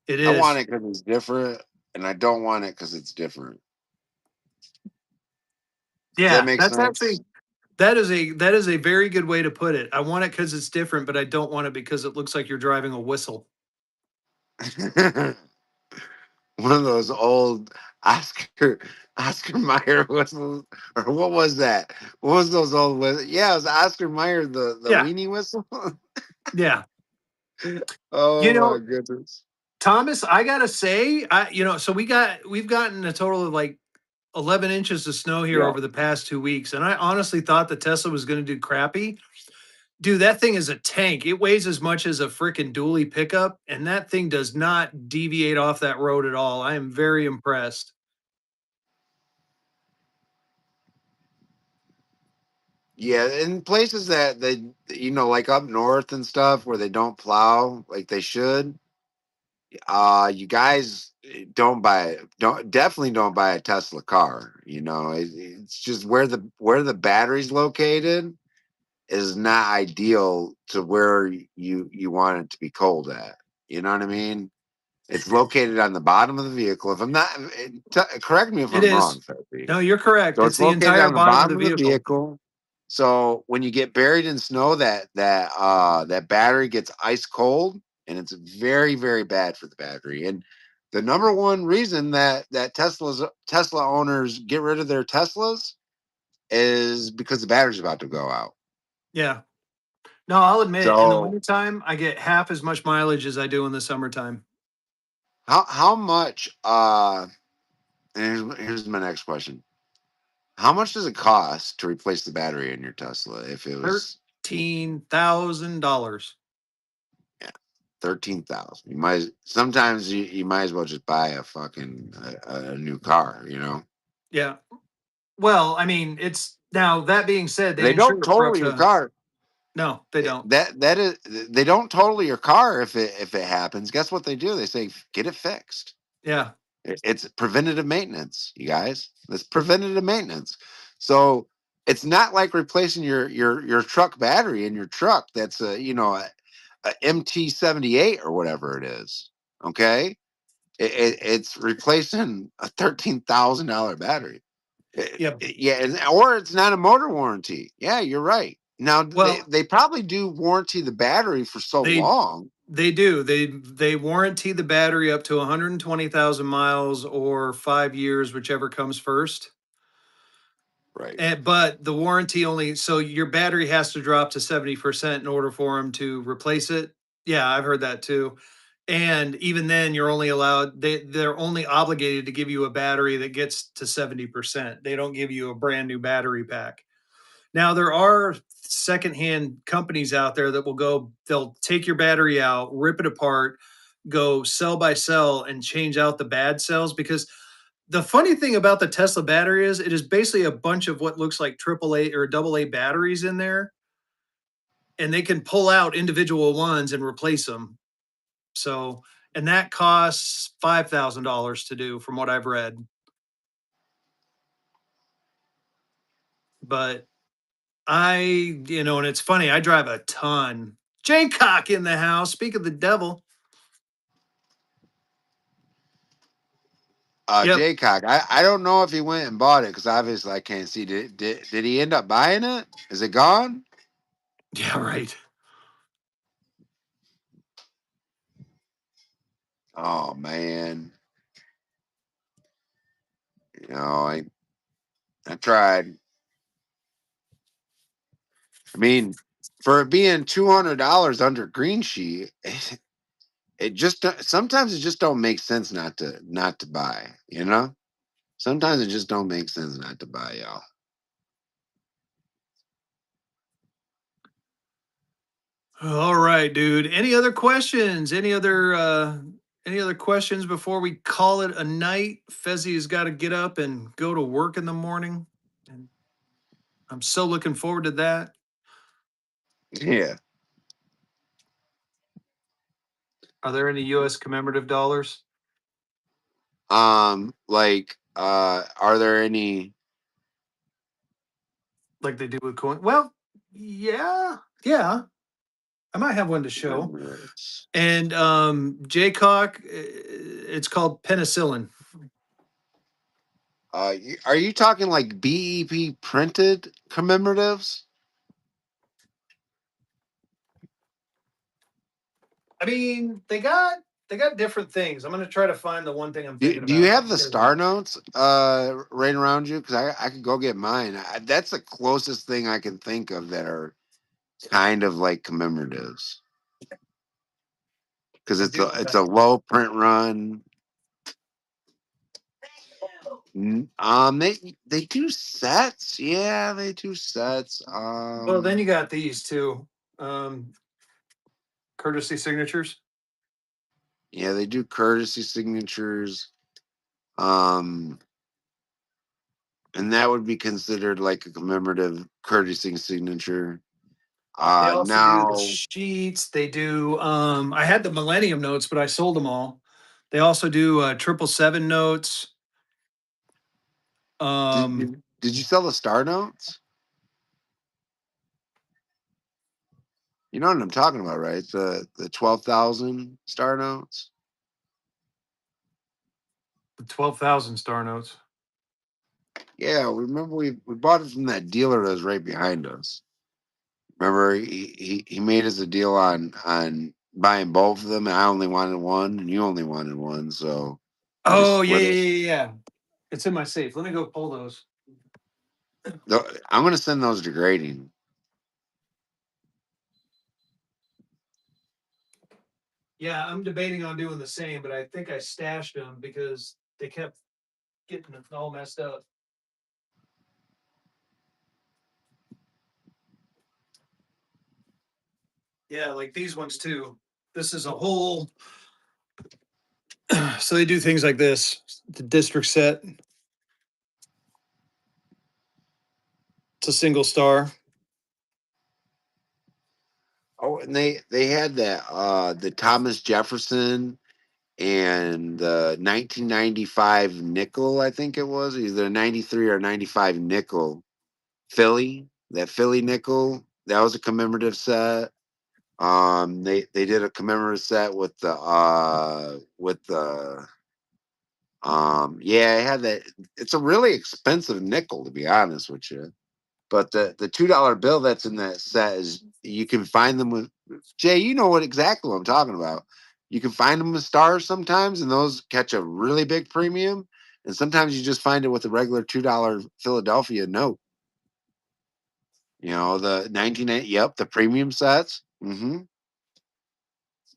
It I want is. it because it's different, and I don't want it because it's different. Does that Yeah, make that's sense? actually that is a very good way to put it. I want it because it's different, but I don't want it because it looks like you're driving a whistle. One of those old Oscar Oscar Mayer whistles, or what was that? What was those old whistles? Yeah, it was Oscar Mayer, the Yeah, weenie whistle. yeah. You Oh my know, goodness! Thomas, I gotta say, so we've gotten a total of like 11 inches of snow here Yeah, over the past 2 weeks, and I honestly thought the Tesla was going to do crappy. Dude, that thing is a tank. It weighs as much as a freaking dually pickup, and that thing does not deviate off that road at all. I am very impressed. yeah. In places that they, like up north and stuff, where they don't plow like they should, you guys don't buy a Tesla car. It's just where the battery's located is not ideal to where you want it to be cold at. You know what I mean? It's located on the bottom of the vehicle. If I'm not, correct me if It I'm is. wrong, Fezzy. No, you're correct. So It's it's the located entire on the bottom of the bottom of the vehicle. vehicle. So when you get buried in snow, that battery gets ice cold, and it's very, very bad for the battery. And the number one reason that Tesla owners get rid of their Teslas is because the battery's about to go out. Yeah. No, I'll admit, in the So wintertime, I get half as much mileage as I do in the summertime. how much and here's my next question. How much does it cost to replace the battery in your Tesla if it was $13,000. yeah, 13,000? You might sometimes you might as well just buy a fucking a new car, Yeah. Well, I mean, it's now that being said, they They insure don't it for up total your to car. no, they don't. That is they don't total your car if it happens. Guess what they do? They say get it fixed. Yeah. It's preventative maintenance, you guys. That's preventative maintenance. So it's not like replacing your truck battery in your truck. That's a MT-78 or whatever it is. Okay, it's replacing a $13,000 battery. Yeah. Yeah, or it's not a motor warranty. Yeah, you're right. Now Well, they probably do warranty the battery for so they long. they do. They warranty the battery up to 120,000 miles or 5 years, whichever comes first. Right. But the warranty only so your battery has to drop to 70% in order for them to replace it. Yeah, I've heard that too. And even then you're only allowed they're only obligated to give you a battery that gets to 70%. They don't give you a brand new battery pack. Now there are secondhand companies out there that they'll take your battery out, rip it apart, go cell by cell and change out the bad cells because the funny thing about the Tesla battery is it is basically a bunch of what looks like triple A or double A batteries in there, and they can pull out individual ones and replace them. So, and that costs $5,000 to do, from what I've read. But and it's funny. I drive a ton. Jaycock in the house. Speak of the devil. Yep. Jaycock, I don't know if he went and bought it because obviously I can't see. Did he end up buying it? Is it gone? Yeah. Right. Oh man, I tried. I mean, for it being $200 under green sheet, it just sometimes it just don't make sense not to buy. Sometimes it just don't make sense not to buy, y'all. All right, dude. Any other questions? Any other questions before we call it a night? Fezzy has got to get up and go to work in the morning. And I'm so looking forward to that. Yeah. Are there any US commemorative dollars? Like, are there any like they do with coin. Well, yeah. I might have one to show. Commemorates. And Jaycock, it's called penicillin. Are you talking like BEP printed commemoratives? I mean, they got different things. I'm gonna try to find the one thing I'm thinking Do you about. have the star notes right around you? Because I could go get mine. That's the closest thing I can think of that are kind of like commemoratives. Because it's a low print run. They do sets. Yeah, they do sets. Well, then you got these two, um, courtesy signatures. Yeah, they do courtesy signatures. Um, and that would be considered like a commemorative courtesy signature. They also do the Now, sheets. They do. I had the Millennium notes, but I sold them all. They also do 777 notes. did you sell the star notes? You know what I'm talking about, right? The 12,000 star notes. The 12,000 star notes. Yeah, remember we bought it from that dealer that was right behind us. Remember he made us a deal on buying both of them, and I only wanted one, and you only wanted one, so we just Oh yeah, split yeah, it. yeah, yeah. It's in my safe. Let me go pull those. I'm gonna send those to grading. Yeah, I'm debating on doing the same, but I think I stashed them because they kept getting all messed up. Yeah, like these ones too. This is a whole. So they do things like this. The district set. It's a single star. Oh, and they had that the Thomas Jefferson and the 1995 nickel, I think it was either 93 or 95 nickel Philly. That Philly nickel, that was a commemorative set. They did a commemorative set with the yeah, I had that. It's a really expensive nickel, to be honest with you. But the $2 bill that's in that set is you can find them with Jay. You know what exactly what I'm talking about. You can find them with stars sometimes, and those catch a really big premium. And sometimes you just find it with a regular $2 Philadelphia note. You know the 1980. Yep, the premium sets.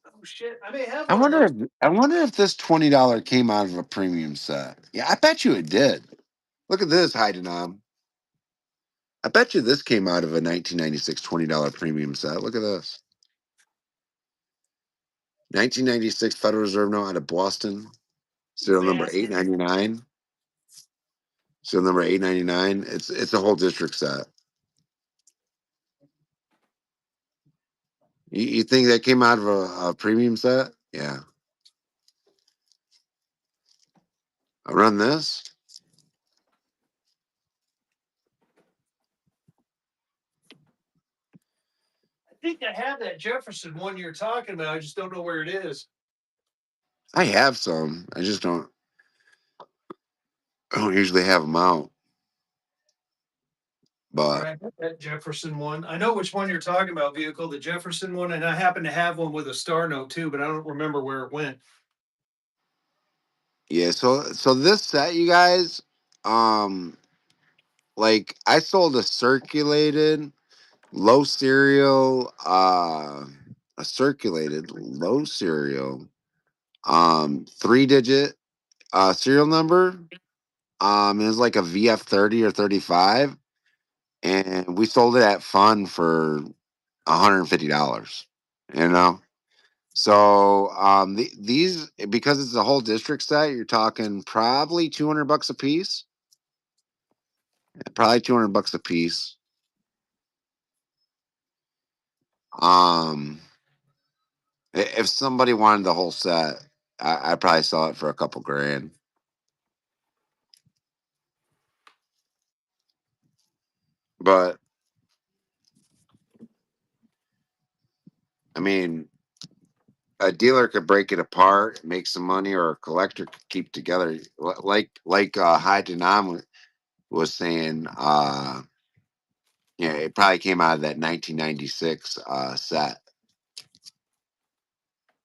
Oh shit! I may have I one of wonder those. if I wonder if this $20 came out of a premium set. Yeah, I bet you it did. Look at this hiding on. I bet you this came out of a 1996 $20 premium set. Look at this. 1996 Federal Reserve note out of Boston. Serial number Man, 899. Serial number 899. It's a whole district set. You think that came out of a premium set? Yeah. I run this. I think I have that Jefferson one you're talking about. I just don't know where it is. I have some. I don't usually have them out. Yeah, But I got that Jefferson one. I know which one you're talking about, vehicle, the Jefferson one, and I happen to have one with a star note too, but I don't remember where it went. yeah, so this set, you guys, um, like I sold a circulated low serial, a circulated low serial, 3-digit serial number. It was like a VF 30 or 35, and we sold it at Fun for $150. You know, so these because it's a whole district set, you're talking probably $200 a piece. Probably $200 a piece. Um, if somebody wanted the whole set, I'd probably sell it for a couple grand. But I mean, a dealer could break it apart, make some money, or a collector could keep together. Like High Denom was saying. Yeah, it probably came out of that 1996 set,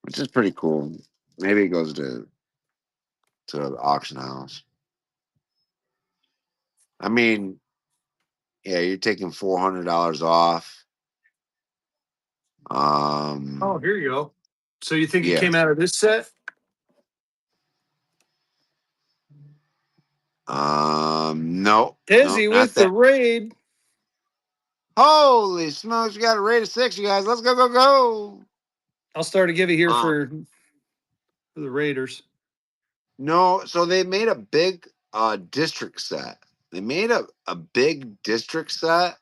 which is pretty cool. Maybe it goes to the auction house. I mean, yeah, you're taking $400 off. Oh, here you go. So you think it Yeah. came out of this set? No, no, Fezzy not with the that. raid. Holy smokes, we got a rate of 6, you guys. Let's go. I'll start a give it here Um, for the Raiders. no, so they made a big district set. They made a big district set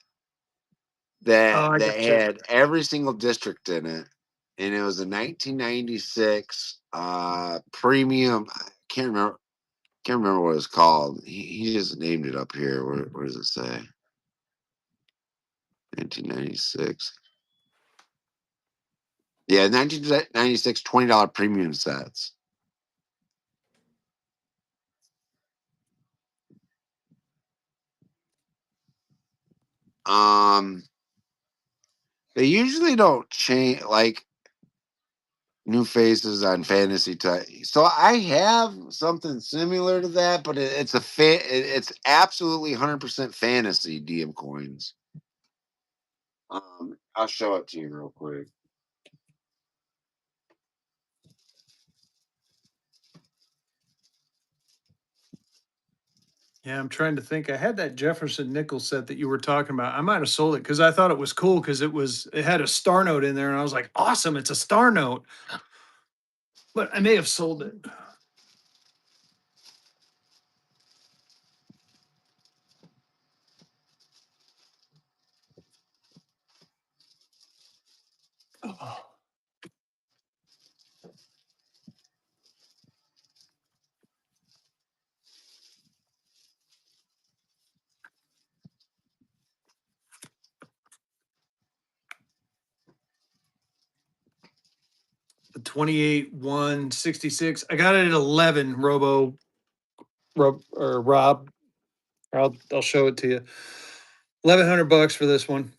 Oh, I that gotcha. had every single district in it, and it was a 1996 premium. I can't remember what it's called. He just named it up here. Where does it say? 1996. Yeah, 1996 $20 premium sets. Um, they usually don't change like new faces on fantasy type. So I have something similar to that, but it's absolutely 100% fantasy DM coins. I'll show it to you real quick. Yeah, I'm trying to think. I had that Jefferson nickel set that you were talking about. I might have sold it because I thought it was cool because it had a star note in there, and I was like, awesome, it's a star note. But I may have sold it. Oh. The 28 166. I got it at 11, Rob. I'll show it to you. $1,100 for this one.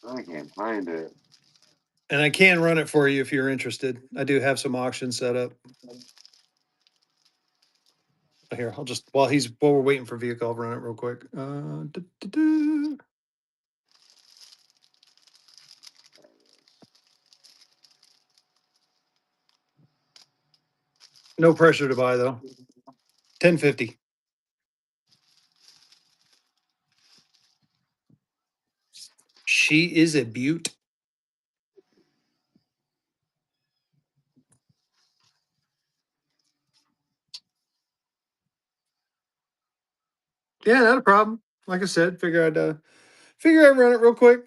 I can't find it. And I can run it for you if you're interested. I do have some auctions set up. Here, I'll just while we're waiting for vehicle, I'll run it real quick. No pressure to buy though. 1050. She is a beaut. Yeah, not a problem. Like I said, figure I'd run it real quick.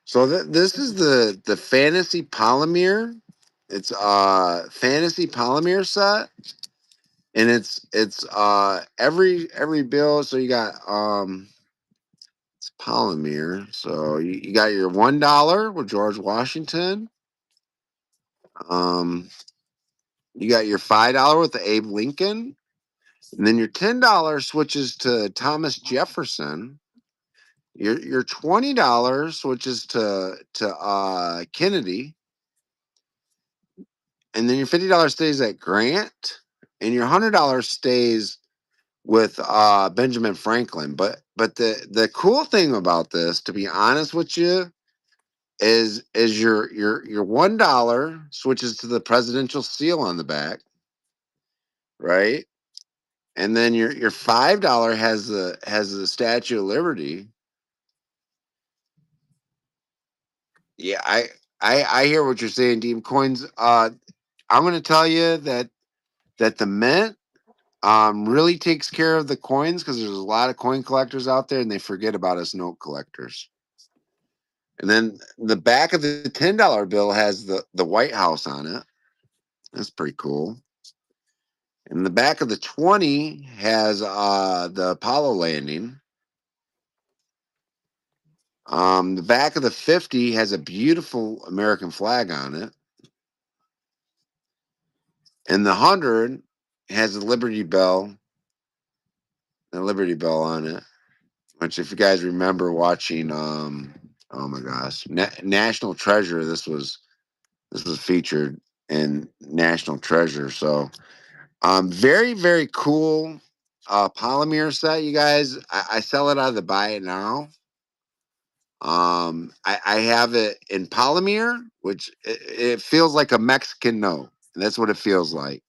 So this is the fantasy polymer. It's fantasy polymer set, and it's every bill. So you got it's polymer. So you got your $1 with George Washington. Um, you got your $5 with the Abe Lincoln, and then your $10 switches to Thomas Jefferson. Your $20 switches to Kennedy, and then your $50 stays at Grant, and your $100 stays with Benjamin Franklin. But the cool thing about this, to be honest with you, is your $1 switches to the presidential seal on the back, right? And then your $5 has the Statue of Liberty. Yeah, I hear what you're saying, Deem Coins. I'm gonna tell you that the mint really takes care of the coins because there's a lot of coin collectors out there and they forget about us note collectors. And then the back of the $10 bill has the White House on it. That's pretty cool. And the back of the 20 has the Apollo landing. The back of the 50 has a beautiful American flag on it. And the 100 has the Liberty Bell on it. Which, if you guys remember watching, oh my gosh, National Treasure, this was featured in National Treasure. So, very very cool polymer set, you guys. I sell it out of the buy it now. I have it in polymer, which it feels like a Mexican note, and that's what it feels like.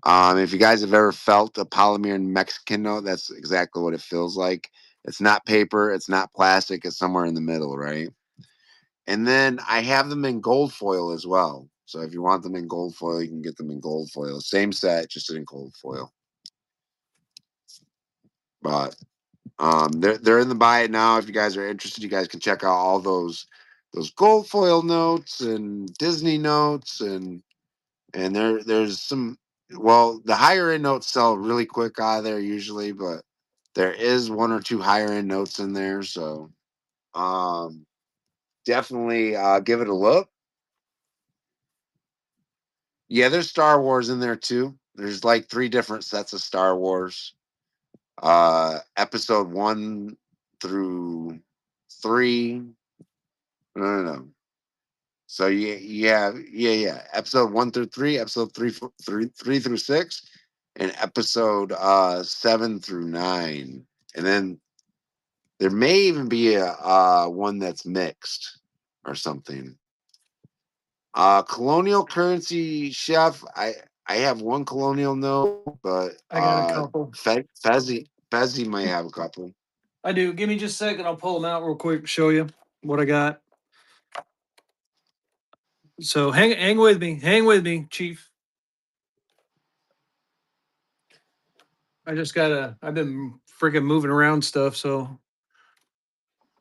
If you guys have ever felt a polymer Mexican note, that's exactly what it feels like. It's not paper, it's not plastic, it's somewhere in the middle, right? And then I have them in gold foil as well. So if you want them in gold foil, you can get them in gold foil. Same set, just in gold foil. But they're in the buy it now. If you guys are interested, you guys can check out all those gold foil notes and Disney notes and there's some, well, the higher end notes sell really quick out of there usually, but there is one or two higher end notes in there. So um definitely give it a look. Yeah, there's Star Wars in there too. There's like three different sets of Star Wars. Episode 1 through 3. No. So yeah. Episode 1 through 3, episode 3 through 6, and episode 7 through 9. And then there may even be a one that's mixed or something. Colonial currency chef. I have one colonial note, but I got a couple. Fezzy might have a couple. I do. Give me just a second. I'll pull them out real quick. Show you what I got. So hang with me. Hang with me, Chief. I just gotta. I've been freaking moving around stuff, so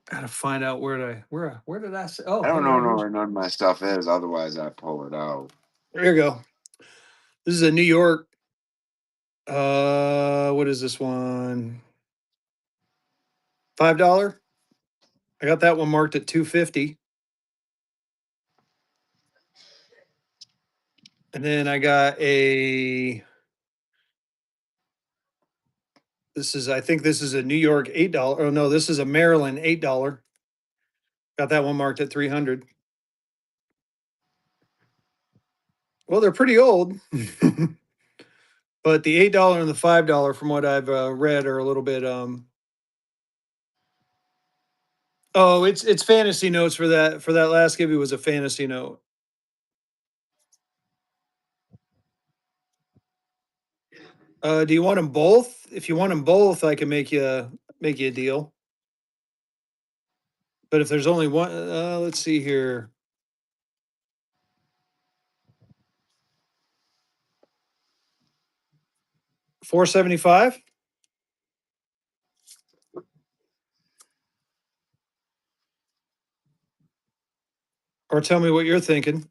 gotta find out where did I say? Oh, I don't hey, know right here. where none of my stuff is. Otherwise, I pull it out. There you go. This is a New York. What is this one? $5. I got that one marked at 250. And then I got a. I think this is a New York $8. Oh no, this is a Maryland $8. Got that one marked at 300. Well, they're pretty old, but the $8 and the $5, from what I've read, are a little bit. Oh, it's fantasy notes for that. For that last give, it was a fantasy note. Do you want them both? If you want them both, I can make you a deal. But if there's only one, let's see here. $475. Or tell me what you're thinking.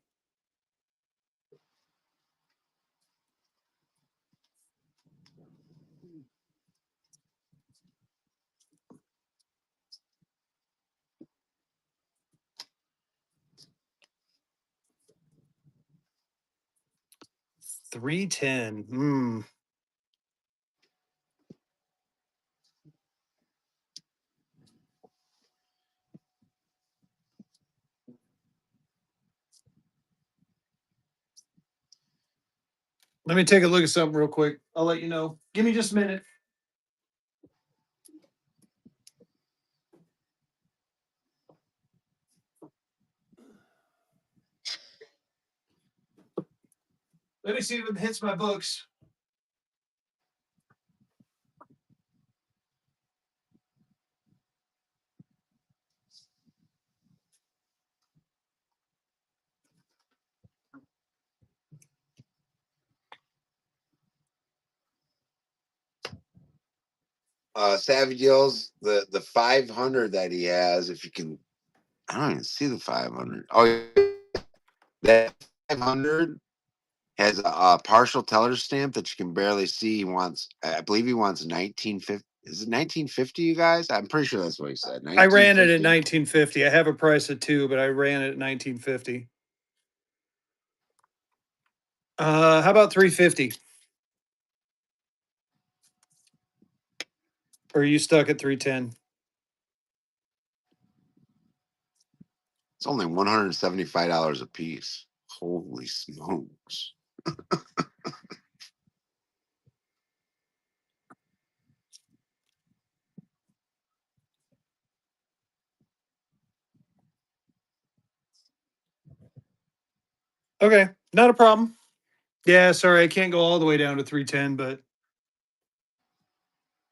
$310. Let me take a look at something real quick. I'll let you know. Give me just a minute. Let me see if it hits my books. Savage Yells, the 500 that he has. If you can, I don't even see the 500. Oh, yeah. That 500 has a partial teller stamp that you can barely see. He wants, I believe he wants 1950. Is it 1950, you guys? I'm pretty sure that's what he said. I ran it at 1950. 1950. I have a price of 2, but I ran it at 1950. How about 350? Or are you stuck at 310? It's only $175 a piece. Holy smokes. Okay, not a problem. Yeah, sorry, I can't go all the way down to 310, but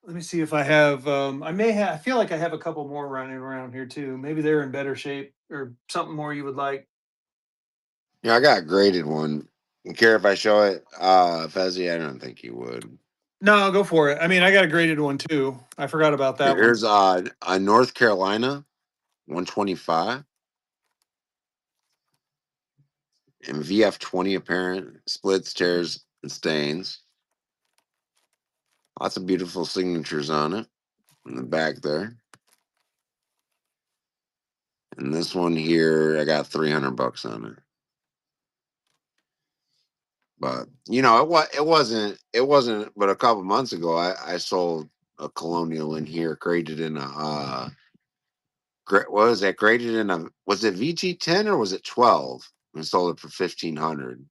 let me see if I have. I may have. I feel like I have a couple more running around here too. Maybe they're in better shape or something more you would like. Yeah, I got a graded one. You care if I show it? Fezzy, I don't think you would. No, go for it. I mean, I got a graded one too. I forgot about that one. Here's North Carolina 125 and VF20 apparent splits, tears, and stains. Lots of beautiful signatures on it in the back there. And this one here, I got $300 on it. But it wasn't. But a couple months ago, I sold a Colonial in here, graded in a what was that? Graded in a, was it VG10 or was it 12? And sold it for 1,500.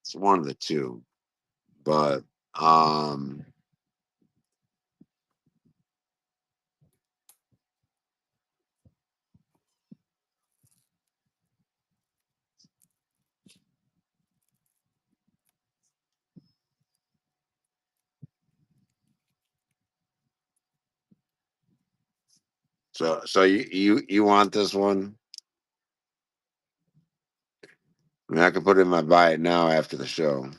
It's one of the two. But so you want this one? I mean, I can put it in my buy it now after the show.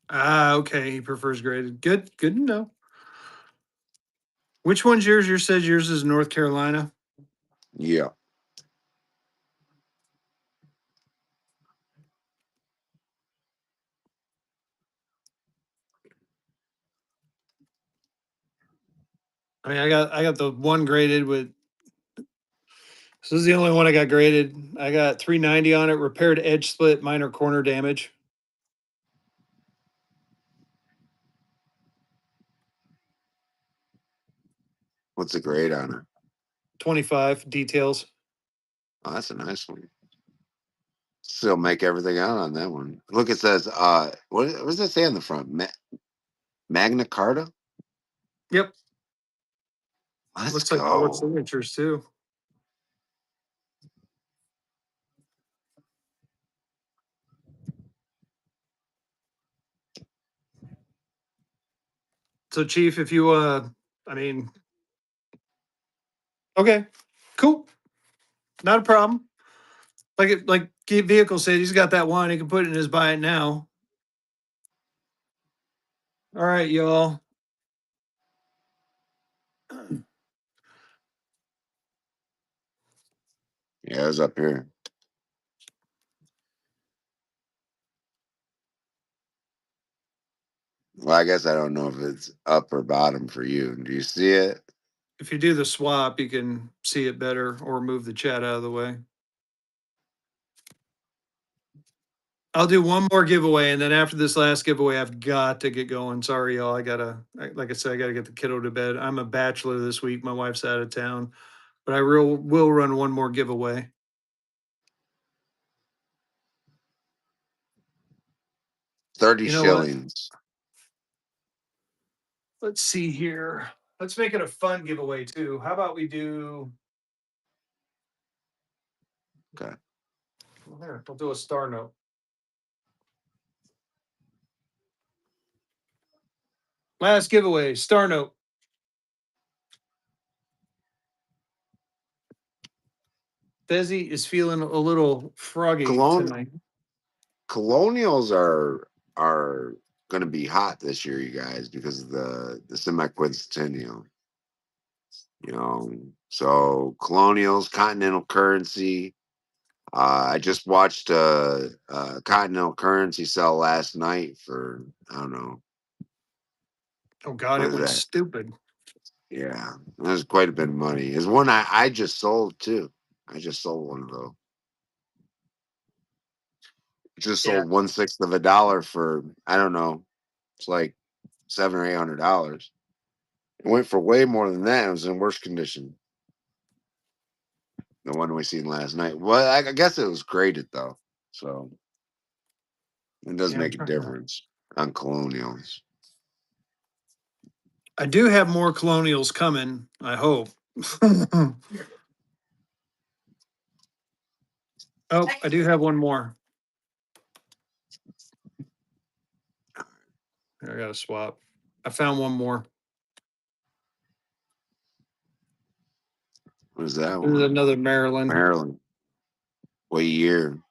Ah, okay. He prefers graded. Good. Good to know. Which one's yours? Yours says yours is North Carolina. Yeah. I mean, I got the one graded with. This is the only one I got graded. I got 390 on it. Repaired edge split, minor corner damage. What's the grade on it? 25 details. Oh, that's a nice one. Still make everything out on that one. Look, it says what does it say on the front? Magna Carta. Yep. Let's Looks like 4 go. signatures too. So, Chief, if you, I mean, okay, cool, not a problem. Like Vehicle said, he's got that one. He can put it in his buy it now. All right, y'all. Yeah, it was up here. Well, I guess I don't know if it's up or bottom for you. Do you see it? If you do the swap, you can see it better or move the chat out of the way. I'll do one more giveaway, and then after this last giveaway, I've got to get going. Sorry, y'all. Like I said, I gotta get the kiddo to bed. I'm a bachelor this week. My wife's out of town, but I will run one more giveaway. 30 You know what? shillings. Let's see here. Let's make it a fun giveaway too. How about we do? Okay. Well, there, we'll do a star note. Last giveaway, star note. Fezzy is feeling a little froggy Colon tonight. Colonials are gonna be hot this year, you guys, because of the semi-quincentennial. You know, so colonials, continental currency. I just watched continental currency sell last night for I don't know Oh God, what it is went that? stupid. Yeah, there's quite a bit of money. Is one I just sold too. I just sold one of those. Just Yeah. sold 1/6 of a dollar for I don't know. It's like $700 or $800. It went for way more than that. It was in worse condition. The one we seen last night. Well, I guess it was graded though, so it does Yeah, I'm make a trying to. difference on colonials. I do have more colonials coming. I hope. Oh, I do have one more. I gotta swap. I found one more. What is that This is one? another Maryland. Maryland. What year?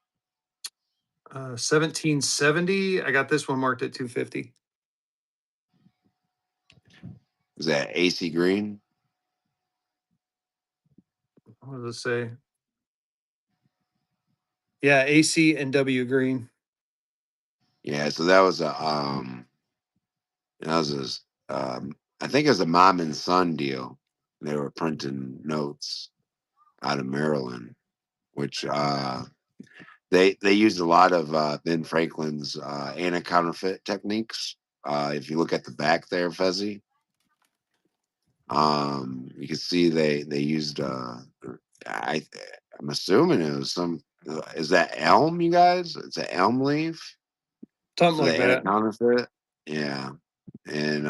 1770. I got this one marked at 250. Is that AC Green? What does it say? Yeah, AC and W green. Yeah, so that was that was I think it was a mom and son deal. They were printing notes out of Maryland, which they used a lot of Ben Franklin's anti-counterfeit techniques. If you look at the back there, Fezzy, you can see they used I I'm assuming it was some is that elm, you guys? It's an elm leaf Something for the like that. anti-counterfeit. Yeah, and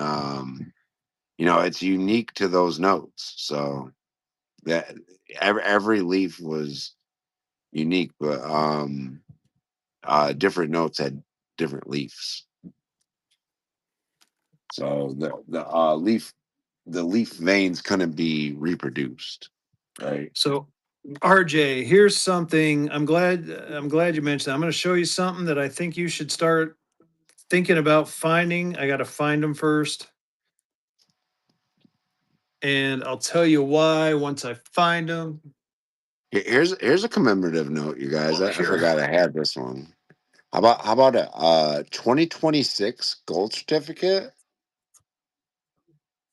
it's unique to those notes. So that every leaf was unique, but different notes had different leaves. So the leaf veins couldn't be reproduced, right? So RJ, here's something. I'm glad you mentioned that. I'm going to show you something that I think you should start thinking about finding. I got to find them first. And I'll tell you why once I find them. Here's a commemorative note, you guys. Look I here. forgot I had this one. How about a 2026 gold certificate?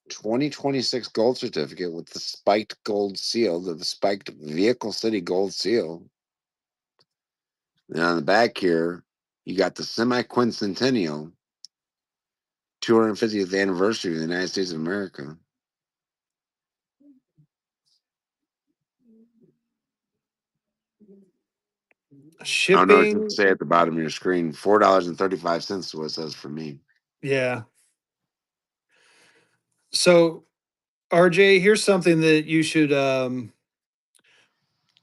2026 gold certificate with the spiked gold seal, the spiked Vehicle City gold seal. And on the back here, you got the semi-quincentennial 250th anniversary of the United States of America. I don't know what to Shipping. say at the bottom of your screen. $4.35 is what it says for me. Yeah. So RJ, here's something that you should Did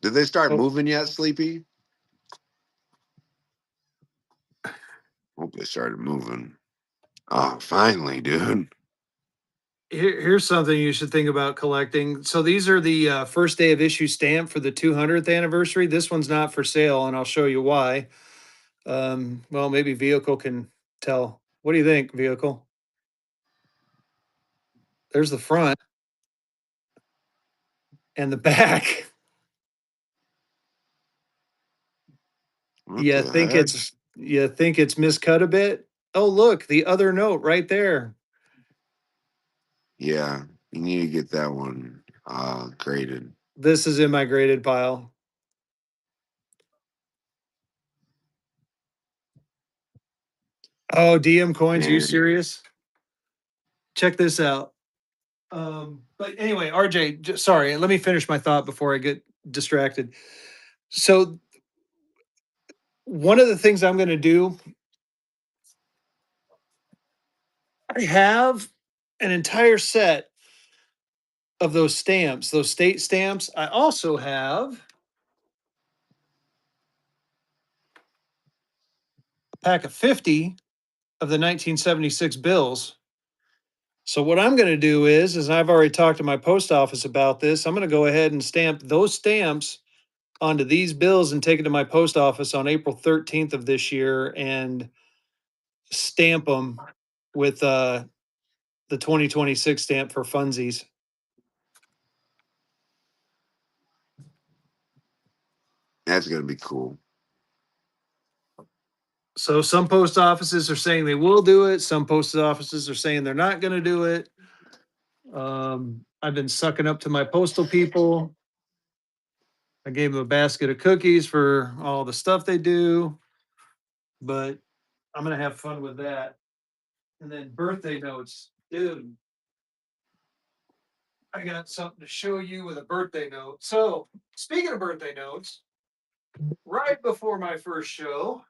they start oh, moving yet, Sleepy? Hope they started moving. Oh, finally, dude. here's something you should think about collecting. So these are the first day of issue stamp for the 200th anniversary. This one's not for sale, and I'll show you why. Well, maybe Vehicle can tell. What do you think, Vehicle? There's the front and the back. What You the think heck? it's miscut a bit? Oh, look, the other note right there. Yeah, you need to get that one graded. This is in my graded pile. Oh, DM coins, are you And serious? Check this out. But anyway, RJ, sorry, let me finish my thought before I get distracted. So, one of the things I'm going to do, I have an entire set of those stamps, those state stamps. I also have a pack of 50 of the 1976 bills. So what I'm going to do is I've already talked to my post office about this. I'm going to go ahead and stamp those stamps onto these bills and take it to my post office on April 13th of this year and stamp them with the 2026 stamp for funsies. That's gonna be cool. So some post offices are saying they will do it. Some post offices are saying they're not going to do it. I've been sucking up to my postal people. I gave them a basket of cookies for all the stuff they do, but I'm going to have fun with that. And then birthday notes, dude. I got something to show you with a birthday note. So, speaking of birthday notes, right before my first show,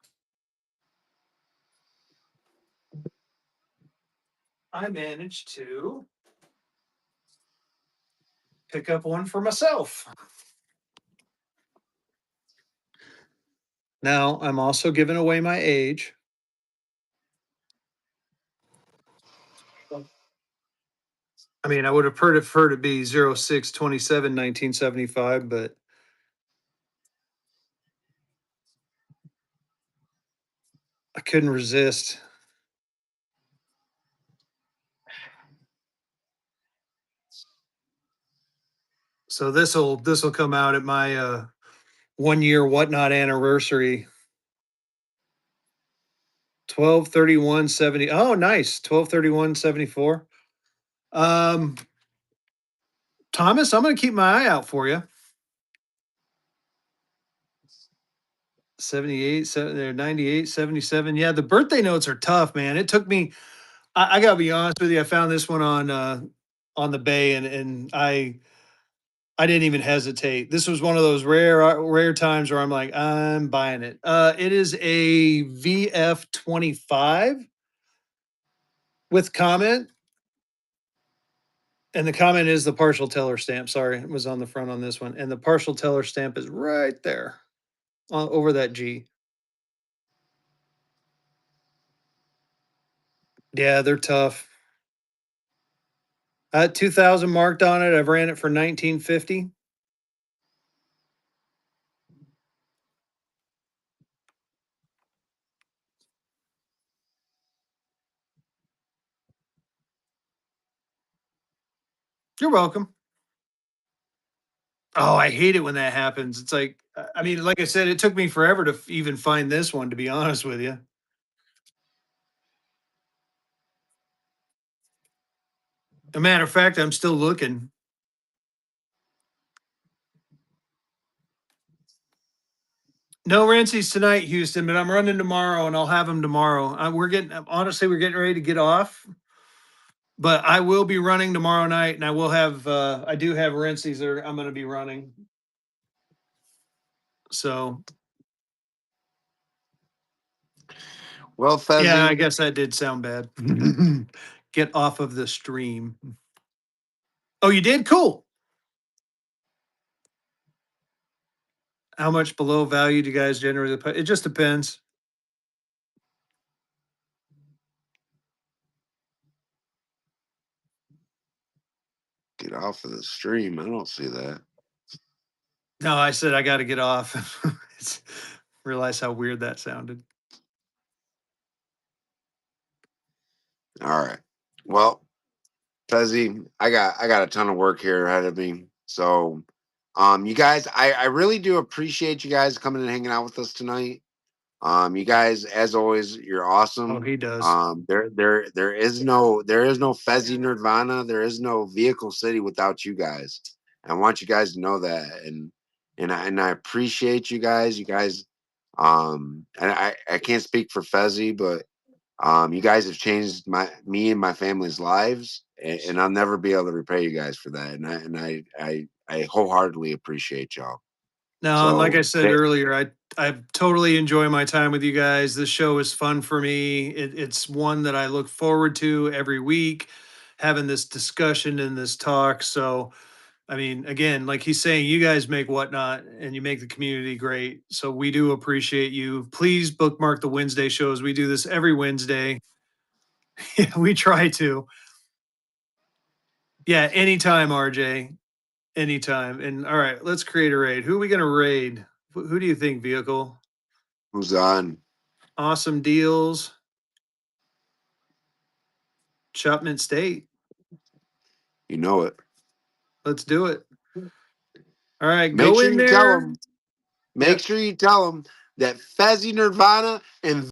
I managed to pick up one for myself. Now, I'm also giving away my age. I mean, I would have preferred to be 06/27, 1975, but I couldn't resist. So this will come out at my 1 year whatnot anniversary. 12/31/70. Oh, nice. 12/31/74. Um, Thomas, I'm gonna keep my eye out for you. 78, 98, 77. Yeah, the birthday notes are tough, man. It took me, I gotta be honest with you. I found this one on the Bay, and I didn't even hesitate. This was one of those rare times where I'm like, I'm buying it. It is a VF25 with comment, and the comment is the partial teller stamp. Sorry, it was on the front on this one, and the partial teller stamp is right there over that G. Yeah, they're tough. 2000 marked on it. I've ran it for 1950. You're welcome. Oh, I hate it when that happens. It's like, I mean, like I said, it took me forever to even find this one, to be honest with you. A matter of fact, I'm still looking. No Rancey's tonight, Houston, but I'm running tomorrow, and I'll have them tomorrow. We're getting ready to get off, but I will be running tomorrow night, and I do have Rancey's there. I'm going to be running. So, Well, yeah, I Fezzy, guess that did sound bad. Get off of the stream. Oh, you did? Cool. How much below value do you guys generally put? It just depends. get off of the stream. I don't see that. No, I said I got to get off. Realize how weird that sounded. All right. Well, Fezzy, I got a ton of work here ahead of me. So you guys, I really do appreciate you guys coming and hanging out with us tonight. You guys, as always, you're Oh, awesome. he does. There is no Fezzy Nirvana. There is no Vehicle City without you guys. I want you guys to know that, and I appreciate you guys. You guys, and I can't speak for Fezzy, but you guys have changed me and my family's lives, and I'll never be able to repay you guys for that. And I wholeheartedly appreciate y'all. No, and like So I said earlier, I totally enjoy my time with you guys. This show is fun for me. It's one that I look forward to every week, having this discussion and this talk. So, I mean, again, like he's saying, you guys make whatnot and you make the community great. So we do appreciate you. Please bookmark the Wednesday shows. We do this every Wednesday. Yeah, we try to. Yeah, anytime, RJ. Anytime. And all right, let's create a raid. Who are we gonna raid? Who do you think, vehicle? who's on? Awesome deals. Chapman State. You know it. Let's do it. All right, Make go sure in you tell there. them. Make sure you tell them that Fezzy Nirvana and